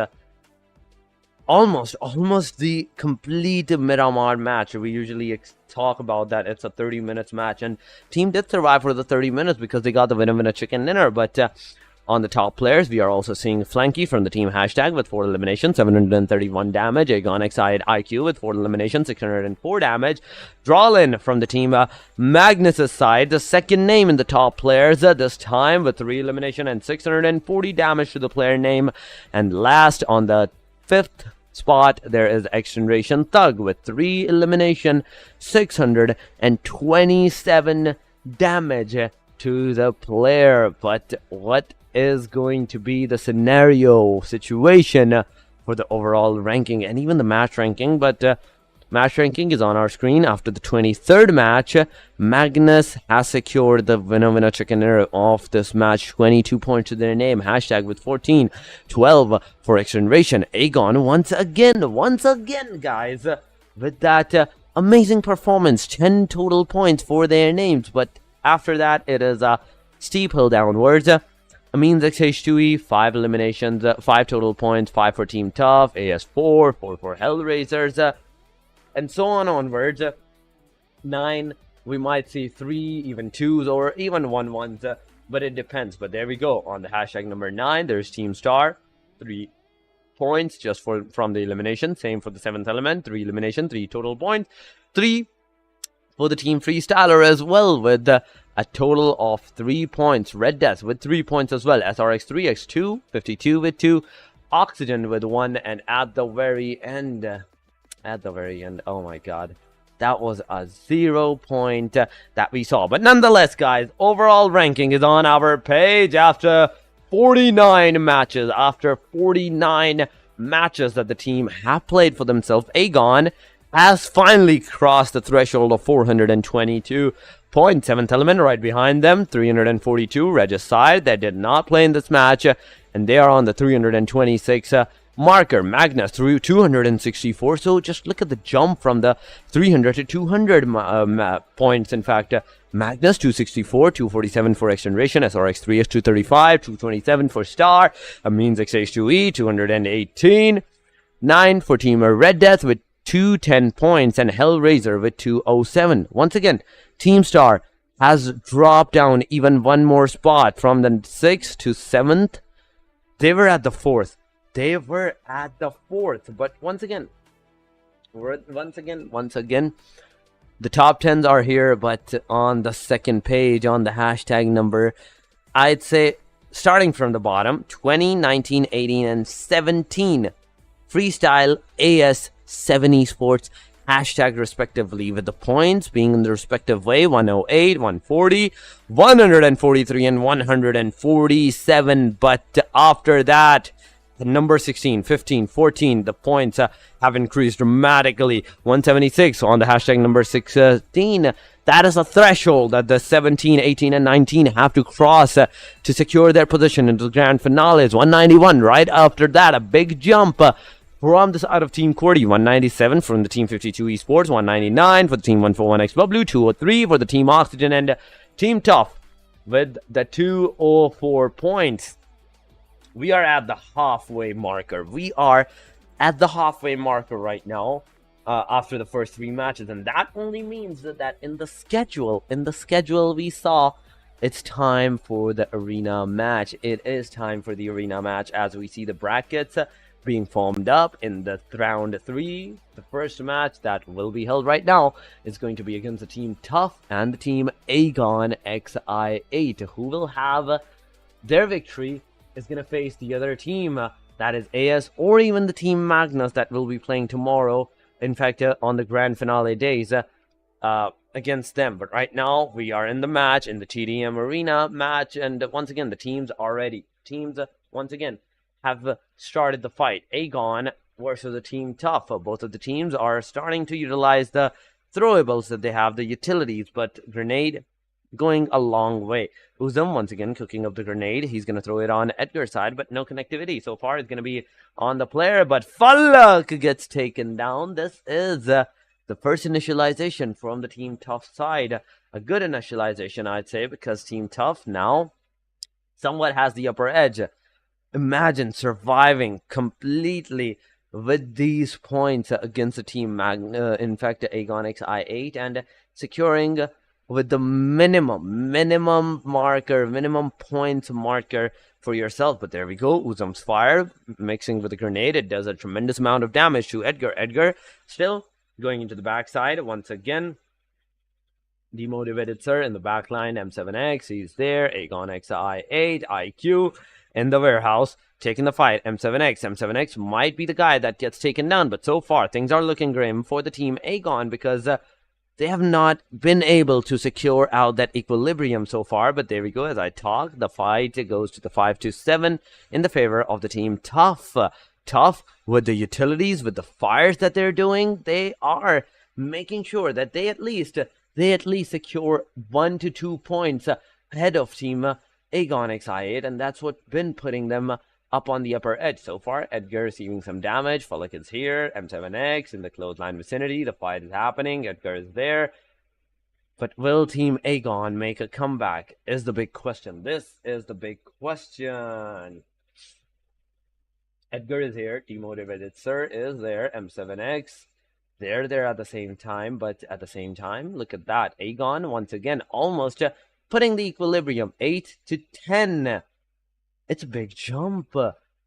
almost the complete Miramar match. We usually talk about that it's a 30 minutes match, and team did survive for the 30 minutes because they got the winner chicken dinner. But on the top players, we are also seeing Flanky from the team Hashtag with 4 eliminations, 731 damage. Aegon Xide IQ with 4 eliminations, 604 damage. Drawlin from the team Magnus' side, the second name in the top players this time with 3 elimination and 640 damage to the player name. And last, on the 5th spot, there is XGeneration Thug with 3 elimination, 627 damage to the player. But what is going to be the situation for the overall ranking and even the match ranking? But match ranking is on our screen. After the 23rd match, Magnus has secured the winner chicken dinner of this match. 22 points to their name. Hashtag with 14, 12 for XGeneration. Aegon once again, guys, with that amazing performance. 10 total points for their names. But after that, it is a steep hill downwards. Amines XH2E, 5 eliminations, 5 total points, 5 for Team Tough, AS4, 4 for HellRaisers, and so on onwards. 9, we might see 3, even 2s, or even 1-1s, but it depends. But there we go. On the hashtag number 9, there's Team Star, 3 points just from the elimination. Same for the 7th element, 3 elimination, 3 total points, 3 for the Team Freestyler as well, with a total of 3 points. Red Death with 3 points as well. SRX3, X2, 52 with 2. Oxygen with 1. And at the very end, oh my god, that was a 0 point that we saw. But nonetheless, guys, overall ranking is on our page after 49 matches. After 49 matches that the team have played for themselves, Aegon has finally crossed the threshold of 422 points. 7th element right behind them, 342. Regis side, they did not play in this match, and they are on the 326 marker. Magnus through 264. So just look at the jump from the 300 to 200 points. In fact, Magnus 264, 247 for XGeneration. SRX3 is 235, 227 for Star. Amines XH2E 218, 9 for Team Red Death with 210 points, and HellRaiser with 207. Once again, Team Star has dropped down even one more spot from the 6th to 7th. They were at the 4th. But once again, the top 10s are here, but on the second page, on the hashtag number, I'd say starting from the bottom, 20, 19, 18, and 17. Freestyle, AS, Se7en Esports, hashtag respectively, with the points being in the respective way: 108, 140, 143, and 147. But after that, the number 16, 15, 14, the points have increased dramatically. 176 on the hashtag number 16. That is a threshold that the 17, 18, and 19 have to cross to secure their position into the grand finales. 191 right after that, a big jump from the side of Team QWERTY. 197 from the Team 52 Esports, 199 for the Team 141X Blue, 203 for the Team Oxygen, and Team Tough with the 204 points. We are at the halfway marker. We are at the halfway marker right now after the first 3 matches, and that only means that in the schedule we saw it's time for the arena match. It is time for the arena match as we see the brackets being formed up in the round 3. The first match that will be held right now is going to be against the Team Tough and the Team Aegon XI8, who will have their victory is going to face the other team, that is AS, or even the Team Magnus that will be playing tomorrow, in fact on the grand finale days, against them. But right now we are in the match, in the TDM arena match, and once again the teams are ready. Once again, have started the fight. Aegon versus the team Tough. Both of the teams are starting to utilize the throwables that they have, the utilities, but Grenade going a long way. Uzum once again cooking up the grenade. He's going to throw it on Edgar's side, but no connectivity. So far it's going to be on the player, but Falak gets taken down. This is the first initialization from the Team Tough side. A good initialization, I'd say, because Team Tough now somewhat has the upper edge. Imagine surviving completely with these points against the Team in fact, Aegon XI8, and securing with the minimum points marker for yourself. But there we go. Uzum's fire mixing with the grenade. It does a tremendous amount of damage to Edgar. Edgar still going into the backside once again. Demotivated Sir in the backline. M7X, he's there. Aegon XI8, IQ in the warehouse taking the fight. M7X might be the guy that gets taken down, but so far things are looking grim for the team Aegon because they have not been able to secure out that equilibrium so far. But there we go. As I talk, the fight goes to the 5-7 in the favor of the team Tough. Tough with the utilities, with the fires that they're doing, they are making sure that they at least secure 1 to 2 points ahead of team Aegon XI8, and that's what's been putting them up on the upper edge so far. Edgar receiving some damage. Falak is here. M7X in the clothesline vicinity. The fight is happening. Edgar is there. But will Team Aegon make a comeback is the big question. This is the big question. Edgar is here. Demotivated Sir is there. M7X. They're there at the same time. But at the same time, look at that. Aegon once again almost putting the equilibrium 8-10. It's a big jump.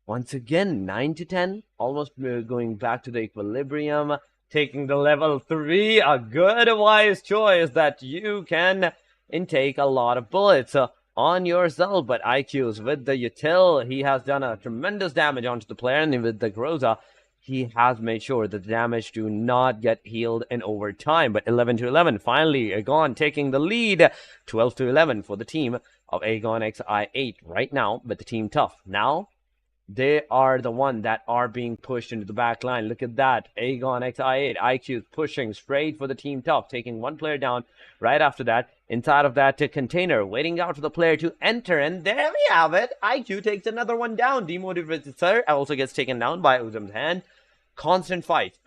Once again, 9-10. Almost going back to the equilibrium. Taking the level 3. A good, wise choice that you can intake a lot of bullets on yourself. But IQ's with the util. He has done a tremendous damage onto the player. And with the Groza, he has made sure that the damage do not get healed in overtime. But 11-11. Finally, Aegon taking the lead. 12-11 for the team of Aegon XI8 right now, but the team Tough. Now, they are the one that are being pushed into the back line. Look at that. Aegon XI8, IQ pushing straight for the team Tough, taking one player down right after that. Inside of that container, waiting out for the player to enter, and there we have it. IQ takes another one down. Demotivated Sir also gets taken down by Uzum's hand. Constant fight.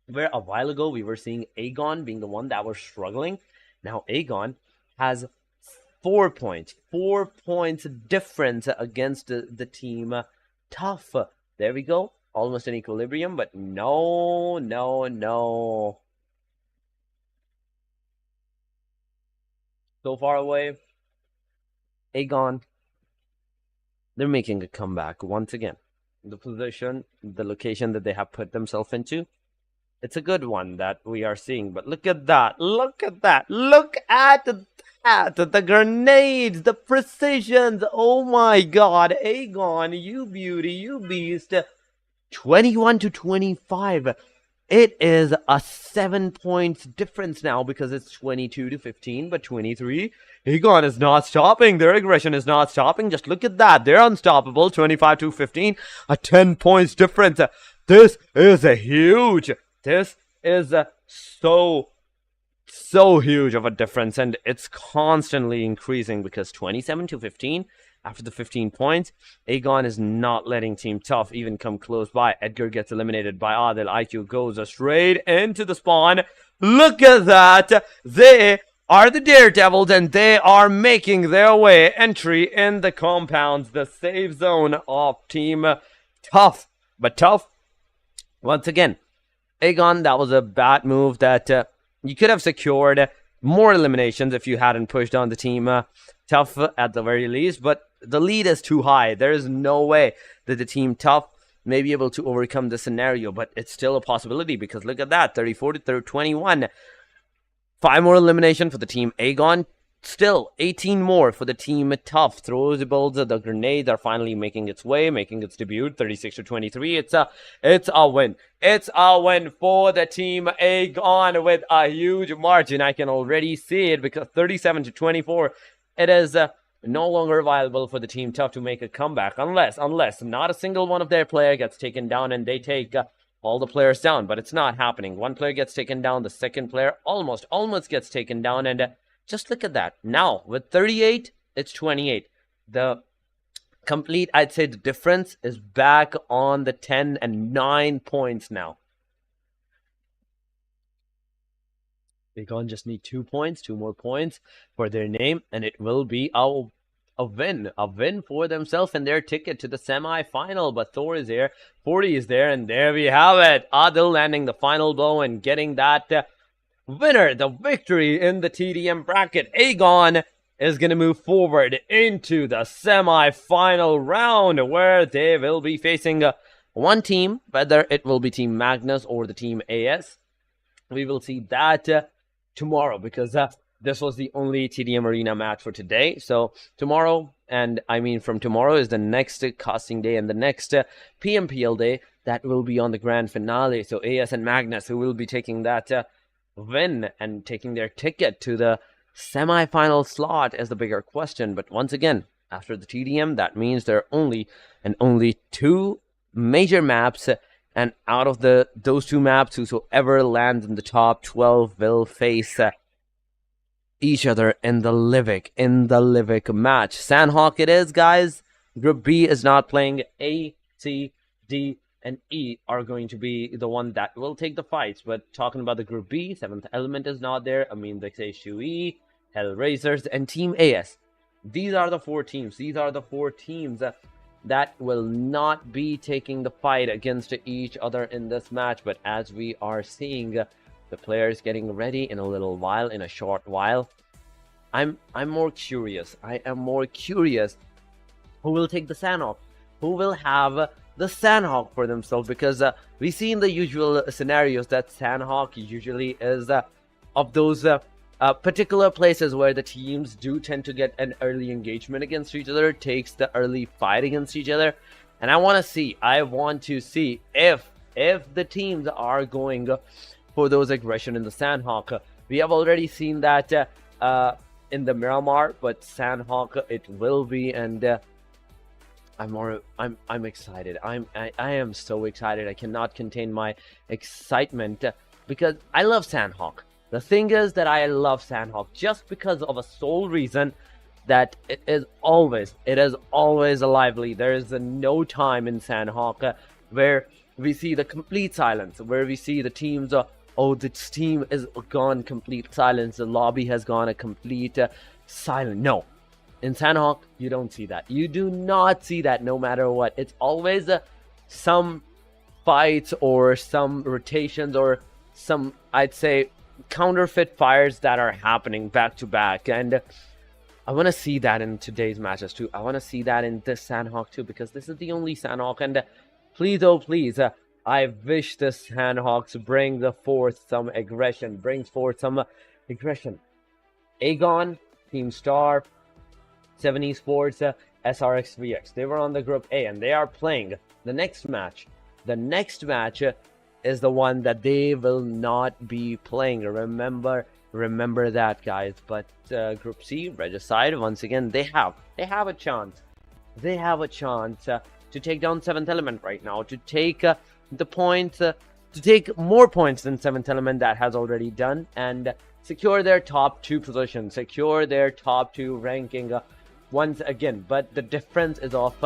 Where a while ago we were seeing Aegon being the one that was struggling. Now Aegon has 4 points. 4 points difference against the team Tough. There we go. Almost an equilibrium, but no. So far away. Aegon, they're making a comeback once again. The position, the location that they have put themselves into, it's a good one that we are seeing. But look at that. Look at that. Look at that. The grenades, the precisions. Oh my god. Aegon, you beauty, you beast. 21-25. It is a 7 points difference now because it's 22-15, but 23. Aegon is not stopping. Their aggression is not stopping. Just look at that. They're unstoppable. 25-15. A 10 points difference. This is a huge. This is so huge of a difference, and it's constantly increasing because 27-15. After the 15 points, Aegon is not letting Team Tough even come close by. Edgar gets eliminated by Adil. IQ goes straight into the spawn. Look at that. They are the Daredevils, and they are making their way entry in the compounds, the safe zone of Team Tough. But Tough, once again, Aegon, that was a bad move that you could have secured more eliminations if you hadn't pushed on the Team Tough at the very least, but the lead is too high. There is no way that the Team Tough may be able to overcome the scenario, but it's still a possibility because look at that, 34-21. 5 more elimination for the Team Aegon. Still, 18 more for the Team Tough. Throwables, the grenades are finally making its way, making its debut. 36-23. It's a win. It's a win for the Team Aegon with a huge margin. I can already see it because 37-24. It is no longer viable for the team Tough to make a comeback unless not a single one of their player gets taken down and they take all the players down. But it's not happening. One player gets taken down, the second player almost gets taken down, and just look at that. Now with 38, it's 28. The complete, I'd say, the difference is back on the 10 and 9 points now. They're going to just need 2 points, 2 more points for their name, and it will be a win for themselves and their ticket to the semi-final. But Thor is there, 40 is there, and there we have it. Adil landing the final blow and getting that winner, the victory in the TDM bracket. Aegon is going to move forward into the semi-final round where they will be facing one team, whether it will be Team Magnus or the Team AS. We will see that tomorrow, because this was the only TDM Arena match for today. So tomorrow, and I mean from tomorrow, is the next casting day and the next PMPL day that will be on the grand finale. So AS and Magnus, who will be taking that win and taking their ticket to the semi-final slot, is the bigger question. But once again, after the TDM, that means there are only 2 major maps. And out of those 2 maps, whosoever lands in the top 12 will face each other in the Livik match. Sanhok it is, guys. Group B is not playing. A, C, D, and E are going to be the one that will take the fights. But talking about the Group B, 7th Element is not there. I mean, they say QWERTY, HellRaisers, and Team AS. These are the 4 teams. These are the 4 teams that will not be taking the fight against each other in this match. But as we are seeing the players getting ready in a little while, in a short while, I'm more curious. I am more curious who will take the Sanhok, who will have the Sanhok for themselves, because we see in the usual scenarios that Sanhok usually is of those particular places where the teams do tend to get an early engagement against each other, takes the early fight against each other. And I want to see if the teams are going for those aggression in the Sanhok. We have already seen that in the Miramar, but Sanhok it will be, and I'm excited. I am so excited. I cannot contain my excitement because I love Sanhok. The thing is that I love Sanhok just because of a sole reason, that it is always lively. There is no time in Sanhok where we see the complete silence, where we see the teams, oh, this team is gone complete silence, the lobby has gone a complete silence. No, in Sanhok, you don't see that. You do not see that no matter what. It's always some fights or some rotations or some, I'd say, counterfeit fires that are happening back to back, and I want to see that in today's matches too. I want to see that in this Sanhok too, because this is the only Sanhok, and please, oh please, I wish this Sanhok brings forth some aggression, Aegon, Team Star, Se7en Esports, SRX3X, they were on the Group A, and they are playing the next match. The next match is the one that they will not be playing. Remember that, guys. But Group C, Regicide, once again, they have a chance. They have a chance to take down 7th Element right now, to take the points, to take more points than 7th Element that has already done, and secure their top 2 positions, secure their top 2 ranking once again. But the difference is of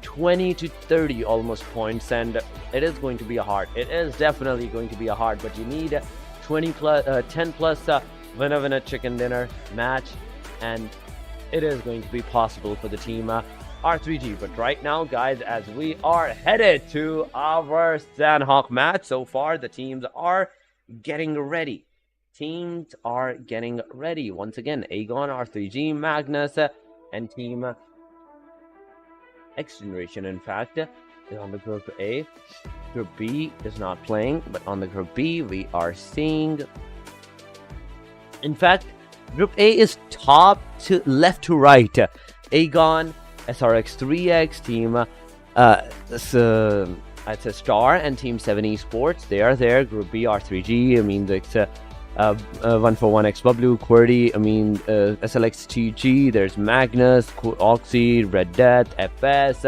20 to 30 almost points, and it is going to be a hard. It is definitely going to be a hard, but you need 10 plus winner chicken dinner match, and it is going to be possible for the team R3G. But right now, guys, as we are headed to our Sanhok match, so far the teams are getting ready. Once again, Aegon, R3G, Magnus, and Team XGeneration, in fact, is on the Group A. Group B is not playing, but on the Group B, we are seeing... In fact, Group A is top to left to right. Aegon, SRX3X, Team I'd say Star, and Team Se7en Esports, they are there. Group B, R3G, I mean, 141 XW, QWERTY, SLXTG, there's Magnus, Oxy, Red Death, FS,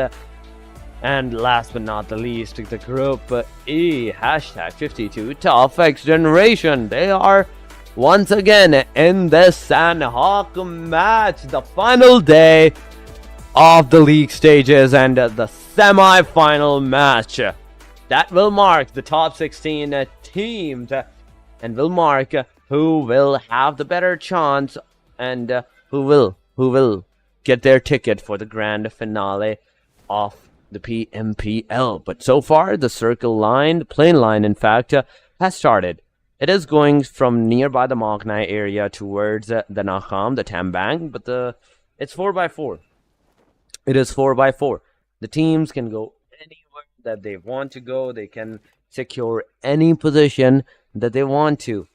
and last but not the least, the group E, hashtag 52 Top XGeneration. They are once again in the Sanhok match, the final day of the league stages and the semi-final match that will mark the top 16 teams and will mark who will have the better chance and who will get their ticket for the grand finale of the PMPL. But so far, the circle line, the plain line, in fact, has started. It is going from nearby the Magnai area towards the Nakam, the Tambang, but it's 4x4. It is 4x4. The teams can go anywhere that they want to go. They can secure any position that they want to.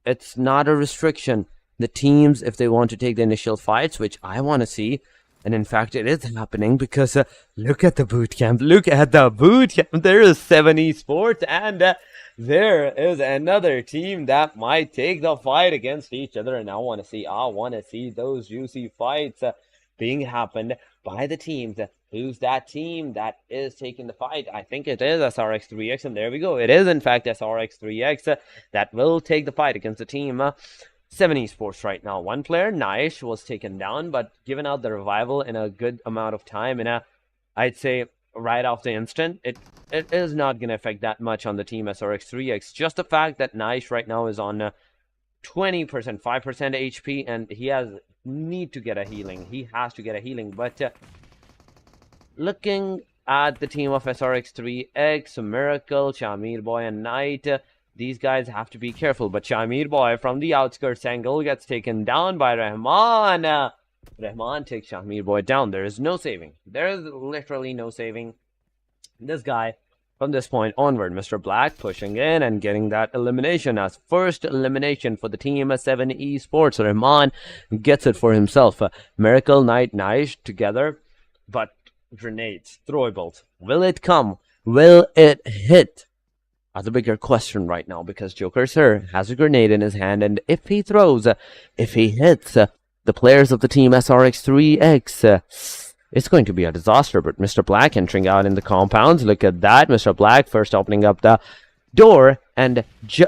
It's not a restriction. The teams, if they want to take the initial fights, which I want to see, and in fact it is happening, because look at the boot camp. Look at the boot camp. There is Se7en Esports, and there is another team that might take the fight against each other. And I want to see those juicy fights being happened by the teams. Who's that team that is taking the fight? I think it is SRX3X, and there we go. It is in fact SRX3X that will take the fight against the team Se7en Esports right now. One player, Naish, was taken down, but given out the revival in a good amount of time, and I'd say right off the instant, it is not going to affect that much on the team SRX3X. Just the fact that Naish right now is on 20%, 5% HP, and he need to get a healing. He has to get a healing, but looking at the team of SRX3X, Miracle, Shamir Boy, and Knight, these guys have to be careful. But Shamir Boy from the outskirts angle gets taken down by Rahman. Rahman takes Shamir Boy down. There is no saving. There is literally no saving. This guy, from this point onward, Mr. Black pushing in and getting that elimination as first elimination for the team Se7en Esports. Rahman gets it for himself. Miracle, Knight, Naish together, but grenades, throwables. Will it come? Will it hit? That's a bigger question right now, because Joker Sir has a grenade in his hand, and if he throws, if he hits the players of the team SRX3X, it's going to be a disaster. But Mr. Black entering out in the compounds. Look at that. Mr. Black first opening up the door and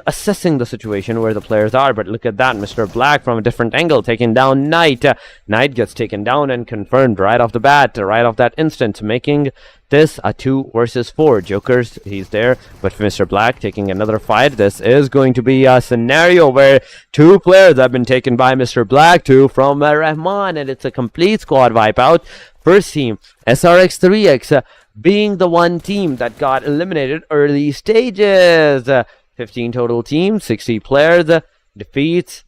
assessing the situation where the players are. But look at that, Mr. Black from a different angle taking down Knight. Knight gets taken down and confirmed right off the bat, right off that instant, making this a 2 versus 4. Jokers, he's there, but Mr. Black taking another fight. This is going to be a scenario where 2 players have been taken by Mr. Black, 2 from Rahman, and it's a complete squad wipeout. First team, SRX3X, being the one team that got eliminated early stages. 15 total teams, 60 players, defeats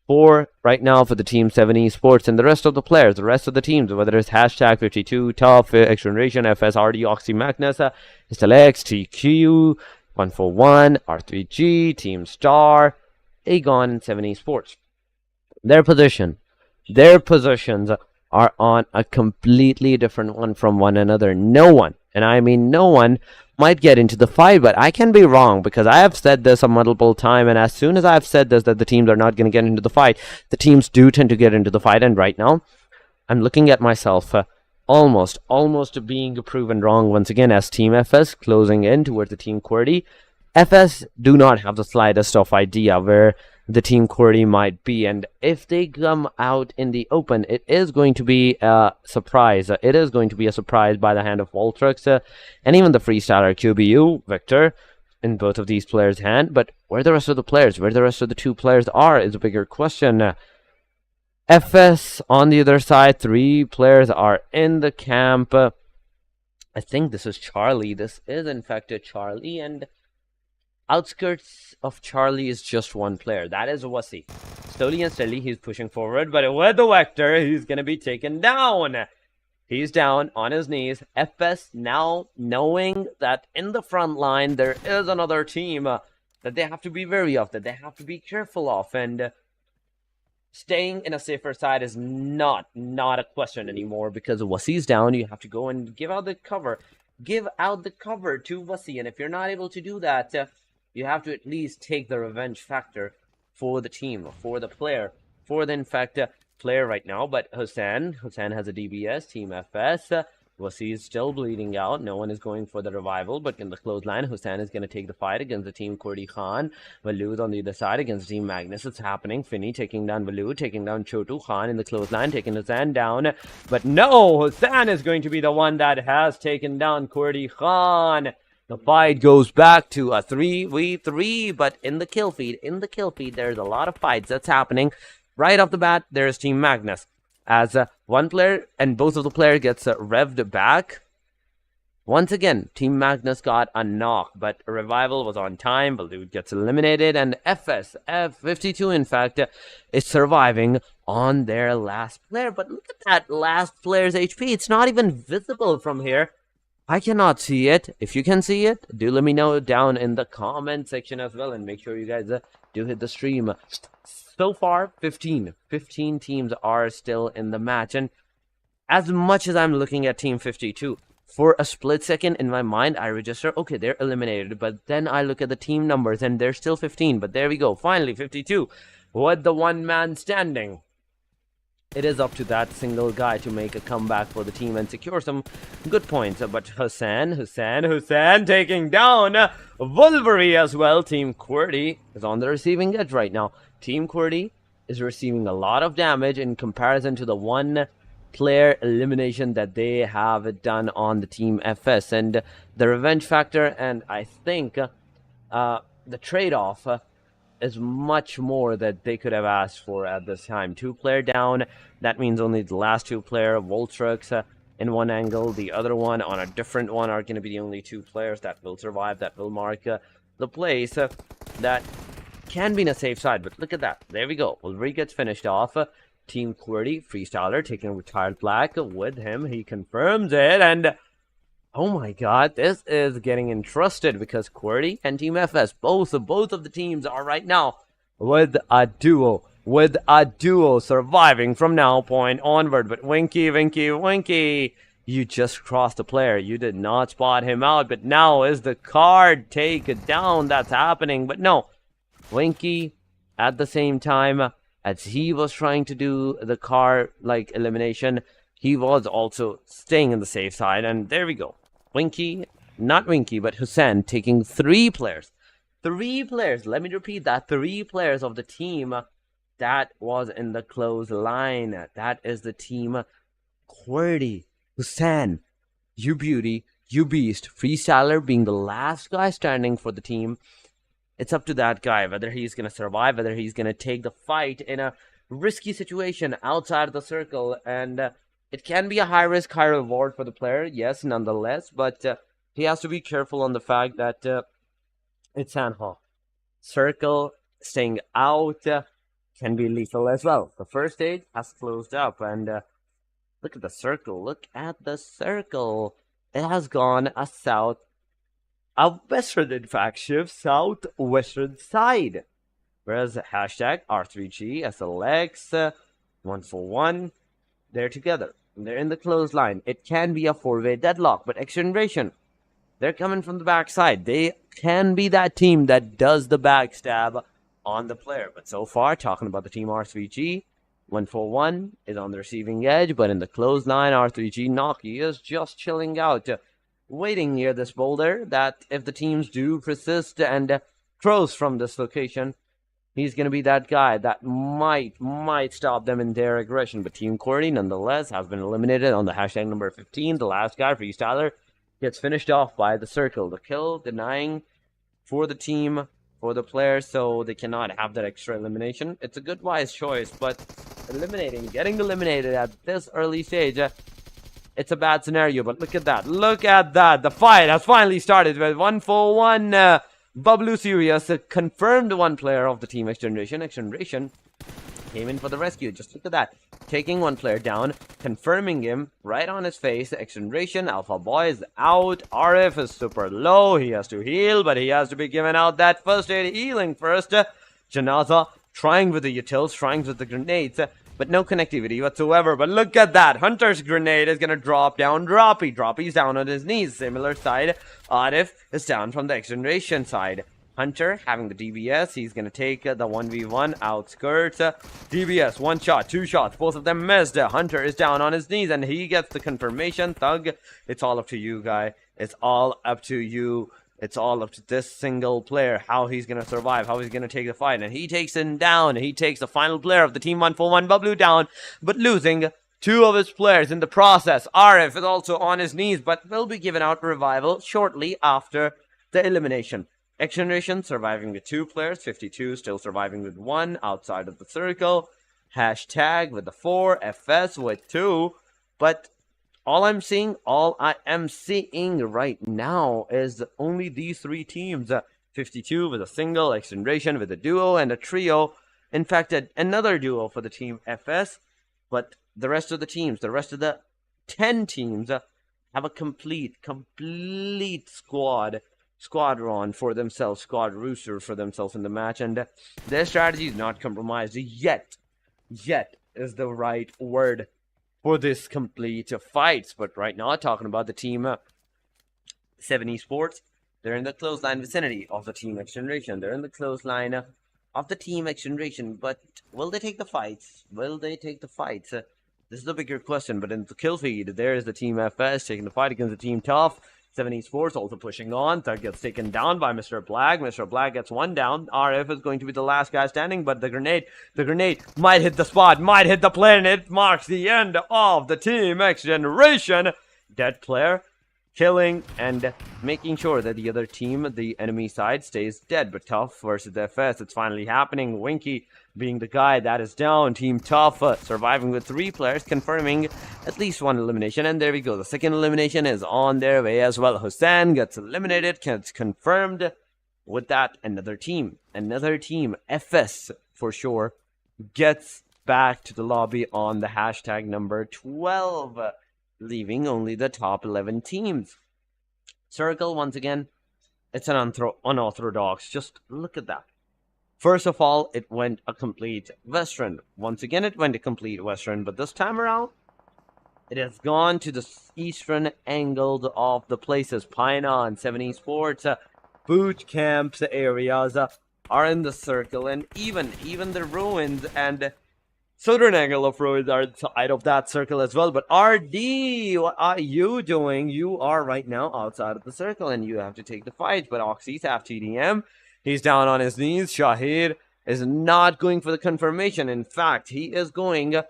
4 right now for the team Se7en Esports, and the rest of the players, the rest of the teams, whether it's hashtag 52, Top, XGeneration, FSRD, Oxy, Magnus, SLX, TQ, 141, R3G, Team Star, Aegon, and Se7en Esports. Their positions are on a completely different one from one another. No one, and I mean no one, might get into the fight, but I can be wrong, because I have said this a multiple time, and as soon as I've said this, that the teams are not going to get into the fight, the teams do tend to get into the fight. And right now, I'm looking at myself almost being proven wrong once again, as Team FS closing in towards the Team QWERTY. FS do not have the slightest of idea where the Team QWERTY might be, and if they come out in the open, it is going to be a surprise. It is going to be a surprise by the hand of Voltrux and even the freestyler QBU, Victor, in both of these players' hand. But where the rest of the players, where the rest of the 2 players are, is a bigger question. FS on the other side, 3 players are in the camp. I think this is Charlie. This is in fact a Charlie, and outskirts of Charlie is just 1 player. That is Wasi. Slowly and steadily, he's pushing forward, but with the Vector, he's going to be taken down. He's down on his knees. FS now knowing that in the front line, there is another team that they have to be wary of, that they have to be careful of, and staying in a safer side is not a question anymore, because Wasi's down. You have to go and give out the cover. Give out the cover to Wasi, and if you're not able to do that, you have to at least take the revenge factor for the team, for the player, for the player right now. But Hussein has a DBS, Team FS. Wasi is still bleeding out. No one is going for the revival, but in the clothesline, Hussein is going to take the fight against the team QWERTY Khan. Valu is on the other side against Team Magnus. It's happening. Finny taking down Valu, taking down Chotu Khan in the clothesline, taking Hussein down. But no, Hussein is going to be the one that has taken down QWERTY Khan. The fight goes back to a 3v3, but in the kill feed, there's a lot of fights that's happening. Right off the bat, there's Team Magnus. As one player and both of the players gets revved back. Once again, Team Magnus got a knock, but Revival was on time. Balud gets eliminated, and F52, in fact, is surviving on their last player. But look at that last player's HP. It's not even visible from here. I cannot see it. If you can see it, do let me know down in the comment section as well, and make sure you guys do hit the stream. So far, 15 teams are still in the match, and as much as I'm looking at Team 52, for a split second in my mind, I register, okay, they're eliminated, but then I look at the team numbers, and they're still 15, but there we go, finally, 52, with the one man standing. It is up to that single guy to make a comeback for the team and secure some good points. But Hussein taking down Wolverine as well. Team QWERTY is on the receiving edge right now. Team QWERTY is receiving a lot of damage in comparison to the one player elimination that they have done on the Team FS. And the revenge factor, and I think the trade-off is much more that they could have asked for at this time. 2-player down, that means only the last 2-player, Voltrux in one angle, the other one on a different one are going to be the only 2 players that will survive, that will mark the place that can be in a safe side. But look at that, there we go, Wolverine gets finished off. Team QWERTY, Freestyler taking retired black with him, he confirms it, and oh my god, this is getting entrusted because QWERTY and Team FS, both of the teams are right now with a duo surviving from now point onward. But Winky, you just crossed the player. You did not spot him out, but now is the card take down that's happening. But no, Winky, at the same time as he was trying to do the card like elimination, he was also staying in the safe side, and there we go. Not Winky, but Hussein taking 3 players. 3 players, let me repeat that, 3 players of the team that was in the close line. That is the team QWERTY. Hussein, you beauty, you beast. Freestyler being the last guy standing for the team. It's up to that guy, whether he's going to survive, whether he's going to take the fight in a risky situation outside of the circle, and it can be a high risk, high reward for the player, yes, nonetheless, but he has to be careful on the fact that it's Sanhok. Circle, staying out can be lethal as well. The first stage has closed up, and look at the circle. It has gone a western, in fact, shift southwestern side. Whereas hashtag R3G, SLX, 141, they're together. They're in the close line. It can be a 4-way deadlock, but XGeneration, they're coming from the backside. They can be that team that does the backstab on the player. But so far, talking about the team R3G, 141 is on the receiving edge, but in the close line, R3G Noki is just chilling out, waiting near this boulder, that if the teams do persist and cross from this location, he's going to be that guy that might stop them in their aggression. But Team QWERTY, nonetheless, has been eliminated on the hashtag number 15. The last guy, Freestyler, gets finished off by the circle. The kill denying for the team, for the players, so they cannot have that extra elimination. It's a good, wise choice, but getting eliminated at this early stage, it's a bad scenario. But look at that. The fight has finally started with 1-4-1. Bublu Serious confirmed 1 player of the team XGeneration. XGeneration came in for the rescue. Just look at that. Taking 1 player down, confirming him right on his face. XGeneration, Alpha Boy is out. RF is super low. He has to heal, but he has to be given out that first aid healing first. Janaza trying with the utils, trying with the grenades, but no connectivity whatsoever. But look at that. Hunter's grenade is going to drop down Droppy. Droppy's down on his knees. Similar side. Arif is down from the XGeneration side. Hunter having the DBS. He's going to take the 1v1 outskirts. DBS, 1 shot, 2 shots. Both of them missed. Hunter is down on his knees and he gets the confirmation. Thug, it's all up to you, guy. It's all up to you. It's all up to this single player, how he's going to survive, how he's going to take the fight. And he takes him down. He takes the final player of the Team 141 Bublu down, but losing 2 of his players in the process. RF is also on his knees, but will be given out revival shortly after the elimination. XGeneration surviving with 2 players, 52 still surviving with 1 outside of the circle. Hashtag with the 4, FS with 2. But all I am seeing right now is only these 3 teams. 52 with a single, XGeneration with a duo and a trio. In fact, another duo for the team FS. But the rest of the teams, the rest of the 10 teams have a complete squadron for themselves, squad rooster for themselves in the match, and their strategy is not compromised yet. Yet is the right word for this complete fights. But right now, talking about the team Se7en Esports, they're in the clothesline vicinity of the team XGeneration. They're in the clothesline of the team XGeneration, but will they take the fights? Will they take the fights? This is the bigger question. But in the kill feed, there is the team FS taking the fight against the team Tough. Se7en Esports also pushing on. Thug gets taken down by Mr. Black. Mr. Black gets 1 down. RF is going to be the last guy standing, but the grenade might hit the spot, might hit the player, and it marks the end of the team XGeneration. Dead player, killing and making sure that the other team, the enemy side, stays dead. But Tough versus FS, it's finally happening. Winky being the guy that is down. Team Tough surviving with 3 players, confirming at least 1 elimination. And there we go. The second elimination is on their way as well. Hussein gets eliminated, gets confirmed. With that, another team, FS for sure, gets back to the lobby on the hashtag number 12, leaving only the top 11 teams. Circle, once again, it's an unorthodox. Just look at that. First of all, it went a complete Western. Once again, it went a complete Western, but this time around, it has gone to the eastern angle of the places. Painan, Se7en Esports, boot camps areas are in the circle, and even the ruins and southern angle of ruins are inside of that circle as well. But RD, what are you doing? You are right now outside of the circle, and you have to take the fight. But Oxy's have TDM. He's down on his knees. Shahid is not going for the confirmation. In fact, he is going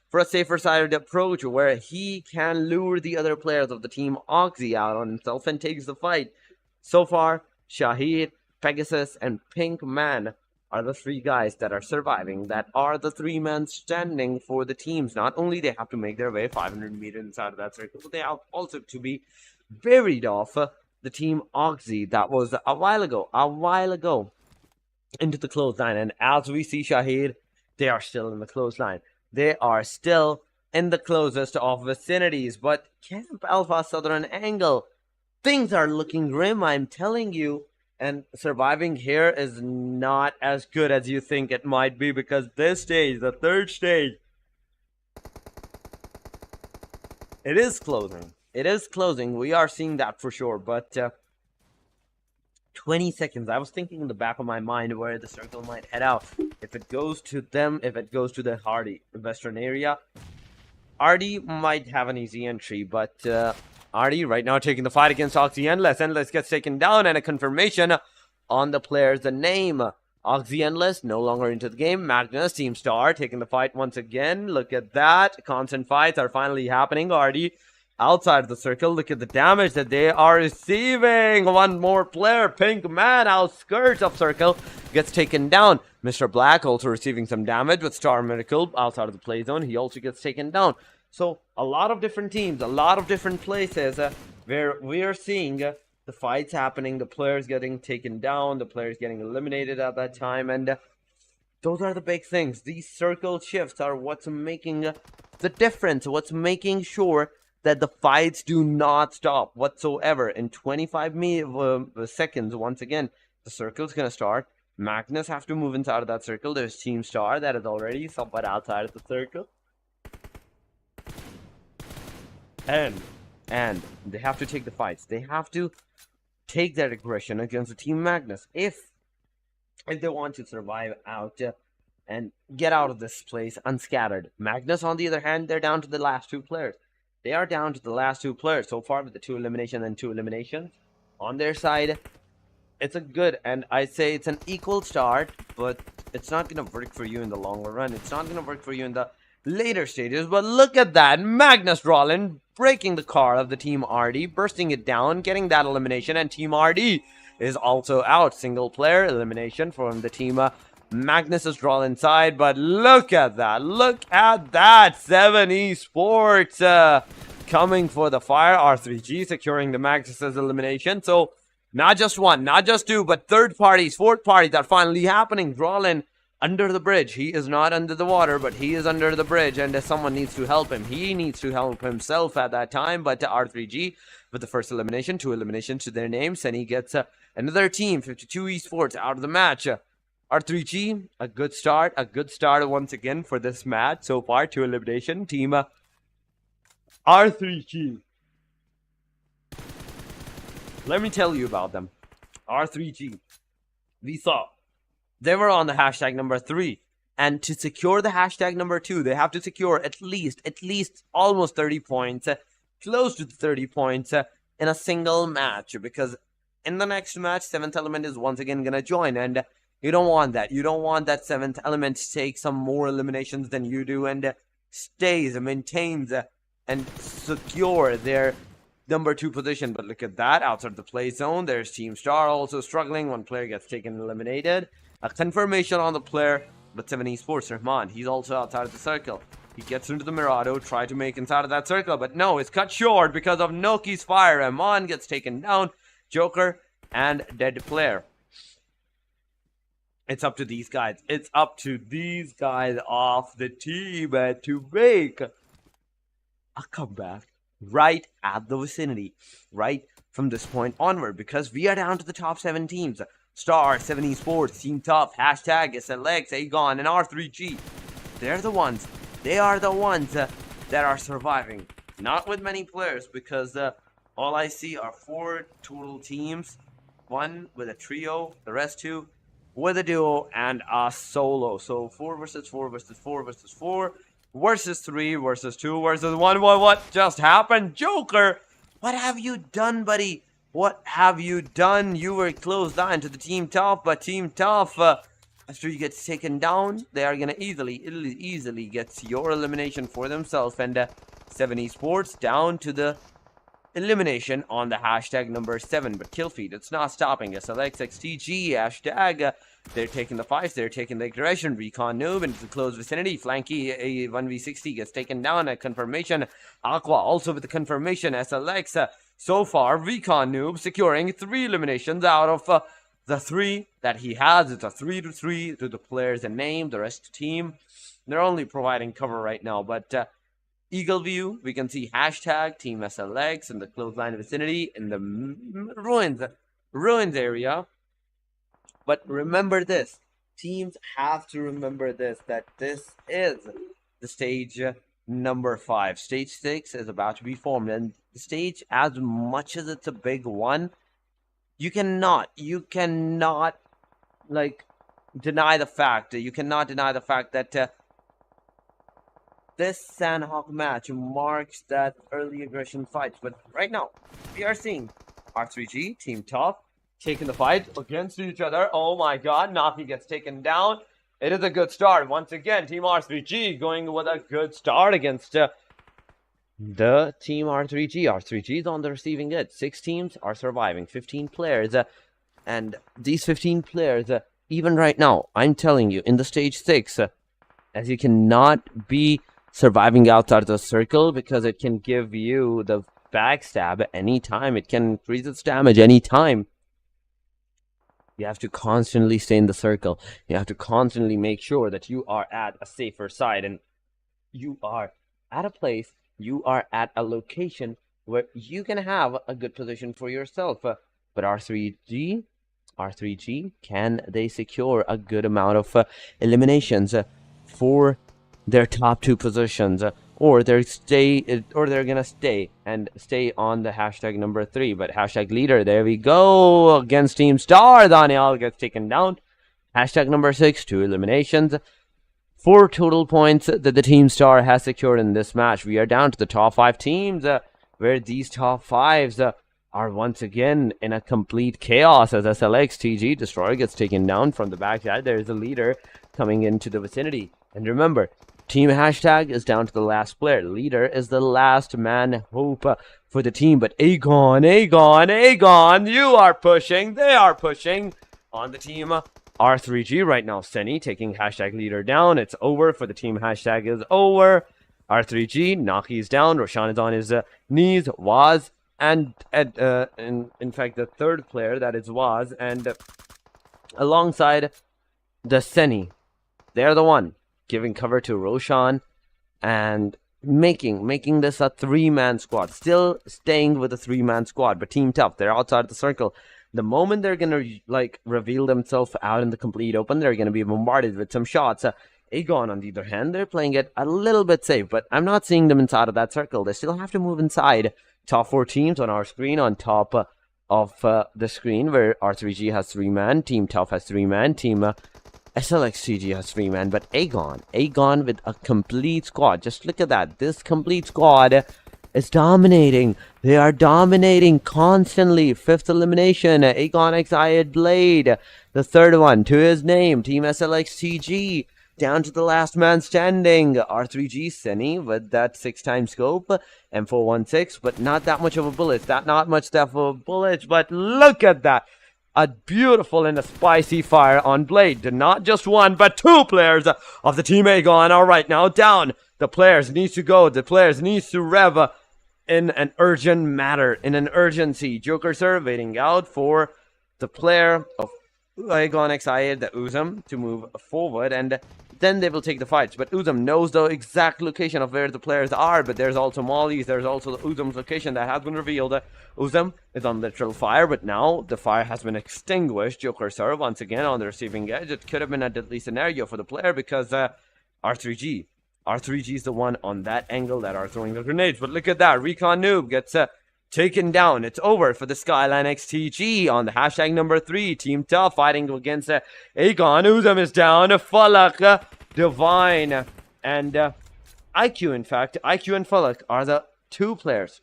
for a safer sided approach where he can lure the other players of the team Oxy out on himself and takes the fight. So far, Shahid, Pegasus, and Pink Man are the 3 guys that are surviving, that are the 3 men standing for the teams. Not only they have to make their way 500 meters inside of that circle, but they have also to be buried off the team Oxy that was a while ago into the clothesline. And as we see Shahid, they are still in the clothesline. They are still in the closest of vicinities. But Camp Alpha Southern Angle, things are looking grim, I'm telling you. And surviving here is not as good as you think it might be, because this stage, the 3rd stage, it is closing. It is closing. We are seeing that for sure. But 20 seconds. I was thinking in the back of my mind where the circle might head out. If it goes to them, if it goes to the Hardy Western area, Hardy might have an easy entry. But Hardy right now taking the fight against Oxy Endless. Endless gets taken down, and a confirmation on the player's name. Oxy Endless no longer into the game. Magnus, Team Star, taking the fight once again. Look at that. Constant fights are finally happening. Hardy outside of the circle. Look at the damage that they are receiving. 1 more player, Pink Man, outskirts of circle, gets taken down. Mr. Black also receiving some damage with Star Miracle outside of the play zone. He also gets taken down. So a lot of different teams, a lot of different places where we are seeing the fights happening, the players getting taken down, the players getting eliminated at that time. And those are the big things. These circle shifts are what's making the difference, what's making sure that the fights do not stop whatsoever. In 25 seconds, once again, the circle's going to start. Magnus have to move inside of that circle. There's Team Star that is already somewhat outside of the circle. And they have to take the fights. They have to take that aggression against the Team Magnus. If if they want to survive out and get out of this place unscattered. Magnus, on the other hand, they're down to the last 2 players. They are down to the last 2 players so far with the 2 eliminations and 2 eliminations. On their side, it's a good, and I say it's an equal start, but it's not going to work for you in the longer run. It's not going to work for you in the later stages. But look at that. Magnus Rollin breaking the car of the Team RD, bursting it down, getting that elimination, and Team RD is also out. Single player elimination from the team Magnus is drawn inside, but look at that. Look at that. Se7en Esports coming for the fire. R3G securing the Magnus's elimination. So not just 1, not just 2, but 3rd parties, 4th parties are finally happening. Drawlin under the bridge. He is not under the water, but he is under the bridge, and someone needs to help him. He needs to help himself at that time, but R3G with the first elimination, 2 eliminations to their names, and he gets another team, 52 Esports, out of the match. R3G, a good start once again for this match so far. 2 elimination, team R3G. Let me tell you about them. R3G, we saw they were on the hashtag number 3, and to secure the hashtag number 2, they have to secure at least almost 30 points, close to 30 points in a single match, because in the next match, 7th element is once again gonna join, and you don't want that. You don't want that 7th element to take some more eliminations than you do, and stays, maintains, and secure their number 2 position. But look at that, outside the play zone, there's Team Star also struggling. 1 player gets taken eliminated. A confirmation on the player, but Se7en Esports, Rahman, he's also outside of the circle. He gets into the Mirado, try to make inside of that circle, but no, it's cut short because of Noki's fire. Rahman gets taken down, Joker, and dead player. It's up to these guys. It's up to these guys off the team to make a comeback right at the vicinity, right from this point onward, because we are down to the top 7 teams. Star, Se7en Esports, Team Tough, hashtag SLX, Aegon, and R3G. They're the ones. They are the ones that are surviving. Not with many players, because all I see are 4 total teams. 1 with a trio, the rest 2 with a duo, and a solo. So 4 versus 4 versus 4 versus 4 versus 3 versus 2 versus 1. What just happened? Joker, what have you done, buddy? What have you done? You were close down to the Team Tough, but Team Tough, after you get taken down, they are going to easily get your elimination for themselves. And Se7en Esports down to the elimination on the hashtag number 7. But kill feed, it's not stopping. SLX, XTG, hashtag, they're taking the fights, they're taking the aggression. Recon Noob into the close vicinity. Flanky, a 1v60 gets taken down. A confirmation. Aqua also with the confirmation. SLX, so far, Recon Noob securing 3 eliminations out of the 3 that he has. It's a 3-3 to the players and name. The rest team, they're only providing cover right now. But Eagle View, we can see hashtag Team SLX in the clothesline vicinity in the ruins area. But remember this, teams have to remember this, that this is the stage number 5. Stage 6 is about to be formed, and the stage, as much as it's a big one, you cannot like deny the fact that this Sanhok match marks that early aggression fight. But right now, we are seeing R3G, Team Tough, taking the fight against each other. Oh my god, Naki gets taken down. It is a good start. Once again, Team R3G going with a good start against the Team R3G. R3G is on the receiving end. 6 teams are surviving, 15 players. And these 15 players, even right now, I'm telling you, in the stage 6, as you cannot be surviving outside of the circle, because it can give you the backstab at any time. It can increase its damage any time. You have to constantly stay in the circle. You have to constantly make sure that you are at a safer side, and you are at a place, you are at a location where you can have a good position for yourself. But R3G, can they secure a good amount of eliminations for their top 2 positions, or they're gonna stay on the hashtag number 3. But hashtag leader, there we go, against Team Star. Daniel gets taken down, Hashtag number 6, 2 eliminations. 4 total points that the Team Star has secured in this match. We are down to the top 5 teams, where these top 5s are once again in a complete chaos as SLX TG Destroyer gets taken down from the backside. There is a leader coming into the vicinity. And remember, team hashtag is down to the last player. Leader is the last man hope for the team. But Aegon, you are pushing. They are pushing on the team R3G right now. Se7en taking hashtag leader down. It's over for the team hashtag is over. R3G, Naki's down. Roshan is on his knees. Waz and in fact the third player, that is Waz, and alongside the Se7en, they're the one giving cover to Roshan and making this a 3-man squad. Still staying with a 3-man squad, but Team Tough, they're outside the circle. The moment they're gonna reveal themselves out in the complete open, they're gonna be bombarded with some shots. Aegon, on the other hand, they're playing it a little bit safe, but I'm not seeing them inside of that circle. They still have to move inside. Top 4 teams on our screen, on top of the screen, where R3G has 3-man, Team Tough has 3-man, Team SLXCG has 3-man, but Aegon with a complete squad. Just look at that. This complete squad is dominating. They are dominating constantly. 5th elimination, Aegon Excited Blade. The 3rd one to his name, Team SLXCG. Down to the last man standing, R3G Se7en with that 6x scope, M416, but not that much of a bullet. Not much of a bullet, but look at that. A beautiful and a spicy fire on Blade. Not just 1, but 2 players of the Team Aegon are right now down. The players needs to go. The players needs to rev in an urgent matter, in an urgency. Joker Sir waiting out for the player of Aegon Excited, the Uzum, to move forward, and then they will take the fights. But Uzum knows the exact location of where the players are, but there's also Molly's, there's also the Uzum's location that has been revealed. Uzum is on literal fire, but now the fire has been extinguished. Joker Sir once again on the receiving edge. It could have been a deadly scenario for the player because R3G is the one on that angle that are throwing the grenades. But look at that, Recon Noob gets taken down. It's over for the Skyline XTG on the hashtag number 3. Team Tough fighting against Aegon. Uzum is down. Falak, Divine, and IQ. In fact, IQ and Falak are the 2 players.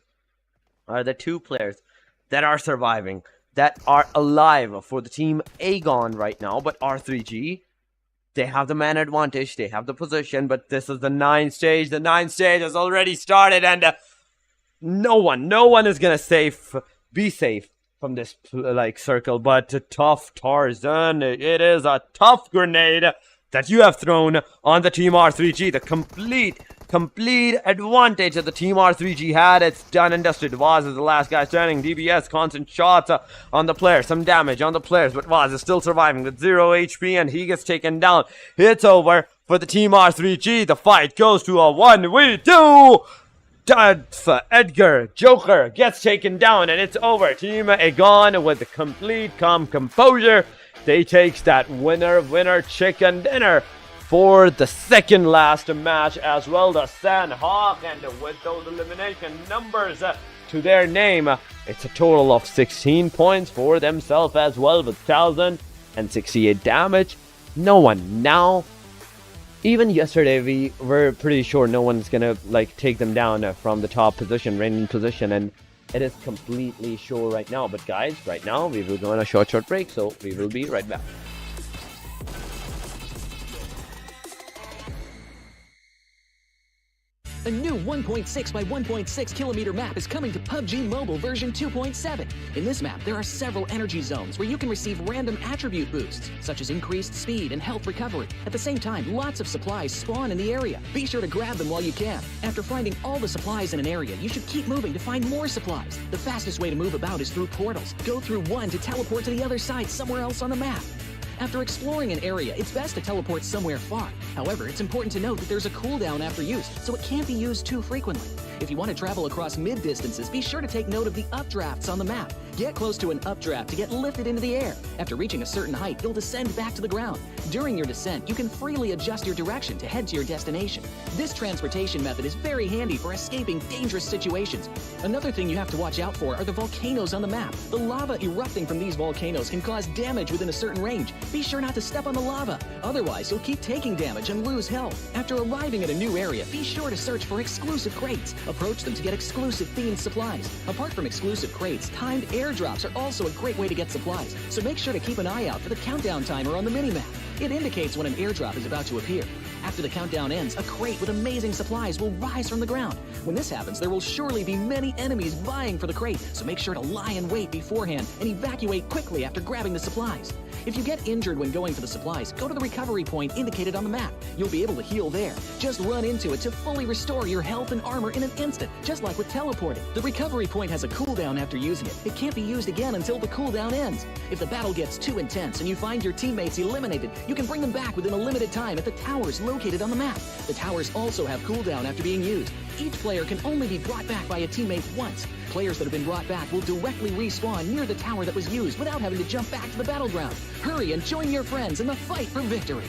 That are surviving, that are alive for the Team Aegon right now. But R3G, they have the man advantage. They have the position. But this is the 9th stage. The 9th stage has already started, and no one is gonna be safe from this circle. But Tough Tarzan, it is a tough grenade that you have thrown on the Team R3G. The complete advantage that the Team R3G had. It's done and dusted. Vaz is the last guy standing. DBS, constant shots on the player. Some damage on the players, but Vaz is still surviving with 0 HP, and he gets taken down. It's over for the Team R3G. The fight goes to a 1v2. Edgar, Joker gets taken down, and it's over. Team Aegon with the complete calm composure. They takes that winner chicken dinner for the 2nd last match as well. The Sanhok, and with those elimination numbers to their name, it's a total of 16 points for themselves as well, with 1,068 damage. No one now. Even yesterday, we were pretty sure no one's gonna take them down from the top position, reigning position, and it is completely sure right now. But guys, right now we will go on a short break, so we will be right back. A new 1.6 by 1.6 kilometer map is coming to PUBG Mobile version 2.7. In this map, there are several energy zones where you can receive random attribute boosts, such as increased speed and health recovery. At the same time, lots of supplies spawn in the area. Be sure to grab them while you can. After finding all the supplies in an area, you should keep moving to find more supplies. The fastest way to move about is through portals. Go through one to teleport to the other side somewhere else on the map. After exploring an area, it's best to teleport somewhere far. However, it's important to note that there's a cooldown after use, so it can't be used too frequently. If you want to travel across mid-distances, be sure to take note of the updrafts on the map. Get close to an updraft to get lifted into the air. After reaching a certain height, you'll descend back to the ground. During your descent, you can freely adjust your direction to head to your destination. This transportation method is very handy for escaping dangerous situations. Another thing you have to watch out for are the volcanoes on the map. The lava erupting from these volcanoes can cause damage within a certain range. Be sure not to step on the lava, otherwise you'll keep taking damage and lose health. After arriving at a new area, be sure to search for exclusive crates. Approach them to get exclusive themed supplies. Apart from exclusive crates, timed airdrops are also a great way to get supplies, so make sure to keep an eye out for the countdown timer on the minimap. It indicates when an airdrop is about to appear. After the countdown ends, a crate with amazing supplies will rise from the ground. When this happens, there will surely be many enemies vying for the crate, so make sure to lie in wait beforehand and evacuate quickly after grabbing the supplies. If you get injured when going for the supplies, go to the recovery point indicated on the map. You'll be able to heal there. Just run into it to fully restore your health and armor in an instant, just like with teleporting. The recovery point has a cooldown after using it. It can't be used again until the cooldown ends. If the battle gets too intense and you find your teammates eliminated, you can bring them back within a limited time at the towers located on the map. The towers also have cooldown after being used. Each player can only be brought back by a teammate once. Players that have been brought back will directly respawn near the tower that was used without having to jump back to the battleground. Hurry and join your friends in the fight for victory.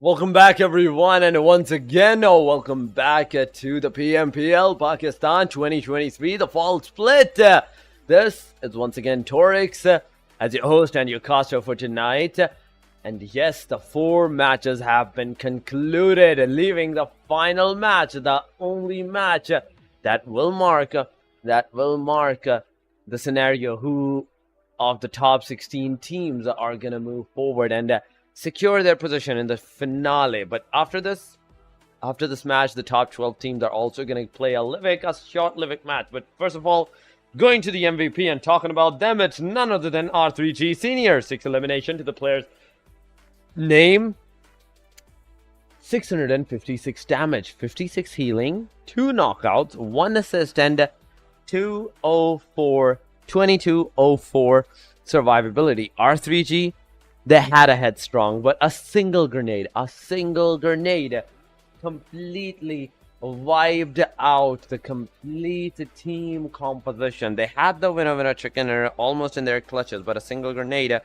Welcome back, everyone, and once again, welcome back to the PMPL Pakistan 2023, the fall split. This is once again Torix as your host and your caster for tonight. And yes, the 4 matches have been concluded, leaving the final match, the only match that will mark the scenario who of the top 16 teams are going to move forward and secure their position in the finale. But after this match, the top 12 teams are also going to play a short Livik match. But first of all, going to the MVP and talking about them, it's none other than R3G Senior. 6 elimination to the players' name, 656 damage, 56 healing, 2 knockouts, 1 assist, and 2204 survivability. R3G, they had a head strong, but a single grenade completely wiped out the complete team composition. They had the winner chicken almost in their clutches, but a single grenade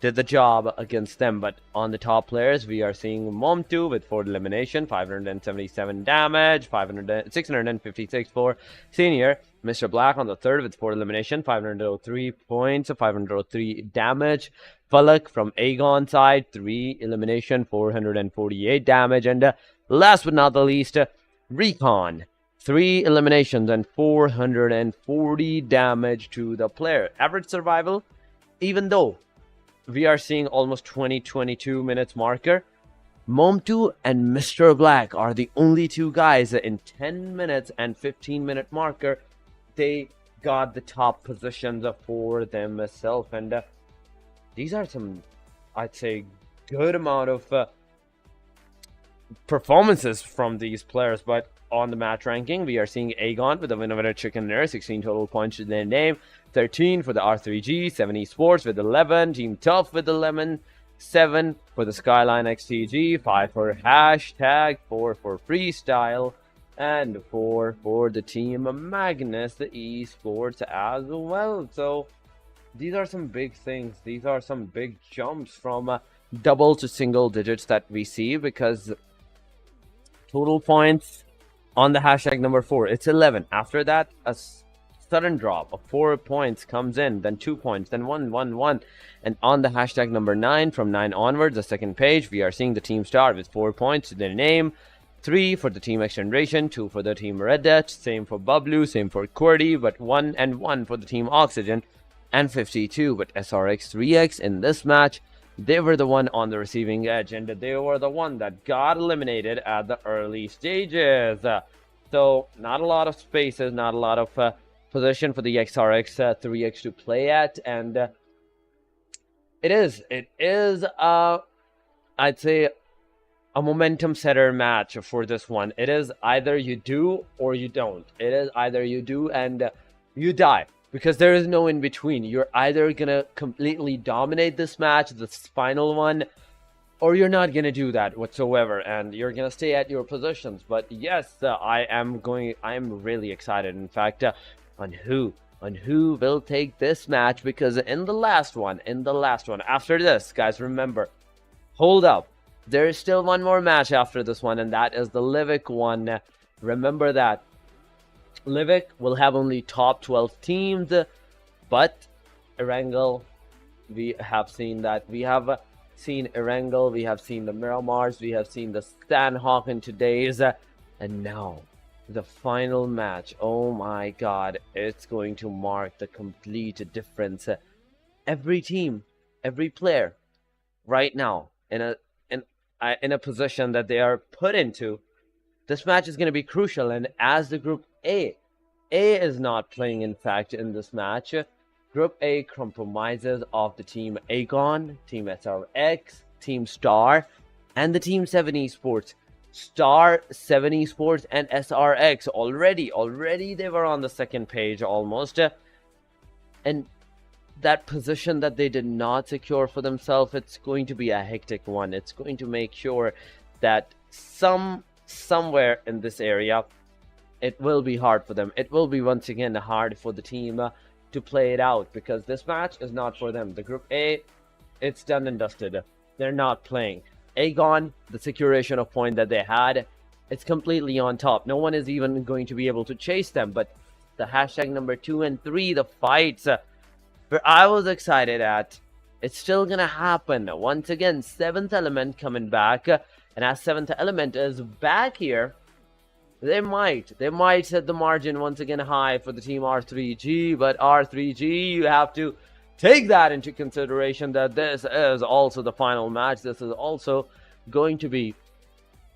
did the job against them. But on the top players, we are seeing Mom2 with 4 elimination, 577 damage, 656 for Senior. Mr. Black on the third with 4 elimination, 503 points, 503 damage. Falak from Aegon side, 3 elimination, 448 damage. And last but not the least, Recon, 3 eliminations and 440 damage to the player. Average survival, even though we are seeing almost 22 minutes marker, Mom2 and Mr. Black are the only 2 guys in 10 minutes and 15-minute marker. They got the top positions for themselves, and these are some, I'd say, good amount of performances from these players. But on the match ranking, we are seeing Aegon with a winner chicken dinner, 16 total points to their name, 13 for the R3G, Se7en Esports with 11, Team Tough with 11, 7 for the Skyline XTG, 5 for Hashtag, 4 for Freestyle, and 4 for the team Magnus Esports as well. So these are some big things. These are some big jumps from double to single digits that we see, because total points on the hashtag number 4, it's 11. After that, a sudden drop of 4 points comes in, then 2 points, then 1, 1, 1. And on the hashtag number 9, from 9 onwards, the second page, we are seeing the team star with 4 points to their name, 3 for the team XGeneration, 2 for the team Red Dutch, same for Bublu, same for QWERTY, but 1 and 1 for the team Oxygen, and 52. But SRX 3X in this match, they were the one on the receiving edge, and they were the one that got eliminated at the early stages. So not a lot of spaces, not a lot of position for the XRX 3X to play at, and it is I'd say a momentum setter match for this one. It is either you do or you don't. It is either you do and you die, because there is no in between. You're either gonna completely dominate this match, this final one, or you're not gonna do that whatsoever, and you're gonna stay at your positions. But yes, I am really excited, in fact, on who on who will take this match, because in the last one, after this, guys, remember, hold up, there is still one more match after this one, and that is the Livik one. Remember that Livik will have only top 12 teams, but Erangel, we have seen that. We have seen Erangel, we have seen the Miramars, we have seen the Sanhok in today's, and now the final match. Oh my god, it's going to mark the complete difference. Every team, every player right now in a position that they are put into, this match is going to be crucial. And as the group A is not playing, in fact, in this match. Group A compromises of the team Aegon, Team SRX, Team Star, and the Team Se7en Esports. Star, Se7en Esports, and SRX already they were on the second page almost. And that position that they did not secure for themselves, it's going to be a hectic one. It's going to make sure that somewhere in this area, it will be hard for them. It will be once again hard for the team to play it out, because this match is not for them. The Group A, it's done and dusted. They're not playing. Aegon, the securation of point that they had, it's completely on top. No one is even going to be able to chase them. But the hashtag number 2 and 3, the fights, where I was excited at, it's still gonna happen. Once again, 7th Element coming back, and as 7th Element is back here, they might set the margin once again high for the team R3G. But R3G, you have to take that into consideration, that this is also the final match. This is also going to be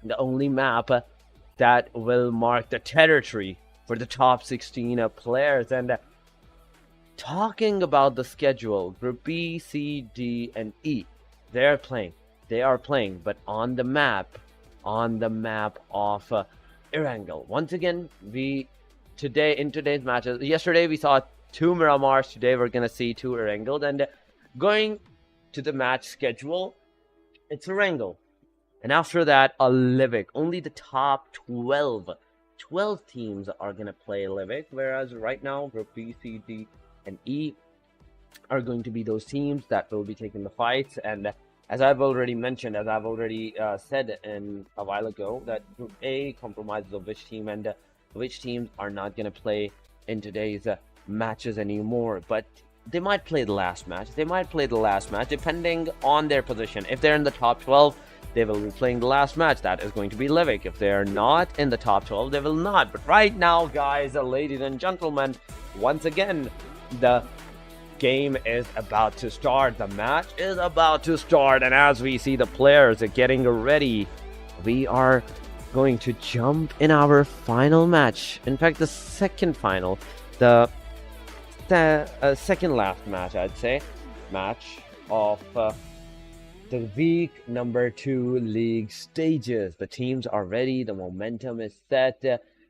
the only map that will mark the territory for the top 16 players. And talking about the schedule, Group B, C, D, and E, they are playing, but on the map of Erangel. Once again, in today's matches, yesterday we saw 2 Miramars, today we're gonna see 2 Erangel. And going to the match schedule, it's Erangel, and after that a Livik. Only the top 12 teams are gonna play Livik, whereas right now Group B, C, D, and E are going to be those teams that will be taking the fights. And as I've already mentioned, said a while ago, that Group A compromises of which team, and which teams are not going to play in today's matches anymore. But they might play the last match. Depending on their position. If they're in the top 12, they will be playing the last match. That is going to be Livik. If they're not in the top 12, they will not. But right now, guys, ladies and gentlemen, once again, the game is about to start. The match is about to start, and as we see the players getting ready, we are going to jump in our final match. In fact, the second final, the second last match, I'd say, match of the week number 2 league stages. The teams are ready, the momentum is set,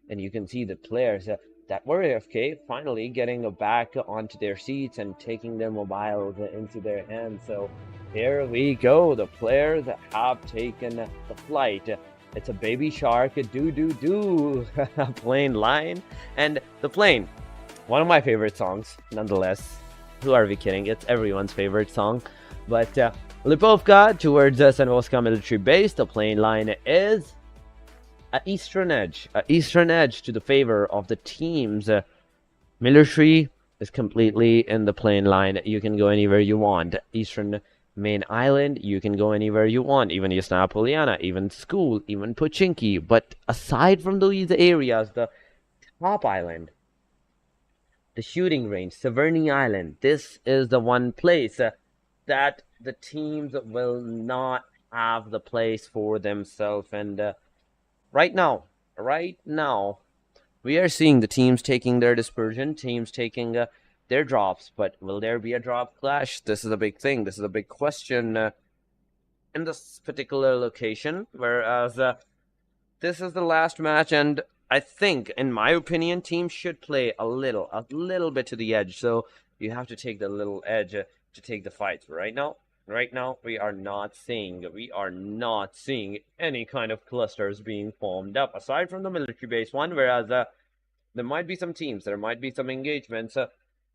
and you can see the players that were AFK finally getting back onto their seats and taking their mobiles into their hands. So here we go. The players have taken the flight. It's a baby shark do plane line, and the plane, one of my favorite songs nonetheless. Who are we kidding? It's everyone's favorite song. But Lipovka towards Sanhok military base. The plane line is an eastern edge to the favor of the teams. Military is completely in the plane line. You can go anywhere you want. Eastern main island, you can go anywhere you want. Even Yasna Poliana, even school, even Pochinki. But aside from these areas, the top island, the shooting range, Se7en Island, this is the one place that the teams will not have the place for themselves. And right now, we are seeing the teams taking their dispersion, teams taking their drops. But will there be a drop clash? This is a big thing. This is a big question in this particular location. Whereas this is the last match, and I think, in my opinion, teams should play a little bit to the edge. So you have to take the little edge to take the fights. Right now, we are not seeing any kind of clusters being formed up, aside from the military base one. Whereas there might be some teams, there might be some engagements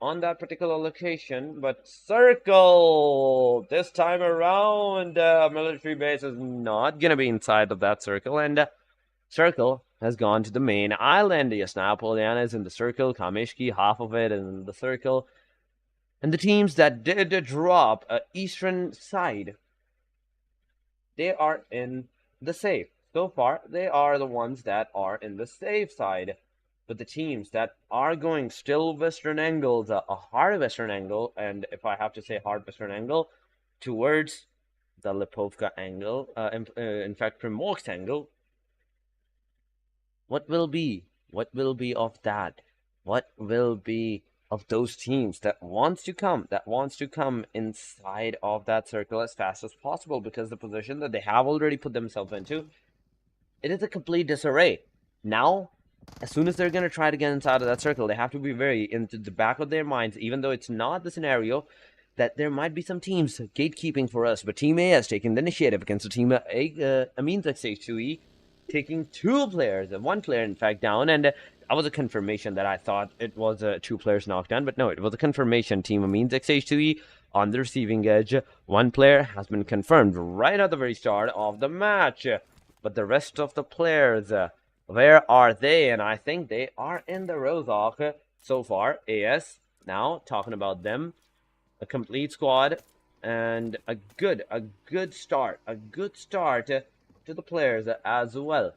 on that particular location, but circle this time around, military base is not gonna be inside of that circle, and circle has gone to the main island. Yes, Napoleon is in the circle, Kamishki, half of it is in the circle, and the teams that did drop eastern side, they are in the safe. So far, they are the ones that are in the safe side. But the teams that are going still Western angles, a hard Western angle, and if I have to say hard Western angle, towards the Lipovka angle, in fact, Primorsk angle, what will be? What will be of that? What will be of those teams that wants to come inside of that circle as fast as possible, because the position that they have already put themselves into, it is a complete disarray. Now, as soon as they're going to try to get inside of that circle, they have to be very into the back of their minds, even though it's not the scenario, that there might be some teams gatekeeping for us. But Team A is taking the initiative against the team Amines XH2E, taking two players, one player in fact down, and that was a confirmation that I thought it was two players knocked down, but no, it was a confirmation. Team Amines XH2E on the receiving edge. One player has been confirmed right at the very start of the match, but the rest of the players, where are they? And I think they are in the Rozhok so far. AS, now talking about them, a complete squad and a good start to the players as well.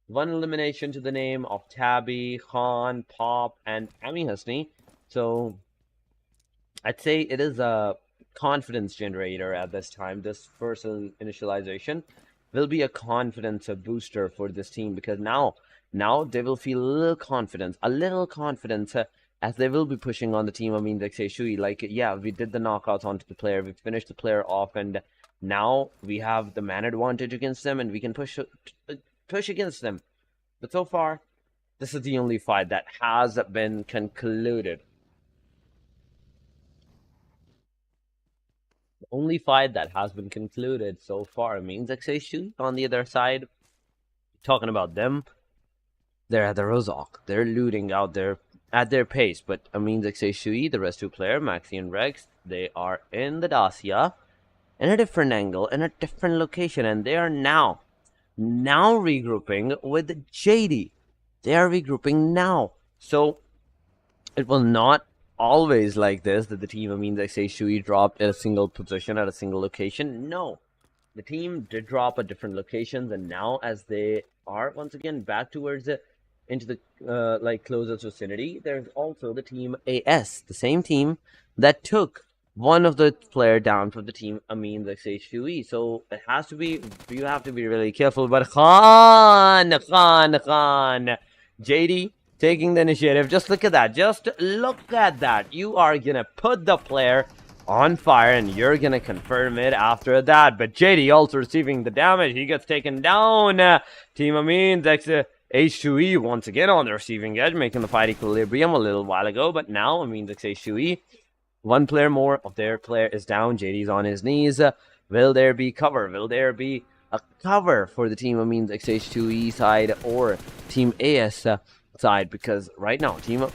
One elimination to the name of Tabby, Khan, Pop, and Ami Hasni. So I'd say it is a confidence generator at this time. This first initialization will be a confidence booster for this team, because now they will feel a little confidence as they will be pushing on the team. I mean, XH2E, like, yeah, we did the knockouts onto the player, we finished the player off, and now we have the man advantage against them, and we can push against them. But so far, this is the only fight that has been concluded. The only fight that has been concluded so far means XH2. On the other side, talking about them, they're at the Rozhok. They're looting out there at their pace. But Amines XH2E, the rest two player, Maxi and Rex, they are in the Dacia, in a different angle, in a different location, and they are now regrouping with JD. They are regrouping now. So it will not always like this, that the team Amines XH2E dropped at a single position at a single location. No, the team did drop at different locations, and now as they are once again back towards into the like closest vicinity, there's also the team AS, the same team that took one of the player down from the team Amines XH2E. So it has to be, you have to be really careful. But Khan, JD taking the initiative. Just look at that. Just look at that. You are gonna put the player on fire, and you're gonna confirm it after that. But JD also receiving the damage. He gets taken down. Team Amines XH2E once again on the receiving edge, making the fight equilibrium a little while ago. But now Amines XH2E, one player more of their player is down. JD's on his knees. Will there be cover? Will there be a cover for the team Amines XH2E side or team AS side? Because right now team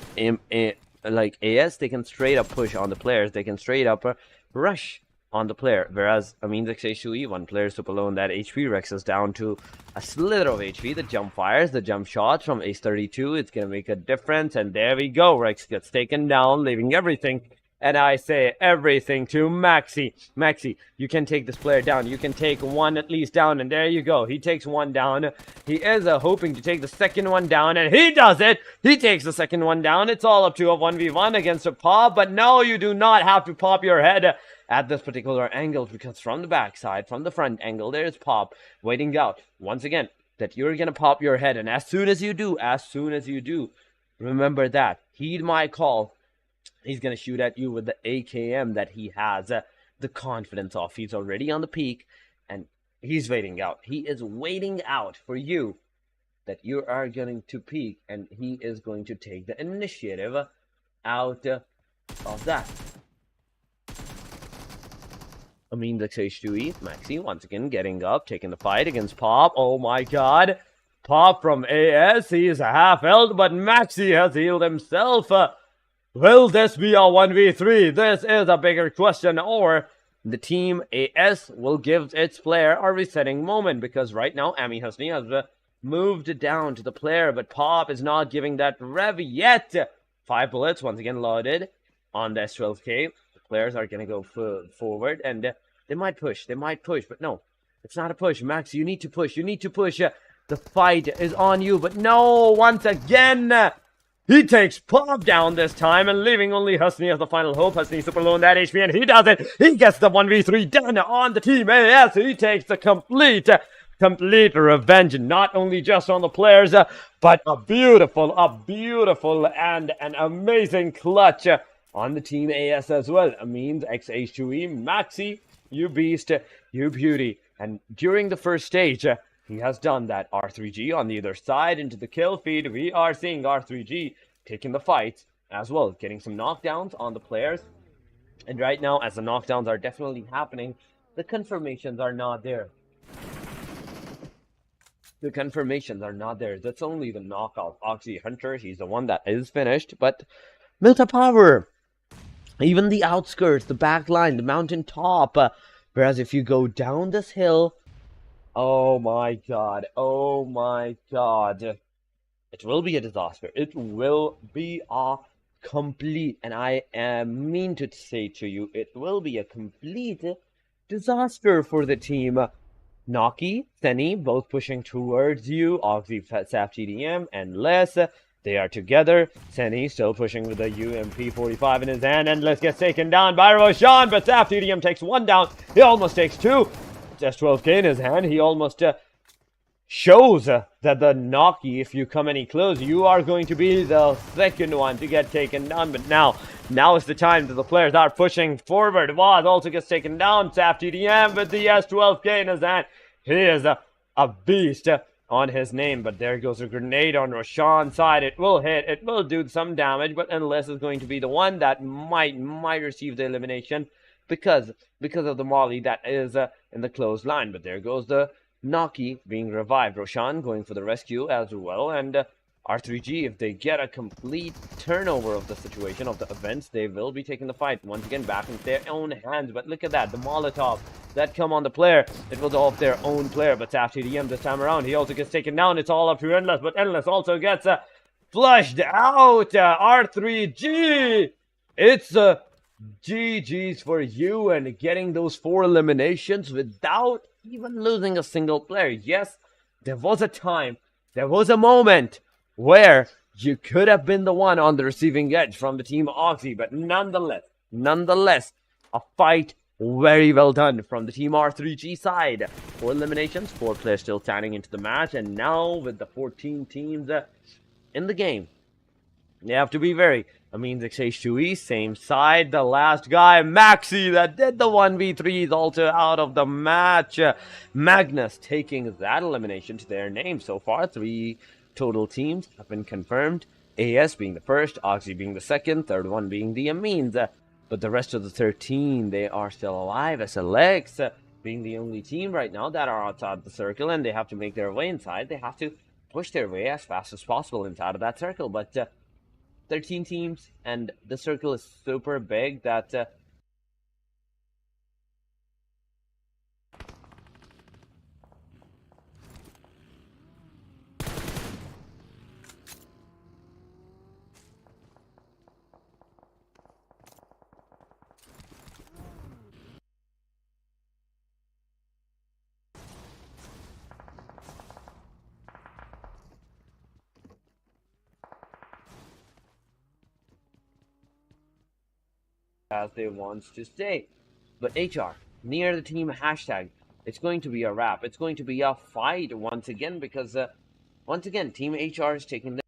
like AS, they can straight up push on the players, they can straight up rush on the player, whereas Amines XH2E, one player super low in that HP. Rex is down to a slither of HP. The jump fires, the jump shots from Ace 32, it's gonna make a difference, and there we go. Rex gets taken down, leaving everything, and I say everything, to Maxi. Maxi, you can take this player down. You can take one at least down, and there you go. He takes one down. He is hoping to take the second one down, and he does it. He takes the second one down. It's all up to a 1v1 against a pop, but no, you do not have to pop your head at this particular angle, because from the backside, from the front angle, there's Pop waiting out. Once again, that you're going to pop your head, and as soon as you do, remember that. Heed my call. He's going to shoot at you with the AKM that he has the confidence of. He's already on the peak, and he's waiting out. He is waiting out for you, that you are going to peak, and he is going to take the initiative out of that. Amines XH2E, Maxi once again getting up, taking the fight against Pop. Oh my god. Pop from AS, he is half health, but Maxi has healed himself. Will this be a 1v3? This is a bigger question. Or the team AS will give its player a resetting moment, because right now Ami Husni has moved down to the player, but Pop is not giving that rev yet. 5 bullets once again loaded on the S12K. The players are going to go forward, and they might push, but no, it's not a push. Max, you need to push, the fight is on you, but no, once again, he takes Pop down this time, and leaving only Husni as the final hope. Husni super low in that HP, and he does it. He gets the 1v3 done on the team AS. He takes the complete revenge, not only just on the players, but a beautiful and an amazing clutch on the team AS as well. Means XH2E, Maxi, you beast, you beauty. And during the first stage, he has done that. R3G on the other side into the kill feed. We are seeing R3G taking the fight as well, getting some knockdowns on the players. And right now, as the knockdowns are definitely happening, the confirmations are not there. That's only the knockout. Oxy Hunter, he's the one that is finished. But Milta Power, even the outskirts, the back line, the mountain top. Whereas if you go down this hill, oh my god. It will be a disaster. It will be a complete, and I mean to say to you, it will be a complete disaster for the team. Naki, Seni, both pushing towards you. Oxy, Saf, TDM, and Les, they are together. Seni still pushing with the UMP45 in his hand, and Les gets taken down by Roshan, but Saf, TDM takes one down. He almost takes two. S12K in his hand. He almost shows that the Naki, if you come any close, you are going to be the second one to get taken down. But now is the time that the players are pushing forward. Vaz also gets taken down. Saf TDM with the S12K in his hand. He is a beast on his name, but there goes a grenade on Roshan's side. It will hit, it will do some damage, but unless is going to be the one that might receive the elimination because of the Molly that is in the close line. But there goes the Naki being revived. Roshan going for the rescue as well, and R3G, if they get a complete turnover of the situation, of the events, they will be taking the fight once again back into their own hands. But look at that, the Molotov that come on the player, it was off their own player. But Saf TDM this time around, he also gets taken down. It's all up to Endless, but Endless also gets flushed out. R3G, it's GG's for you, and getting those 4 eliminations without even losing a single player. Yes, there was a time, there was a moment where you could have been the one on the receiving edge from the team Oxy, but nonetheless, a fight very well done from the team R3G side. 4 eliminations, 4 players still standing into the match, and now with the 14 teams in the game, you have to be very. Means XH2E, same side. The last guy, Maxi, that did the 1v3 is also out of the match. Magnus taking that elimination to their name. So far, 3 total teams have been confirmed. AS being the first, Oxy being the second, third one being the Amines. But the rest of the 13, they are still alive. SLX being the only team right now that are outside the circle, and they have to make their way inside. They have to push their way as fast as possible inside of that circle. But 13 teams, and the circle is super big that as they want to stay. But HR, near the team hashtag, it's going to be a wrap. It's going to be a fight once again, because once again, team HR is taking the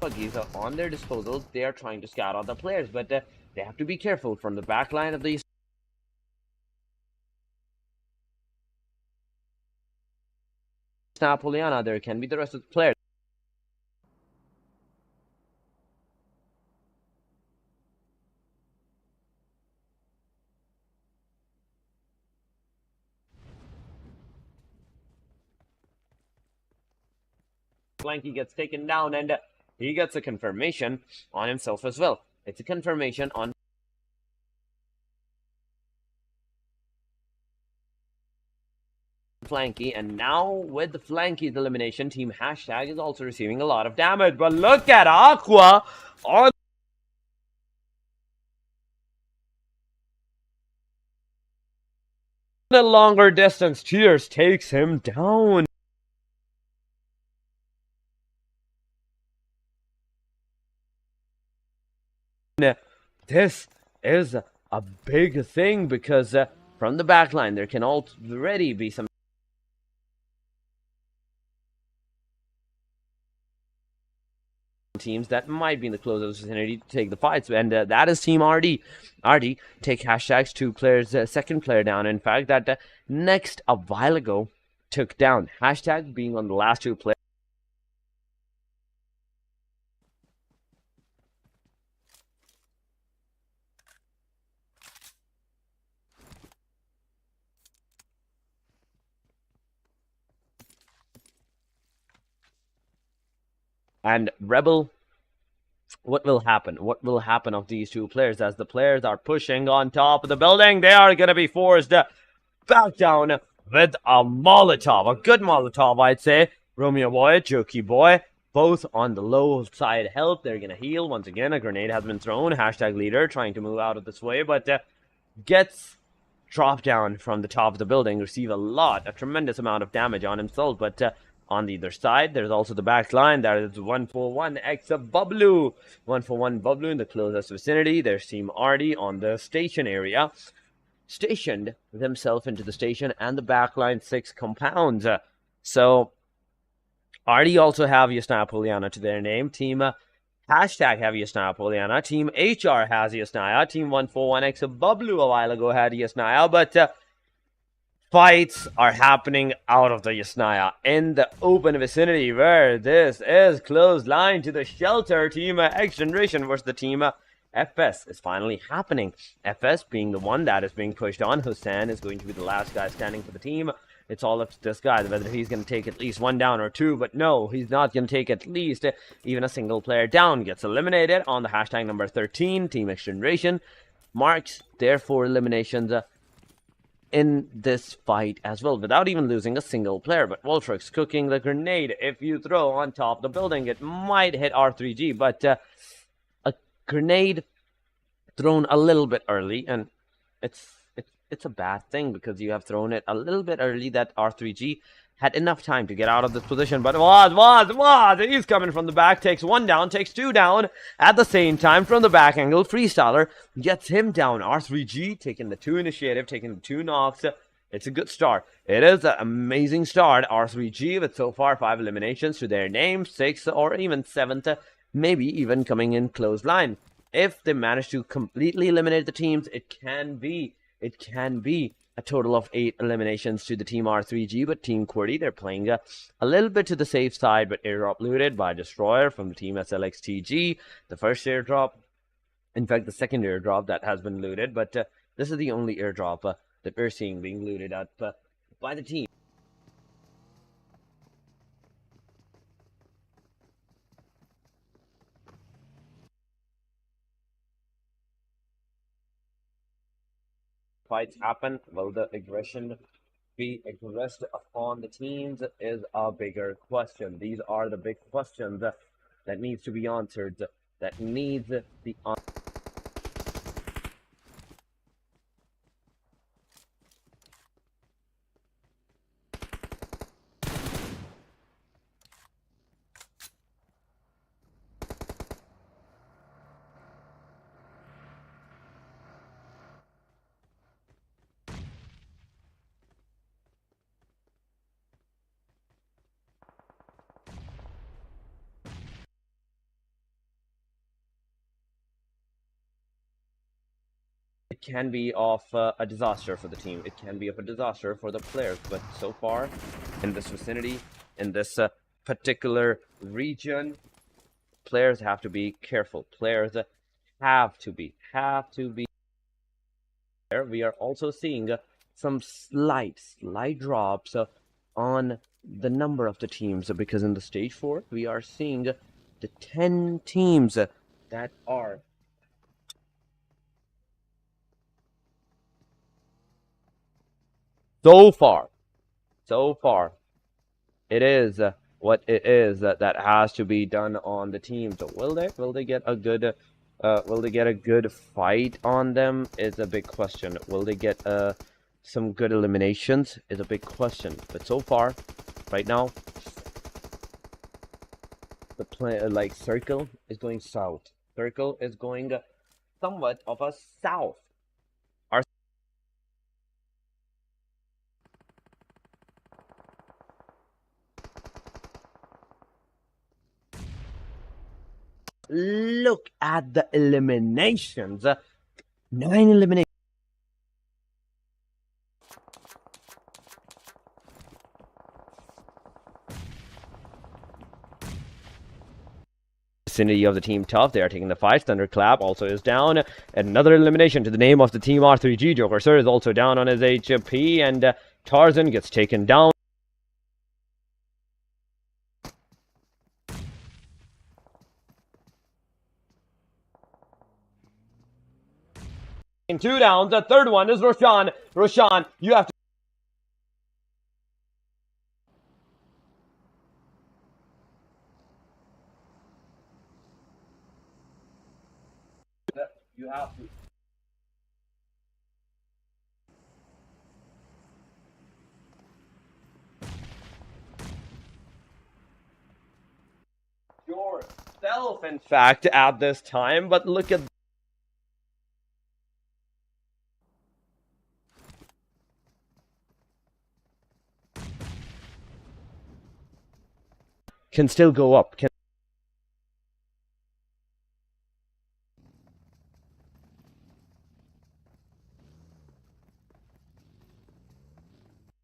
buggies are on their disposal. They are trying to scout out the players, but they have to be careful from the back line of these. Napoleana, there can be the rest of the players. Flanky gets taken down, and he gets a confirmation on himself as well. It's a confirmation on Flanky, and now with the Flanky's elimination, Team Hashtag is also receiving a lot of damage. But look at Aqua on a longer distance. Cheers takes him down. This is a big thing because from the backline there can already be some teams that might be in the closest vicinity to take the fights, and that is Team RD. RD take Hashtag's 2 players, second player down. In fact, that next a while ago took down Hashtag being on the last 2 players. And Rebel, what will happen? What will happen of these 2 players as the players are pushing on top of the building? They are going to be forced back down with a Molotov. A good Molotov, I'd say. Romeo Boy, Jokey Boy, both on the low side health. They're going to heal. Once again, a grenade has been thrown. Hashtag leader trying to move out of this way, but gets dropped down from the top of the building. Receive a tremendous amount of damage on himself, but on the other side, there's also the back line. That is 141 X of Bublu. 141 Bublu in the closest vicinity. There's Team RD on the station area. Stationed themselves into the station and the backline 6 compounds. So, RD also have Yasnaya Poliana to their name. Team Hashtag have Yasnaya Poliana. Team HR has Yasnaya. Team 141X of Bublu a while ago had Yasnaya, but fights are happening out of the Yasnaya in the open vicinity where this is close line to the shelter. Team XGeneration versus the team FS is finally happening. FS being the one that is being pushed on. Hussein is going to be the last guy standing for the team. It's all up to this guy whether he's going to take at least 1 down or 2, but no, he's not going to take at least even a single player down. Gets eliminated on the hashtag number 13. Team XGeneration marks their 4 eliminations in this fight as well, without even losing a single player. But Wolfrix cooking the grenade. If you throw on top of the building, it might hit R3G, but a grenade thrown a little bit early, and it's a bad thing because you have thrown it a little bit early that R3G had enough time to get out of this position, but he's coming from the back, takes 1 down, takes 2 down at the same time from the back angle. Freestyler gets him down. R3G taking the 2 initiative, taking the 2 knocks. It's a good start. It is an amazing start. R3G with so far 5 eliminations to their name, 6 or even 7th, maybe even coming in close line. If they manage to completely eliminate the teams, it can be a total of 8 eliminations to the Team R3G, but Team QWERTY, they're playing a little bit to the safe side, but airdrop looted by Destroyer from the Team SLXTG. The first airdrop, in fact, the second airdrop that has been looted, but this is the only airdrop that we're seeing being looted at by the team. Fights happen, will the aggression be aggressed upon the teams is a bigger question. These are the big questions that needs to be answered, that needs the answer. It can be of a disaster for the team. It can be of a disaster for the players. But so far, in this vicinity, in this particular region, players have to be careful. Players have to be. We are also seeing some slight drops on the number of the teams, because in the stage 4 we are seeing the 10 teams that are so far it is what it is that has to be done on the team. So will they get a good fight on them is a big question. Will they get some good eliminations is a big question. But so far, right now, the play like Circle is going south. Circle is going somewhat of a south. Look at the eliminations. 9 eliminations. Vicinity of the team tough. They are taking the fight. Thunderclap also is down. Another elimination to the name of the team R3G. Joker Sir is also down on his HP, and Tarzan gets taken down. In 2 downs, the third one is Roshan. Roshan, you have to. You have to. Yourself, in fact, at this time, but look at. Can still go up.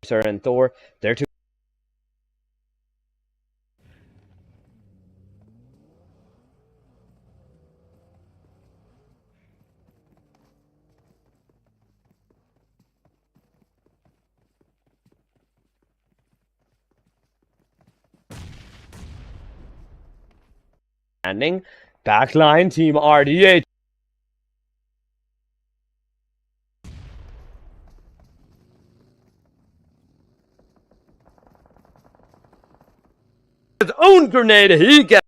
Sir and Thor, they're two. Standing. Backline, Team RDH. His own grenade, he gets.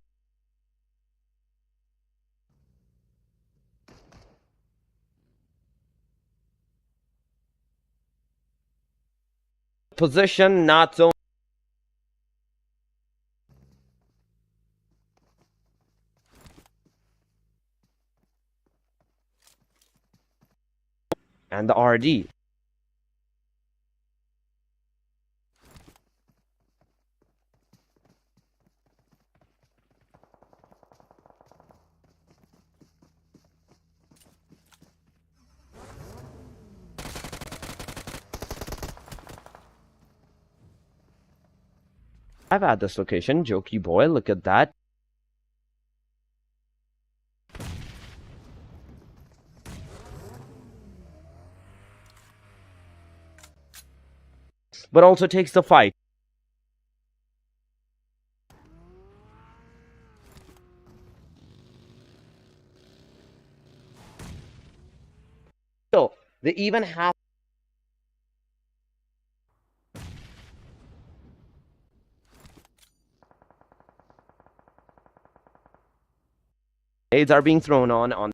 Position not so. And the RD. I've had this location, Jokey boy, look at that. But also takes the fight. So they even have grenades are being thrown on.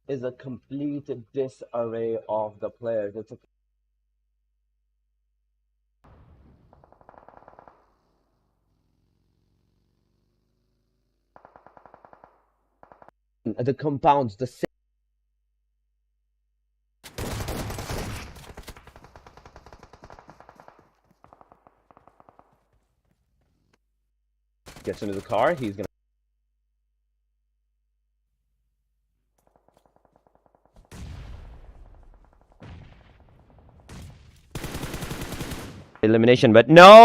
Is a complete disarray of the players. It's the compounds, the gets into the car. He's gonna. elimination, but no.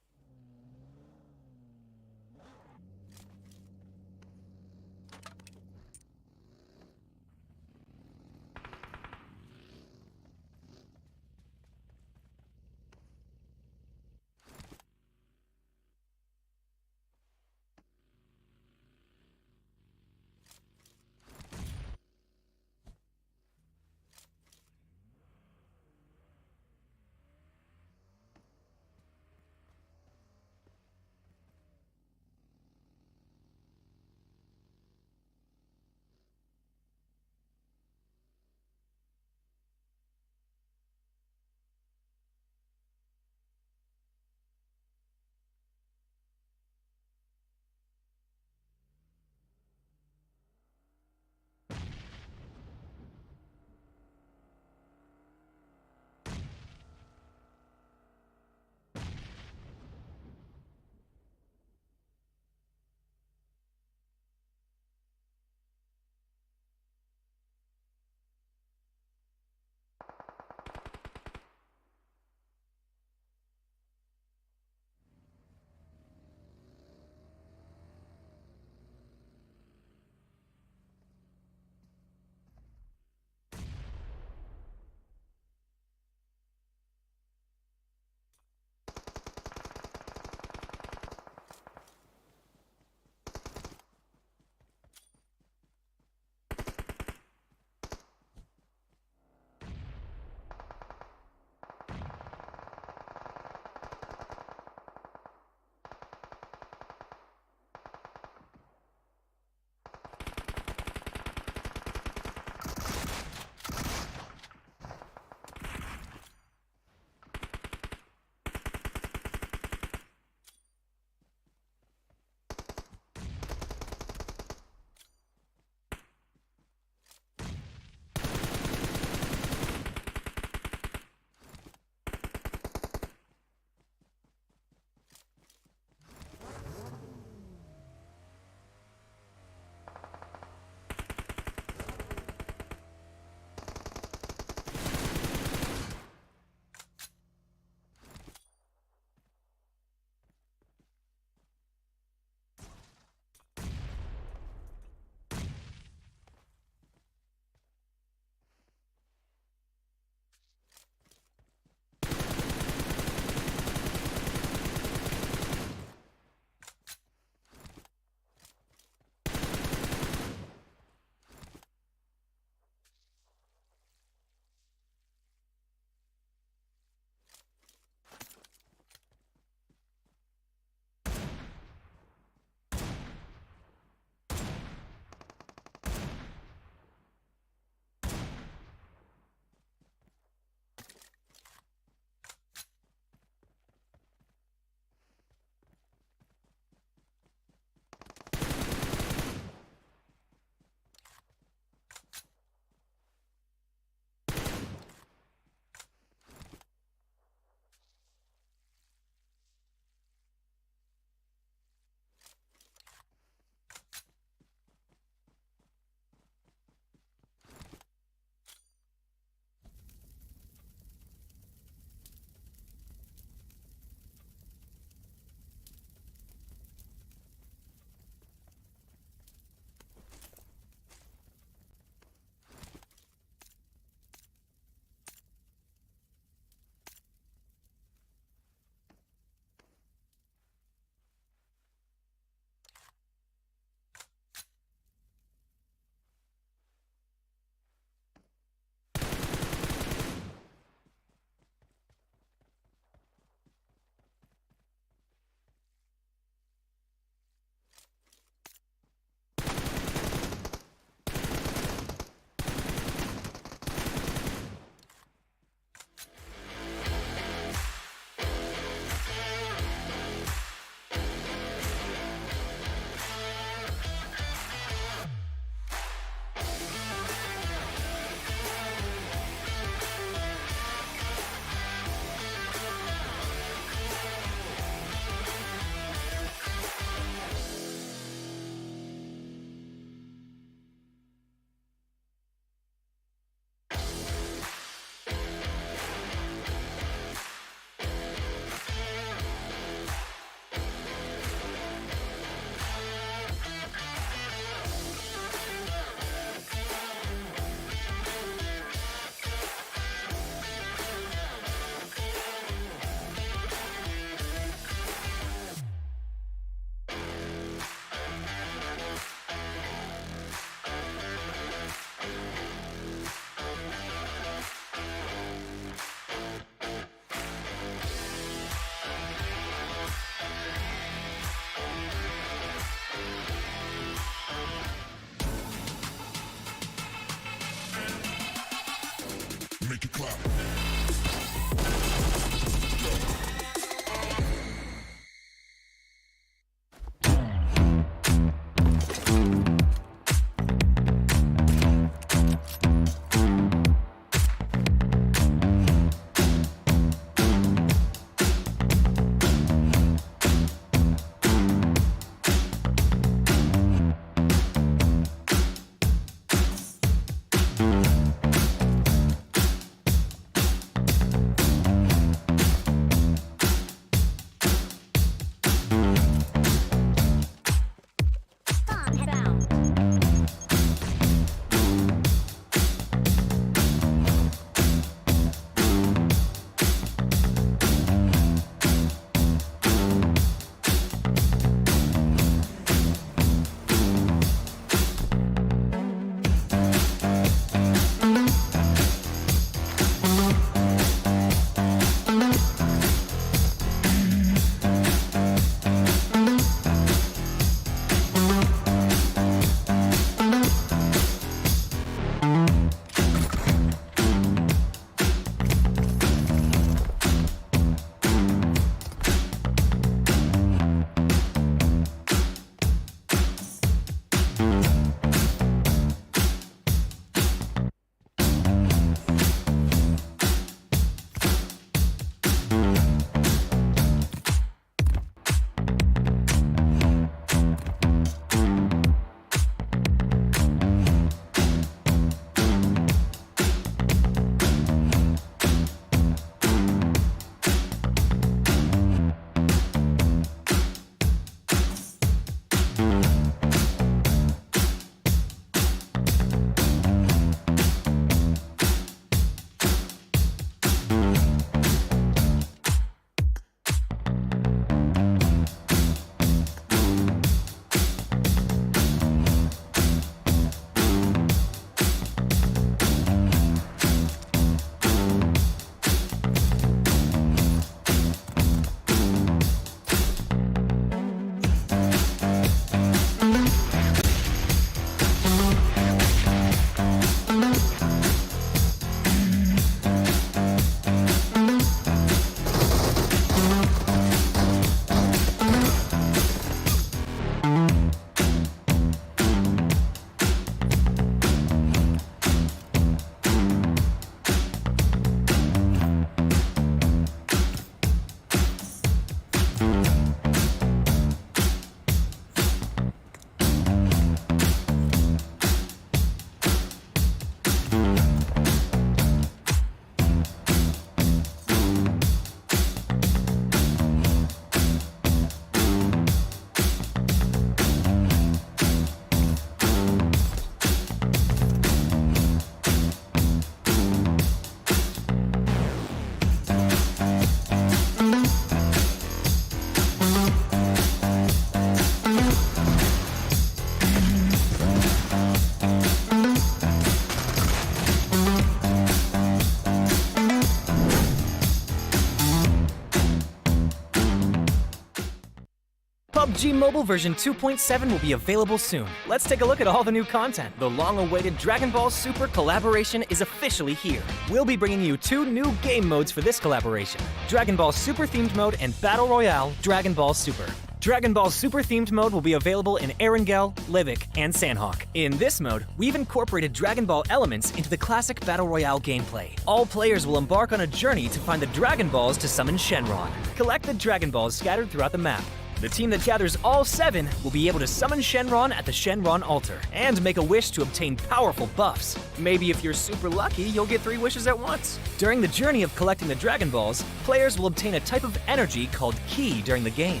PUBG Mobile version 2.7 will be available soon. Let's take a look at all the new content. The long-awaited Dragon Ball Super collaboration is officially here. We'll be bringing you 2 new game modes for this collaboration: Dragon Ball Super themed mode and Battle Royale Dragon Ball Super. Dragon Ball Super themed mode will be available in Erangel, Livik, and Sanhok. In this mode, we've incorporated Dragon Ball elements into the classic Battle Royale gameplay. All players will embark on a journey to find the Dragon Balls to summon Shenron. Collect the Dragon Balls scattered throughout the map. The team that gathers all 7 will be able to summon Shenron at the Shenron altar and make a wish to obtain powerful buffs. Maybe if you're super lucky, you'll get 3 wishes at once. During the journey of collecting the Dragon Balls, players will obtain a type of energy called Ki during the game.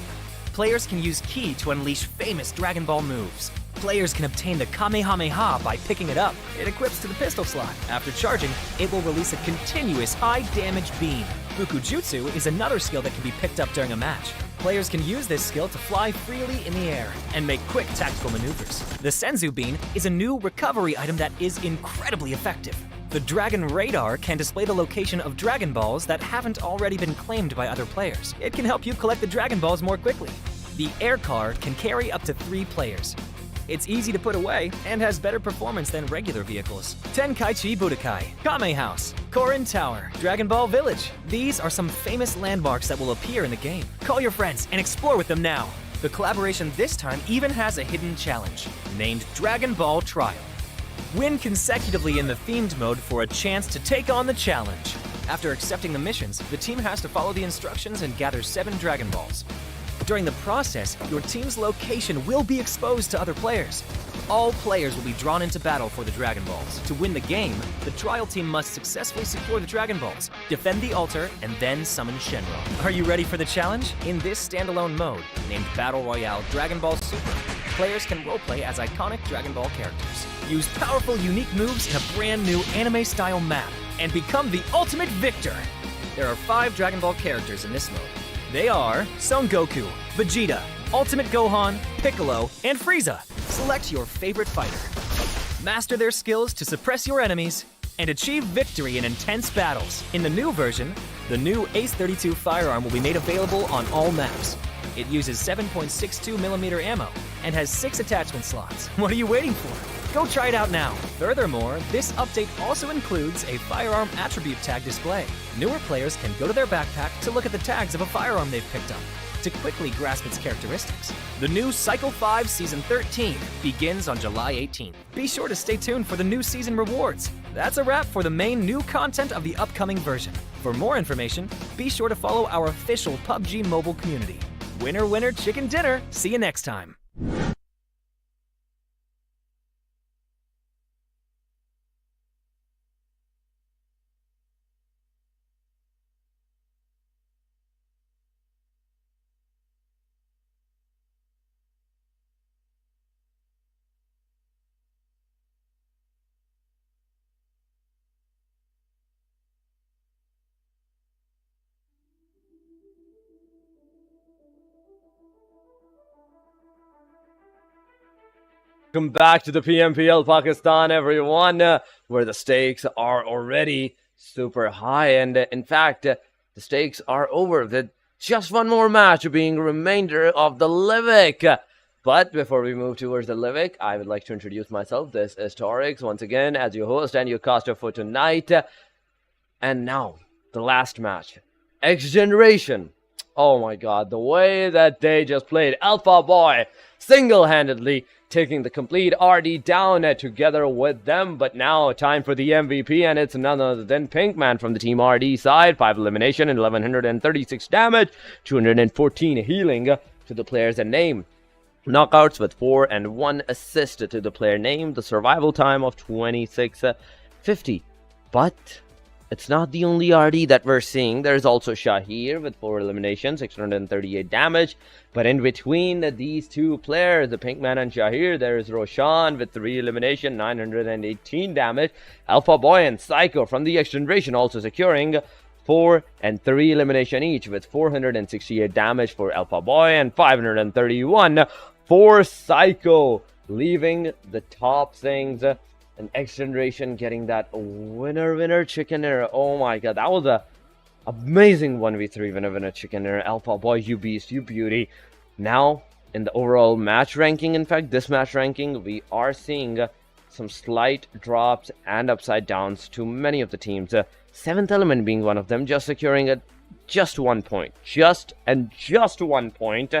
Players can use Ki to unleash famous Dragon Ball moves. Players can obtain the Kamehameha by picking it up. It equips to the pistol slot. After charging, it will release a continuous high-damage beam. Bukujutsu is another skill that can be picked up during a match. Players can use this skill to fly freely in the air and make quick tactical maneuvers. The Senzu Bean is a new recovery item that is incredibly effective. The Dragon Radar can display the location of Dragon Balls that haven't already been claimed by other players. It can help you collect the Dragon Balls more quickly. The Air Car can carry up to 3 players. It's easy to put away and has better performance than regular vehicles. Tenkaichi Budokai, Kame House, Korin Tower, Dragon Ball Village. These are some famous landmarks that will appear in the game. Call your friends and explore with them now. The collaboration this time even has a hidden challenge, named Dragon Ball Trial. Win consecutively in the themed mode for a chance to take on the challenge. After accepting the missions, the team has to follow the instructions and gather 7 Dragon Balls. During the process, your team's location will be exposed to other players. All players will be drawn into battle for the Dragon Balls. To win the game, the trial team must successfully secure the Dragon Balls, defend the altar, and then summon Shenron. Are you ready for the challenge? In this standalone mode, named Battle Royale Dragon Ball Super, players can roleplay as iconic Dragon Ball characters, use powerful, unique moves in a brand new anime-style map, and become the ultimate victor. There are 5 Dragon Ball characters in this mode. They are Son Goku, Vegeta, Ultimate Gohan, Piccolo, and Frieza. Select your favorite fighter. Master their skills to suppress your enemies and achieve victory in intense battles. In the new version, the new Ace 32 firearm will be made available on all maps. It uses 7.62mm ammo and has 6 attachment slots. What are you waiting for? Go try it out now. Furthermore, this update also includes a firearm attribute tag display. Newer players can go to their backpack to look at the tags of a firearm they've picked up to quickly grasp its characteristics. The new Cycle 5 Season 13 begins on July 18th. Be sure to stay tuned for the new season rewards. That's a wrap for the main new content of the upcoming version. For more information, be sure to follow our official PUBG Mobile community. Winner, winner, chicken dinner. See you next time. Welcome back to the PMPL Pakistan, everyone, where the stakes are already super high. And in fact, the stakes are over with just one more match being remainder of the Livik. But before we move towards the Livik, I would like to introduce myself. This is Torix, once again, as your host and your caster for tonight. And now, the last match. XGeneration. Oh my god, the way that they just played Alpha Boy single-handedly, taking the complete RD down together with them. But now time for the MVP, and it's none other than Pinkman from the Team RD side. 5 elimination and 1136 damage, 214 healing to the player's name. Knockouts with 4 and 1 assist to the player name. The survival time of 2650. But it's not the only RD that we're seeing. There's also Shahir with 4 eliminations, 638 damage. But in between these two players, the Pinkman and Shahir, there's Roshan with 3 elimination, 918 damage. Alpha Boy and Psycho from the XGeneration also securing 4 and 3 elimination each, with 468 damage for Alpha Boy and 531 for Psycho, leaving the top things. And XGeneration getting that winner chicken dinner. Oh my god, that was a amazing 1v3 winner chicken dinner. Alpha Boy, you beast, you beauty. Now in the overall match ranking, in fact this match ranking, we are seeing some slight drops and upside downs to many of the teams. 7th Element being one of them, just securing just 1 point, just 1 point.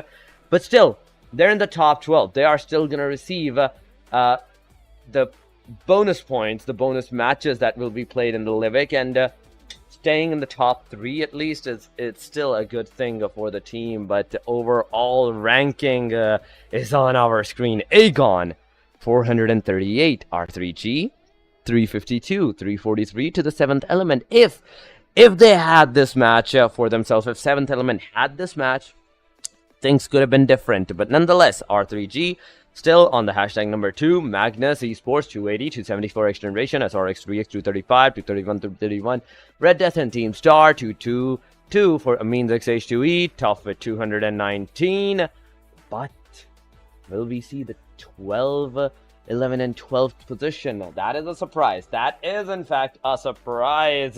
But still, they're in the top 12. They are still gonna receive the bonus points, the bonus matches that will be played in the Livik, and staying in the top 3 at least it's still a good thing for the team. But overall ranking is on our screen. Aegon 438, R3G 352, 343 to the 7th Element. If they had this match for themselves, if 7th Element had this match, things could have been different. But nonetheless, R3G still on the hashtag number 2, Magnus Esports 280, 274 XGeneration, SRX 3X 235, 231, 231, Red Death and Team Star 222 for Amines XH2E, Tough with 219. But will we see the 12, 11 and 12th position? Now, that is a surprise. That is in fact a surprise.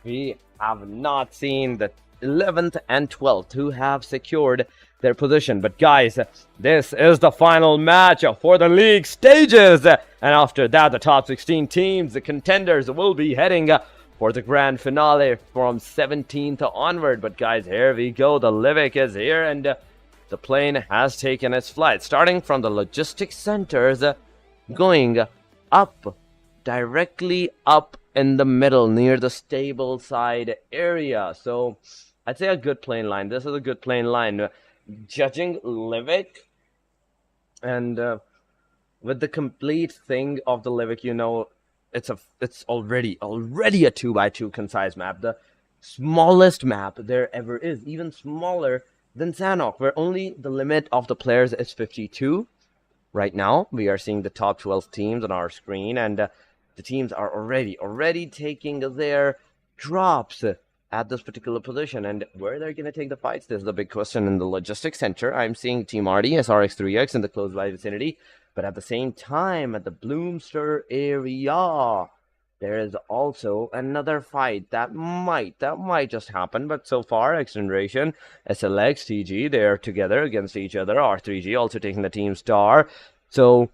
We have not seen the 11th and 12th who have secured their position. But guys, this is the final match for the league stages. And after that, the top 16 teams, the contenders, will be heading for the grand finale from 17th onward. But guys, here we go. The Livik is here, and the plane has taken its flight. Starting from the logistics centers, going up, directly up in the middle near the stable side area. So I'd say a good plane line. This is a good plane line. Judging Livik, and with the complete thing of the Livik, you know, it's already a 2x2 concise map, the smallest map there ever is, even smaller than Sanhok, where only the limit of the players is 52. Right now, we are seeing the top 12 teams on our screen, and the teams are already taking their drops at this particular position. And where they're going to take the fights, this is the big question. In the logistics center, I'm seeing Team RD, SRX3X in the close by vicinity. But at the same time, at the Bloomster area, there is also another fight that might just happen. But so far, XGeneration, SLX, TG, they're together against each other. R3G also taking the team star. So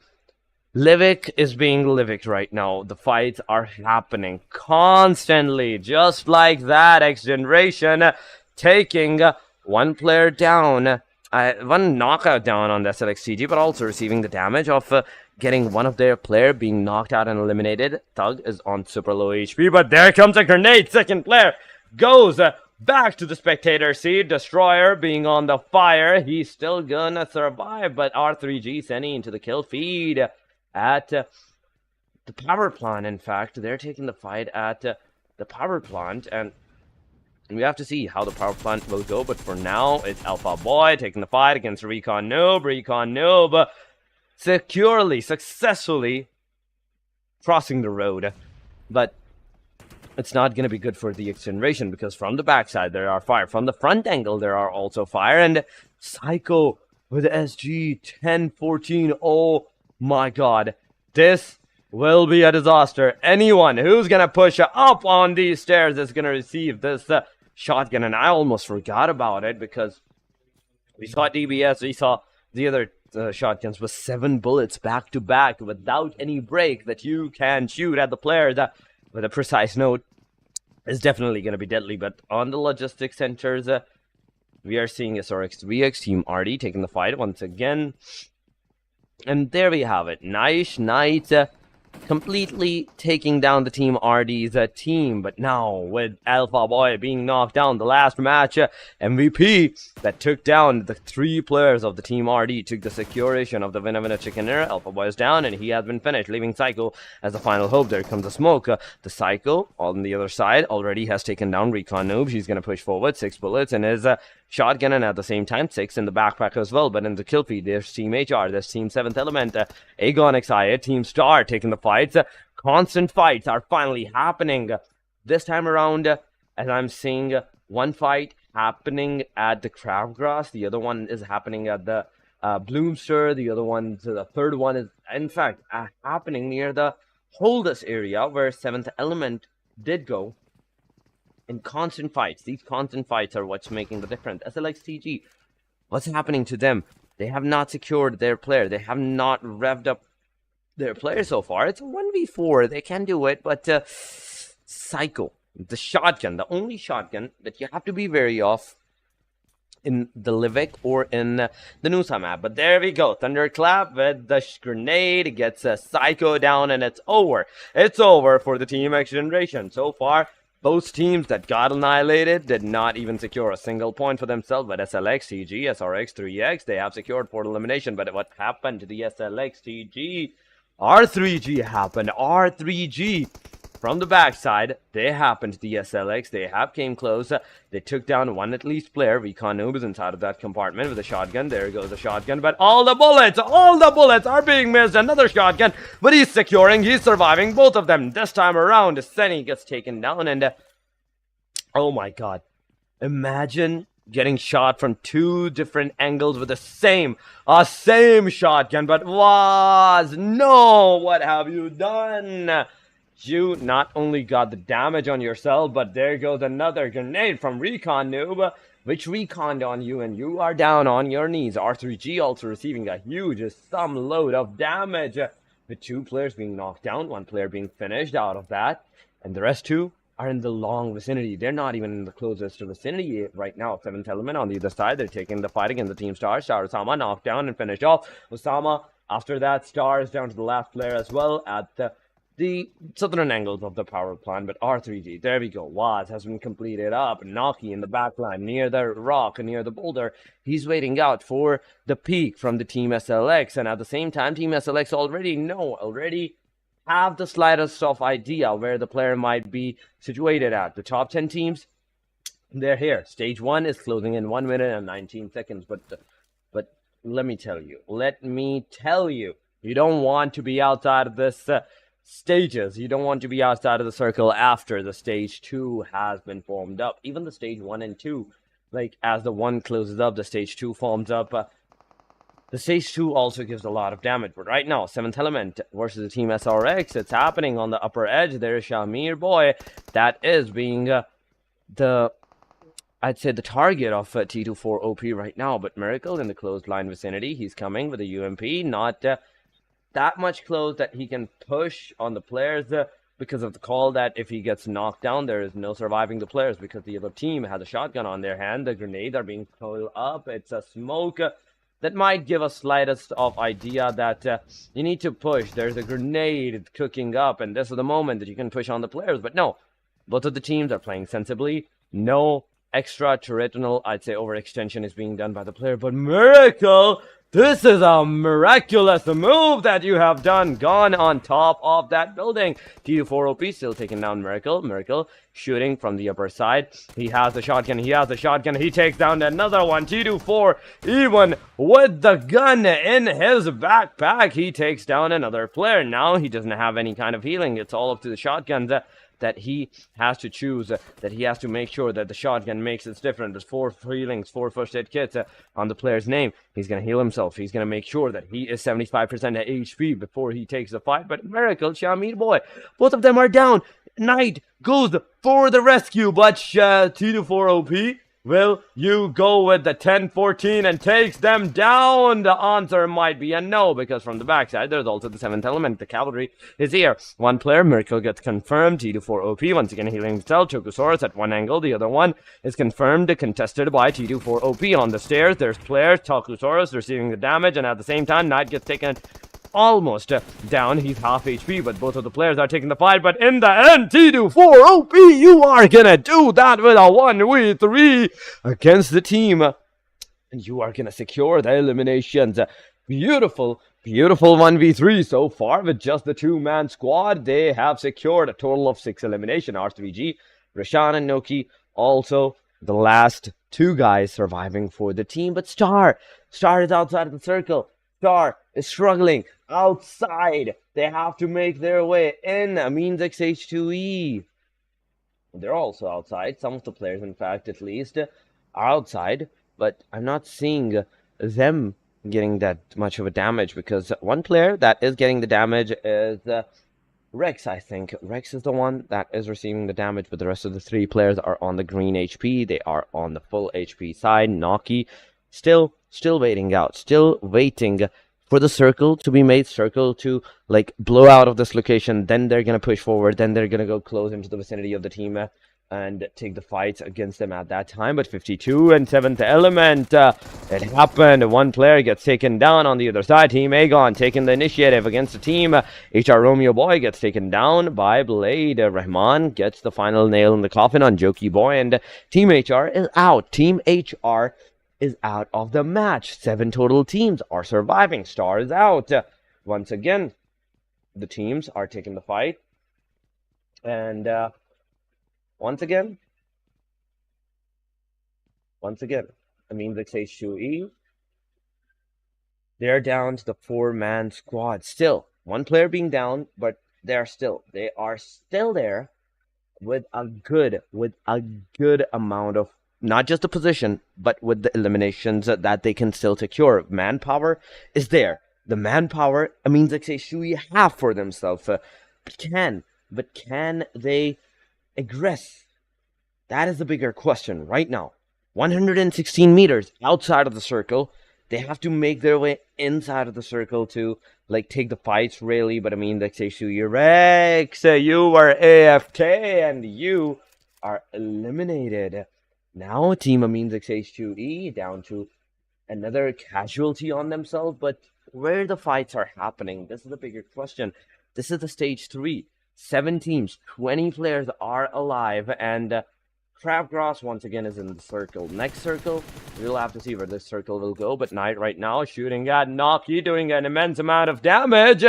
Livik is being Livik right now. The fights are happening constantly, just like that. XGeneration taking one player down, one knockout down on the SLXTG, but also receiving the damage of getting one of their player being knocked out and eliminated. Thug is on super low HP, but there comes a grenade. Second player goes back to the spectator seat. Destroyer being on the fire. He's still gonna survive, but R3G sending into the kill feed at the power plant. In fact, they're taking the fight at the power plant, and we have to see how the power plant will go. But for now, it's Alpha Boy taking the fight against Recon Noob securely, successfully crossing the road. But it's not going to be good for the XGeneration, because from the backside there are fire, from the front angle there are also fire, and Psycho with SG 1014. Oh my god, this will be a disaster. Anyone who's gonna push up on these stairs is gonna receive this shotgun. And I almost forgot about it, because we saw DBS, we saw the other shotguns with 7 bullets back to back without any break that you can shoot at the player that with a precise note is definitely gonna be deadly. But on the logistics centers, we are seeing SRX3X Team RD taking the fight once again. And there we have it. Nice night, completely taking down the Team RD's team. But now, with Alpha Boy being knocked down, the last match, MVP that took down the 3 players of the Team RD took the securation of the winner chicken dinner. Alpha Boy is down, and he has been finished, leaving Psycho as the final hope. There comes the smoke. The Psycho on the other side already has taken down Recon Noob. He's going to push forward, 6 bullets in his shotgun, and at the same time 6 in the backpack as well. But in the kill feed, there's Team HR, there's Team 7th Element, Aegon XIA, Team Star taking the fights. Constant fights are finally happening this time around, as I'm seeing one fight happening at the Crabgrass, the other one is happening at the Bloomster, the third one is in fact happening near the Holdus area, where 7th Element did go. In constant fights, these constant fights are what's making the difference. SLXTG, what's happening to them? They have not secured their player. They have not revved up their player so far. It's a 1v4. They can do it, but Psycho, the shotgun, the only shotgun that you have to be wary of in the Livik or in the Nusa map. But there we go. Thunderclap with the grenade gets a Psycho down, and it's over. It's over for the Team XGeneration. So far, both teams that got annihilated did not even secure a single point for themselves. But SLX, TG, SRX, 3X, they have secured portal elimination. But what happened to the SLX, TG? R3G happened. R3G from the backside, they happened to the SLX. They have came close. They took down one at least player. Recon Noob is inside of that compartment with a shotgun. There goes the shotgun. But all the bullets are being missed. Another shotgun, but he's securing. He's surviving both of them. This time around, Senny gets taken down, and oh my god. Imagine getting shot from 2 different angles with the same shotgun. But no, what have you done? You not only got the damage on yourself, but there goes another grenade from Recon Noob. which reconned on you, and you are down on your knees. R3G also receiving a huge some load of damage, with 2 players being knocked down, 1 player being finished out of that, and the rest 2 are in the long vicinity. They're not even in the closest vicinity right now. 7th Element on the other side. They're taking the fight against the team Star. Osama knocked down and finished off. Osama, after that, Star is down to the last player as well at the southern angles of the power plant. But R3G, there we go. Waz has been completed up. Naki in the back line near the rock, near the boulder. He's waiting out for the peak from the Team SLX. And at the same time, Team SLX already have the slightest of idea where the player might be situated at. The top 10 teams, they're here. Stage 1 is closing in 1 minute and 19 seconds. But let me tell you, you don't want to be outside of this stages. You don't want to be outside of the circle after the stage 2 has been formed up. Even the stage 1 and 2, like as the 1 closes up, the stage 2 forms up. The stage 2 also gives a lot of damage, but right now, 7th Element versus the Team SRX, it's happening on the upper edge. There is Shamir Boy, that is being I'd say the target of T24 OP right now, but Miracle in the closed line vicinity. He's coming with a UMP, not that much close that he can push on the players because of the call that if he gets knocked down, there is no surviving the players because the other team has a shotgun on their hand. The grenades are being pulled up. It's a smoke that might give a slightest of idea that you need to push. There's a grenade cooking up, and this is the moment that you can push on the players. But no, both of the teams are playing sensibly. No extra turretinal, I'd say, overextension is being done by the player. But Miracle, this is a miraculous move that you have done. Gone on top of that building. T24 OP still taking down Miracle. Miracle shooting from the upper side. He has the shotgun. He takes down another one. T24, even with the gun in his backpack, he takes down another player. Now he doesn't have any kind of healing. It's all up to the shotguns that he has to choose, that he has to make sure that the shotgun makes its difference. There's 4 healings, 4 first aid kits on the player's name. He's going to heal himself. He's going to make sure that he is 75% HP before he takes the fight. But Miracle, Shamir Boy, both of them are down. Knight goes for the rescue, but T24 OP, will you go with the 10-14 and takes them down? The answer might be a no, because from the backside, there's also the 7th Element. The cavalry is here. 1 player, Miracle, gets confirmed. T24 OP, once again healing himself. Chocosaurus at 1 angle. The other one is confirmed, contested by T24 OP. On the stairs, there's players. Chocosaurus receiving the damage, and at the same time, Knight gets taken almost down. He's half HP, but both of the players are taking the fight. But in the end, T24 OP, you are gonna do that with a 1v3 against the team, and you are gonna secure the eliminations. Beautiful 1v3 so far with just the 2-man squad. They have secured a total of 6 elimination. R3G, Rashan, and Noki also the last 2 guys surviving for the team. But Star is outside of the circle. Star is struggling outside. They have to make their way in. Means XH2E. They're also outside. Some of the players, in fact, at least, are outside. But I'm not seeing them getting that much of a damage, because 1 player that is getting the damage is Rex, I think. Rex is the one that is receiving the damage, but the rest of the 3 players are on the green HP. They are on the full HP side. Naki still waiting out, still waiting for the circle to be made, circle to like blow out of this location. Then they're gonna push forward, then they're gonna go close into the vicinity of the team and take the fights against them at that time. But 52 and 7th Element, it happened. 1 player gets taken down on the other side. Team Aegon taking the initiative against the team. HR Romeo Boy gets taken down by Blade. Rahman gets the final nail in the coffin on Jokey Boy, and Team HR is out. Team HR is out of the match. 7 total teams are surviving. Star is out. Once again, the teams are taking the fight. And once again, I mean, the H2E, they're down to the 4-man squad. Still, 1 player being down, but they are still there with a good amount of, not just the position, but with the eliminations that they can still secure. Manpower is there. The manpower, I mean, the H2E have for themselves. But can they aggress? That is the bigger question right now. 116 meters outside of the circle. They have to make their way inside of the circle to like take the fights really. But I mean, like say you Rex, you were AFK and you are eliminated. Now Team Amines XH2E down to another casualty on themselves, but where the fights are happening, this is the bigger question. This is the stage 3. 7 teams, 20 players are alive, and Crabgrass once again is in the circle. Next circle, we'll have to see where this circle will go, but Knight right now shooting at Naki, doing an immense amount of damage,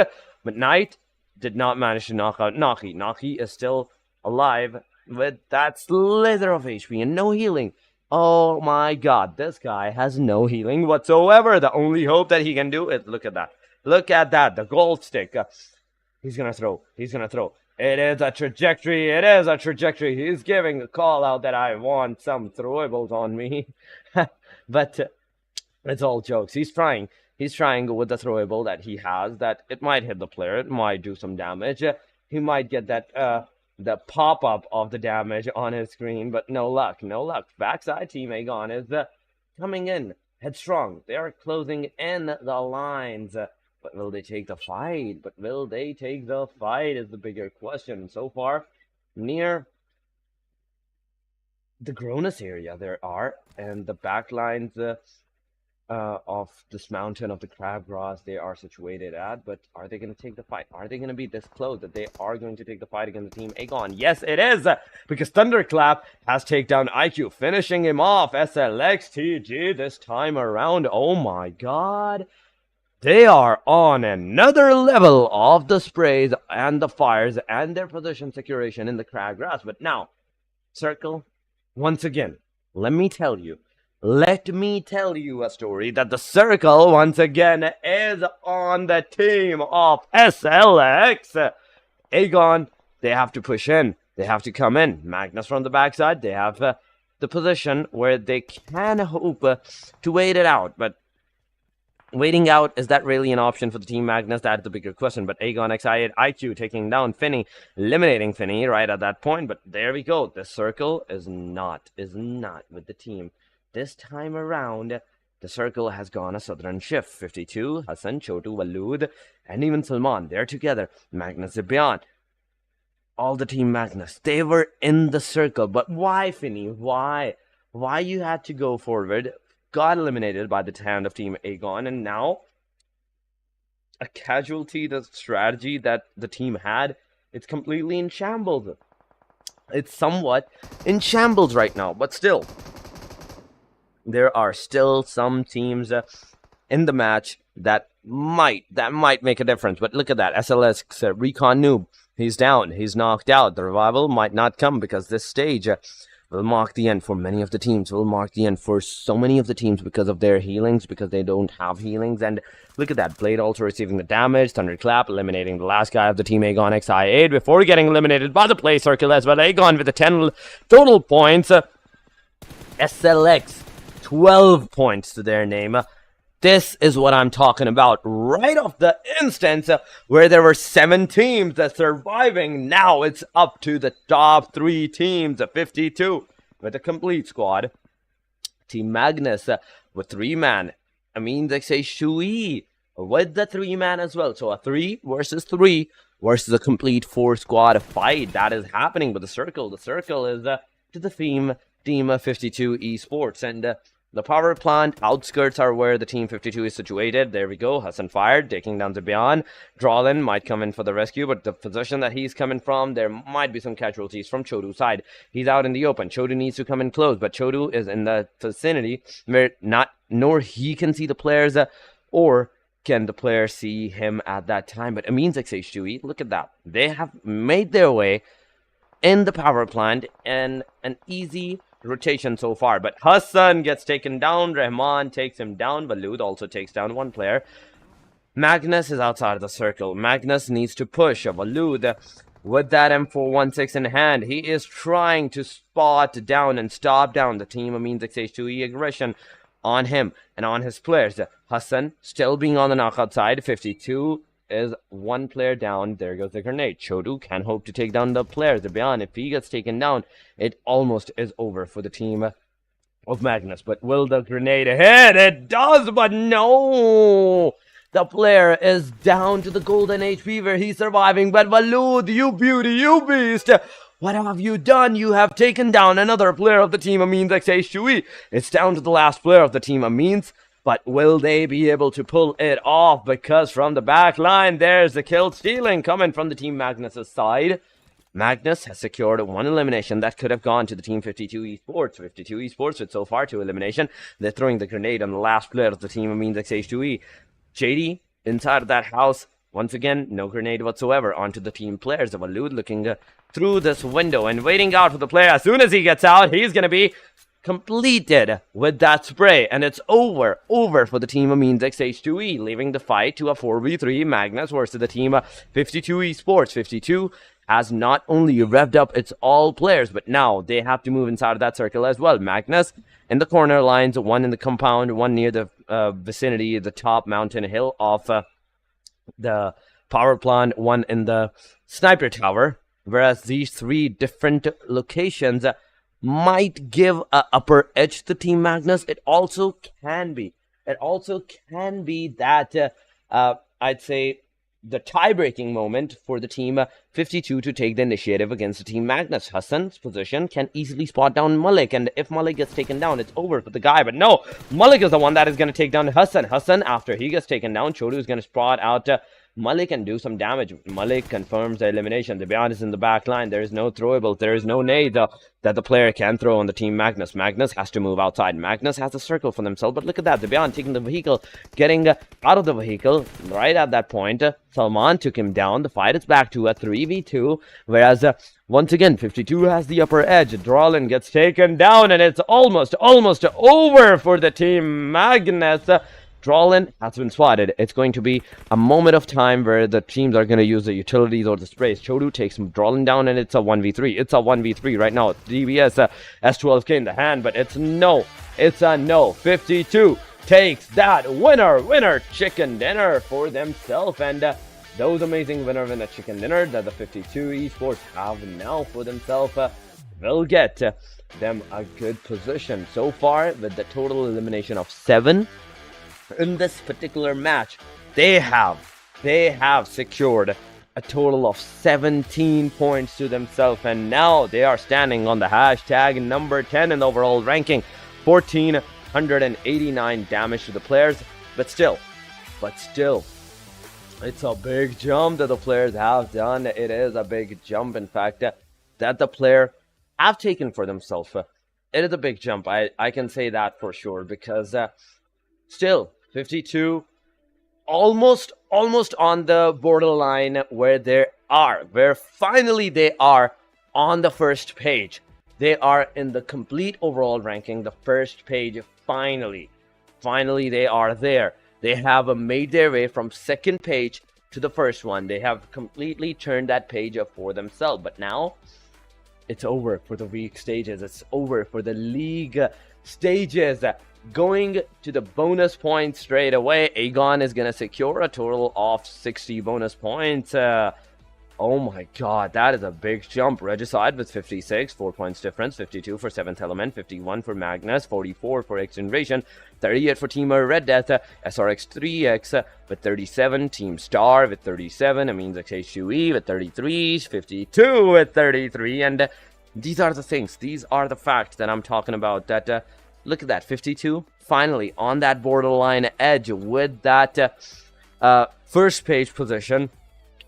but Knight did not manage to knock out Naki. Naki is still alive with that slither of HP and no healing. Oh my god, this guy has no healing whatsoever. The only hope that he can do is, look at that. Look at that, the gold stick. He's gonna throw. He's gonna throw. It is a trajectory. It is a trajectory. He's giving a call out that I want some throwables on me. But it's all jokes. He's trying. He's trying with the throwable that he has, that it might hit the player. It might do some damage. He might get that the pop-up of the damage on his screen, but no luck. No luck. Backside Team Aegon is coming in headstrong. They are closing in the lines. But will they take the fight? But will they take the fight is the bigger question. So far, near the Gronus area there are, and the backlines of this mountain of the Crabgrass they are situated at. But are they going to take the fight? Are they going to be this close that they are going to take the fight against the Team Aegon? Yes, it is, because Thunderclap has taken down IQ, finishing him off. SLXTG this time around. Oh my god. They are on another level of the sprays and the fires and their position securation in the Crabgrass. But now, Circle, once again, let me tell you a story that the Circle, once again, is on the team of SLX. Aegon, they have to push in. They have to come in. Magnus from the backside, they have the position where they can hope to wait it out. But waiting out, is that really an option for the Team Magnus? That's the bigger question. But Aegon excited, IQ taking down Finny, eliminating Finny right at that point. But there we go. The Circle is not with the team. This time around, the Circle has gone a southern shift. 52, Hassan, Chotu, Walud, and even Salman. They're together. Magnus Zibian. All the Team Magnus. They were in the Circle. But why, Finny? Why? Why you had to go forward? Got eliminated by the hand of Team Aegon, and now a casualty, the strategy that the team had, it's completely in shambles. It's somewhat in shambles right now, but still, there are still some teams in the match that might make a difference. But look at that, SLX Recon Noob, he's down, he's knocked out. The revival might not come because this stage will mark the end for many of the teams, will mark the end for so many of the teams because of their healings, because they don't have healings. And look at that, Blade also receiving the damage, Thunderclap eliminating the last guy of the Team Aegon XI8 before getting eliminated by the play circle as well. Aegon with the 10 total points. SLX, 12 points to their name. This is what I'm talking about. Right off the instance where there were 7 teams that surviving, now it's up to the top 3 teams of 52 with a complete squad. Team Magnus with 3-man. Amines XH2E with the 3-man as well. So a 3 versus 3 versus a complete 4-squad fight that is happening with the Circle. The Circle is to the Team 52 Esports, and the power plant outskirts are where the Team 52 is situated. There we go. Hassan fired, taking down Zibian. Drawlin might come in for the rescue, but the position that he's coming from, there might be some casualties from Chodu's side. He's out in the open. Chodu needs to come in close, but Chodu is in the vicinity where nor he can see the players, or can the player see him at that time. But Amines XH2E, look at that. They have made their way in the power plant and an easy rotation so far, but Hassan gets taken down. Rahman takes him down. Walud also takes down 1 player. Magnus is outside of the circle. Magnus needs to push. Walud with that M416 in hand, he is trying to spot down and stop down the Team Amines XH2E aggression on him and on his players. Hassan still being on the knockout side. 52 is 1 player down. There goes the grenade. Chodu can hope to take down the player. Zibian, if he gets taken down, it almost is over for the Team of Magnus. But will the grenade hit? It does, but no! The player is down to the golden HP where he's surviving. But Walud, you beauty, you beast! What have you done? You have taken down another player of the team Amines XH2E. It's down to the last player of the team Amines. But will they be able to pull it off? Because from the back line, there's the kill stealing coming from the team Magnus' side. Magnus has secured one elimination that could have gone to the team 52 Esports. 52 Esports with so far 2 elimination. They're throwing the grenade on the last player of the team Amines XH2E. JD inside of that house. Once again, no grenade whatsoever onto the team players. Walud looking through this window and waiting out for the player. As soon as he gets out, he's going to be completed with that spray, and it's over for the team Amines XH2E, leaving the fight to a 4v3 Magnus versus the team 52 Esports. 52 has not only revved up its all players, but now they have to move inside of that circle as well. Magnus in the corner lines, one in the compound, one near the vicinity, the top mountain hill of the power plant, one in the sniper tower, whereas these 3 different locations might give an upper edge to Team Magnus. It also can be that I'd say the tie-breaking moment for the team 52 to take the initiative against the team Magnus. Hassan's position can easily spot down Malik, and if Malik gets taken down, it's over for the guy. But no, Malik is the one that is going to take down Hassan. Hassan, after he gets taken down, Chodu is going to spot out Malik and do some damage. Malik confirms the elimination. The Beyond is in the back line. There is no throwable. There is no nade that the player can throw on the team Magnus. Magnus has to move outside. Magnus has a circle for themselves. But look at that. The Beyond taking the vehicle, getting out of the vehicle right at that point. Salman took him down. The fight is back to a 3v2. Whereas once again, 52 has the upper edge. Drolin gets taken down, and it's almost over for the team Magnus. Drolin has been spotted. It's going to be a moment of time where the teams are going to use the utilities or the sprays. Chodu takes Drolin down, and it's a 1v3. It's a 1v3 right now. DBS S12K in the hand, but it's no. It's a no. 52 takes that winner chicken dinner for themselves, and those amazing winner chicken dinner that the 52 Esports have now for themselves will get them a good position. So far, with the total elimination of 7 in this particular match, they have secured a total of 17 points to themselves, and now they are standing on the hashtag number 10 in the overall ranking. 1,489 damage to the players, but still, it's a big jump that the players have done. It is a big jump, in fact, that the player have taken for themselves. It is a big jump. I can say that for sure, because still 52 almost on the borderline where finally they are on the first page. They are in the complete overall ranking, the first page. Finally they are there. They have made their way from second page to the first one. They have completely turned that page up for themselves. But now it's over for the week stages. It's over for the league stages. Going to the bonus points straight away, Aegon is going to secure a total of 60 bonus points. Oh my god, that is a big jump. Regicide with 56, 4 points difference. 52 for 7th Element, 51 for Magnus, 44 for XGeneration, 38 for Team Red Death, SRX3X with 37, Team Star with 37, Amines XH2E with 33, 52 with 33, and these are the things, these are the facts that I'm talking about. That look at that, 52 finally on that borderline edge with that first page position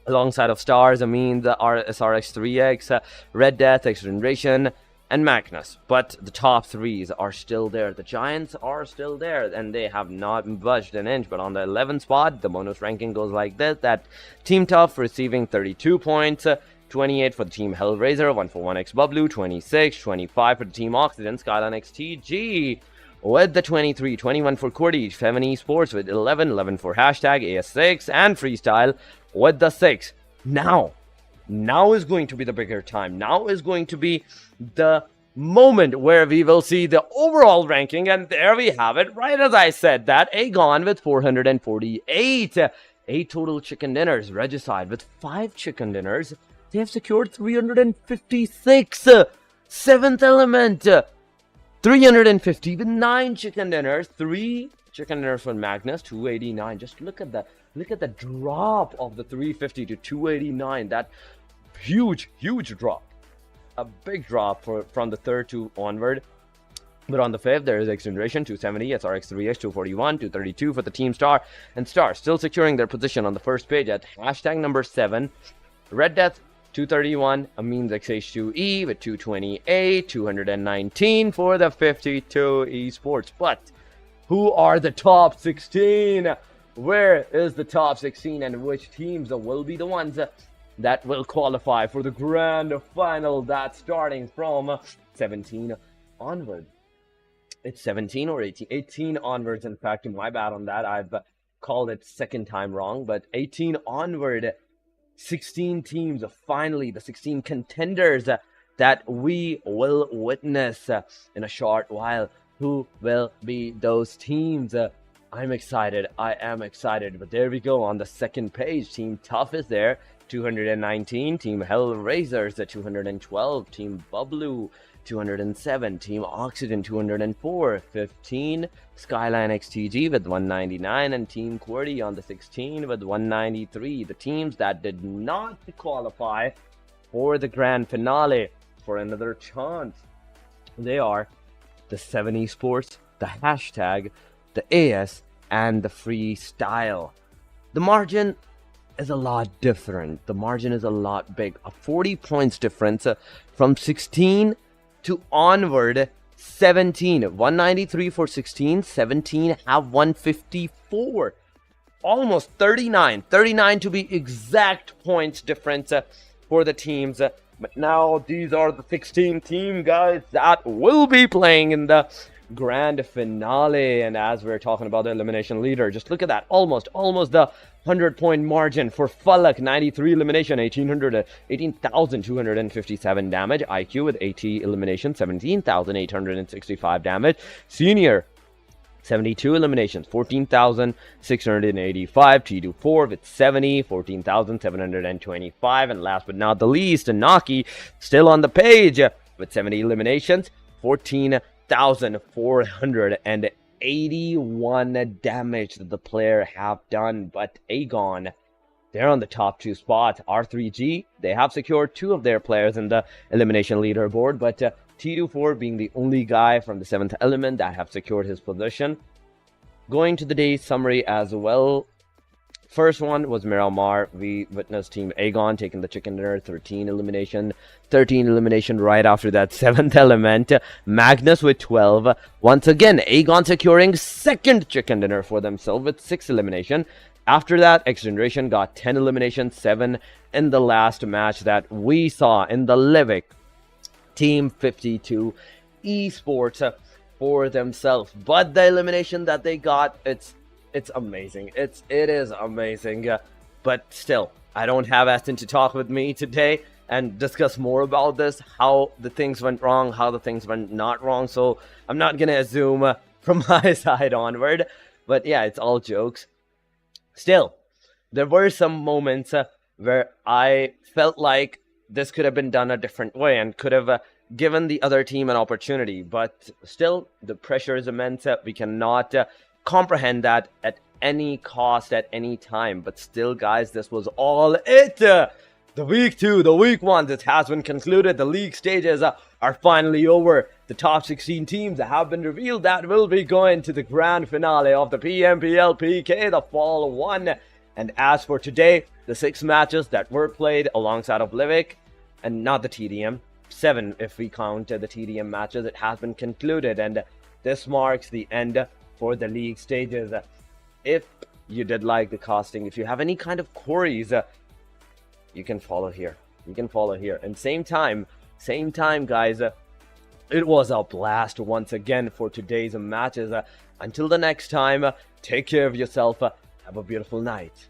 alongside of Stars, Amines, SRX3X, Red Death, XGeneration, and Magnus. But the top 3s are still there. The Giants are still there, and they have not budged an inch. But on the 11th spot, the bonus ranking goes like this. That Team Tough receiving 32 points, 28 for the Team HellRaiser, 1 for 1x Bublu, 26, 25 for the Team Oxygen, Skyline XTG with the 23, 21 for QWERTY, Se7en Esports with 11, 11 for hashtag AS6, and Freestyle with the 6. Now is going to be the bigger time. Now is going to be the moment where we will see the overall ranking, and there we have it. Right as I said that, Aegon with 448, 8 total chicken dinners. Regicide with 5 chicken dinners. They have secured 356. 7th Element 350 with 9 chicken dinners, 3 chicken dinners for Magnus, 289. Just look at the drop of the 350 to 289. That huge drop, a big drop from the third to onward. But on the fifth, there is XGeneration, 270, SRX3X, 241, 232 for the Team Star, and Star still securing their position on the first page at hashtag number 7. Red Death, 231, Amin's XH2E with 228, 219 for the 52 Esports. But who are the top 16? Where is the top 16 and which teams will be the ones that will qualify for the grand final? That's starting from 17 onward. It's 17 or 18? 18 onwards, in fact. My bad on that. I've called it second time wrong, but 18 onward. 16 teams, finally the 16 contenders that we will witness in a short while. Who will be those teams? I'm excited. I am excited. But there we go on the second page. Team Tough is there, 219. Team HellRaisers at 212. Team Bubblue, 207. Team Oxygen, 204. 15. Skyline XTG with 199. And Team QWERTY on the 16 with 193. The teams that did not qualify for the grand finale for another chance. They are the Se7en Esports, the hashtag, the AS, and the freestyle. The margin is a lot different. The margin is a lot big. A 40 points difference from 16 to onward. 17, 193 for 16, 17 have 154. Almost 39 to be exact points difference for the teams. But now these are the 16 team guys that will be playing in the grand finale. And as we're talking about the elimination leader, just look at that, almost the 100-point margin for Falak, 93 elimination, 18,257 damage. IQ with 80 elimination, 17,865 damage. Senior, 72 eliminations, 14,685. T24 with 70, 14,725. And last but not the least, Naki still on the page with 70 eliminations, 14,481 damage that the player have done. But Aegon, they're on the top 2 spots. R3G, they have secured 2 of their players in the elimination leaderboard, but T24 being the only guy from the 7th element that have secured his position. Going to the day's summary as well. First one was Miramar. We witnessed Team Aegon taking the chicken dinner, 13 elimination right after that 7th element. Magnus with 12. Once again, Aegon securing second chicken dinner for themselves with 6 elimination. After that, XGeneration got 10 elimination, 7 in the last match that we saw in the Livik. Team 52 Esports for themselves. But the elimination that they got, it's amazing. It is amazing. But still, I don't have Aston to talk with me today and discuss more about this, how the things went wrong, how the things went not wrong. So I'm not gonna assume from my side onward. But yeah, it's all jokes. Still, there were some moments where I felt like this could have been done a different way and could have given the other team an opportunity. But still, the pressure is immense. We cannot comprehend that at any cost, at any time. But still, guys, this was all it. The week 2, the week 1, this has been concluded. The league stages are finally over. The top 16 teams that have been revealed that will be going to the grand finale of the PMPL PK, the Fall 1. And as for today, the 6 matches that were played alongside of Livik, and not the TDM, 7 if we count the TDM matches, it has been concluded. And this marks the end for the league stages. If you did like the casting, if you have any kind of queries, you can follow here. And same time, guys, it was a blast once again for today's matches. Until the next time, take care of yourself. Have a beautiful night.